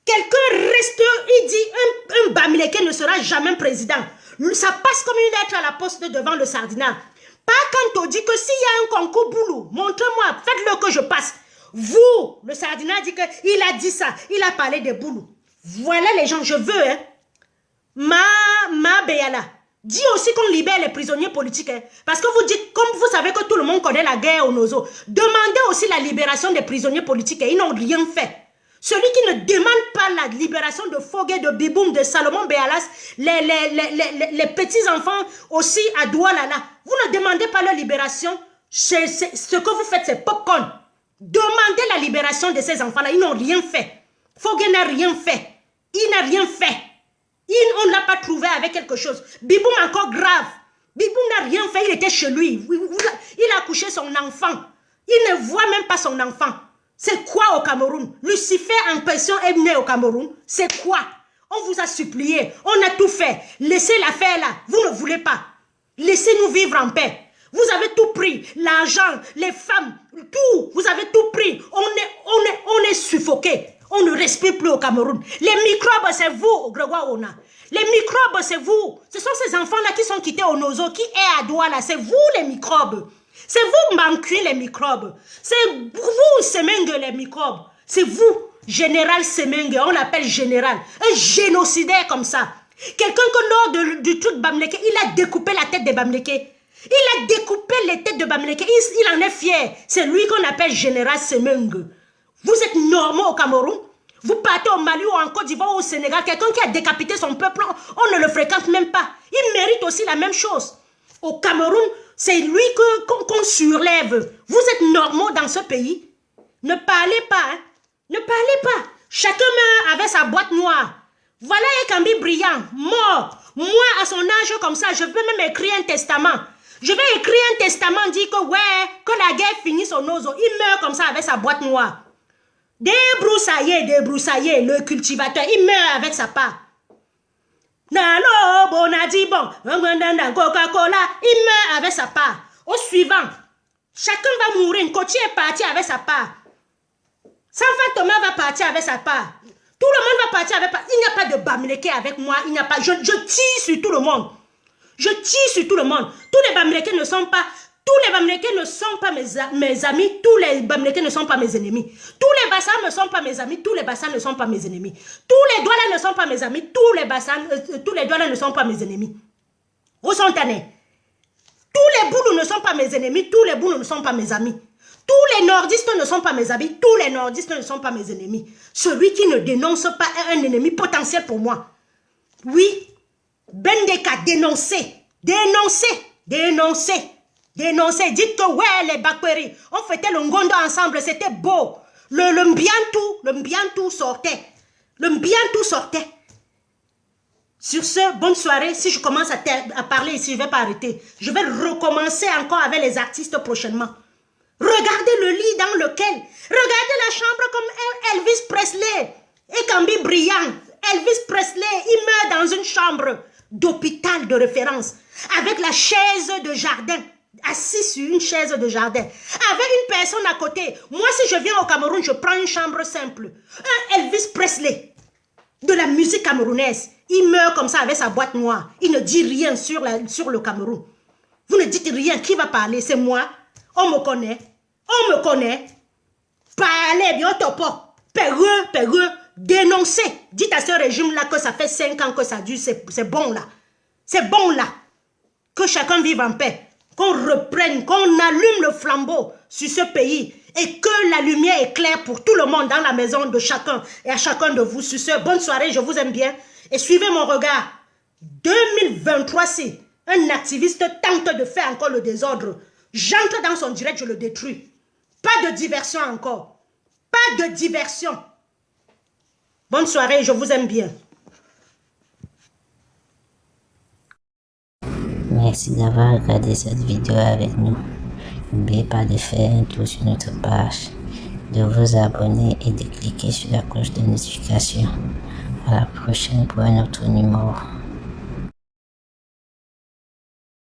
Quelqu'un reste, il dit, un Bamileke ne sera jamais président. Ça passe comme une lettre à la poste devant le sardinat. Pas quand on dit que s'il y a un concours boulot, montrez-moi, faites-le que je passe. Vous, le sardinat dit qu'il a dit ça. Il a parlé des boulots. Voilà les gens, je veux, hein. Ma Béala, Dis aussi qu'on libère les prisonniers politiques. Hein. Parce que vous dites, comme vous savez que tout le monde connaît la guerre au Nozo, demandez aussi la libération des prisonniers politiques. Et ils n'ont rien fait. Celui qui ne demande pas la libération de Fogué, de Biboum, de Salomon Béalas, les petits-enfants aussi à Doualala, vous ne demandez pas leur libération. Ce que vous faites, c'est popcorn. Demandez la libération de ces enfants-là. Ils n'ont rien fait. Fogué n'a rien fait. Il n'a rien fait. On ne l'a pas trouvé avec quelque chose. Biboum encore grave. Biboum n'a rien fait, il était chez lui. Il a accouché son enfant. Il ne voit même pas son enfant. C'est quoi au Cameroun? Lucifer en pension est né au Cameroun. C'est quoi? On vous a supplié. On a tout fait. Laissez l'affaire là. Vous ne voulez pas. Laissez-nous vivre en paix. Vous avez tout pris. L'argent, les femmes, tout. Vous avez tout pris. On est suffoqué. On ne respire plus au Cameroun. Les microbes, c'est vous, Grégoire Ona. Les microbes, c'est vous. Ce sont ces enfants-là qui sont quittés au Nozo, qui est à Douala. C'est vous, les microbes. C'est vous, Mancui, les microbes. C'est vous, Semengue, les microbes. C'est vous, Général Semengue. On l'appelle général. Un génocidaire comme ça. Quelqu'un que lors du truc Bamleke, il a découpé la tête de Bamleke. Il a découpé les têtes de Bamleke. Il en est fier. C'est lui qu'on appelle Général Semengue. Vous êtes normaux au Cameroun. Vous partez au Mali ou en Côte d'Ivoire ou au Sénégal. Quelqu'un qui a décapité son peuple, on ne le fréquente même pas. Il mérite aussi la même chose. Au Cameroun, c'est lui qu'on surlève. Vous êtes normaux dans ce pays. Ne parlez pas. Hein. Ne parlez pas. Chacun meurt avec sa boîte noire. Voilà Ekambi brillant, mort. Moi, à son âge comme ça, je peux même écrire un testament. Je vais écrire un testament, dire que ouais, que la guerre finisse au Nozo. Il meurt comme ça avec sa boîte noire. Débroussaillé, le cultivateur, il meurt avec sa part. Nalo, Bonadi, bon, Coca-Cola, il meurt avec sa part. Au suivant, chacun va mourir. Coty est parti avec sa part. Sanfa Thomas va partir avec sa part. Tout le monde va partir avec sa part. Il n'y a pas de Bamileke avec moi. Il n'y a pas. Je tire sur tout le monde. Je tire sur tout le monde. Tous les Bamileke ne sont pas. Tous les Bamileke ne sont pas mes amis. Tous les Bamileke ne sont pas mes ennemis. Tous les Bassans ne sont pas mes amis. Tous les Bassans ne sont pas mes ennemis. Tous les Douala ne sont pas mes amis. Tous les Douala ne sont pas mes ennemis. Où sont tannés? Tous les Boulous ne sont pas mes ennemis. Tous les Boulous ne sont pas mes amis. Tous les nordistes ne sont pas mes amis. Tous les nordistes ne sont pas mes ennemis. Celui qui ne dénonce pas est un ennemi potentiel pour moi. Oui. Bendeka, dénoncez. Dénoncez. Dénoncez. Dénoncer, dites que ouais, les Bakweri, on fêtait le Ngondo ensemble, c'était beau. Le Mbiantou sortait. Le Mbiantou sortait. Sur ce, bonne soirée. Si je commence à parler ici, je ne vais pas arrêter. Je vais recommencer encore avec les artistes prochainement. Regardez le lit dans lequel, regardez la chambre comme Elvis Presley. Ekambi brillant. Elvis Presley, il meurt dans une chambre d'hôpital de référence avec la chaise de jardin. Assis sur une chaise de jardin, avec une personne à côté. Moi, si je viens au Cameroun, je prends une chambre simple. Un Elvis Presley de la musique camerounaise. Il meurt comme ça avec sa boîte noire. Il ne dit rien sur le Cameroun. Vous ne dites rien. Qui va parler? C'est moi. On me connaît. On me connaît. Parlez bien, topo. Péreux. Dénoncez. Dites à ce régime-là que ça fait 5 ans que ça dure. C'est bon là. C'est bon là. Que chacun vive en paix. Qu'on reprenne, qu'on allume le flambeau sur ce pays et que la lumière éclaire pour tout le monde dans la maison de chacun et à chacun de vous. Sur ce, bonne soirée, je vous aime bien et suivez mon regard. 2023, si un activiste tente de faire encore le désordre, j'entre dans son direct, je le détruis. Pas de diversion encore. Pas de diversion. Bonne soirée, je vous aime bien. Merci d'avoir regardé cette vidéo avec nous. N'oubliez pas de faire un tour sur notre page, de vous abonner et de cliquer sur la cloche de notification. À la prochaine pour un autre numéro.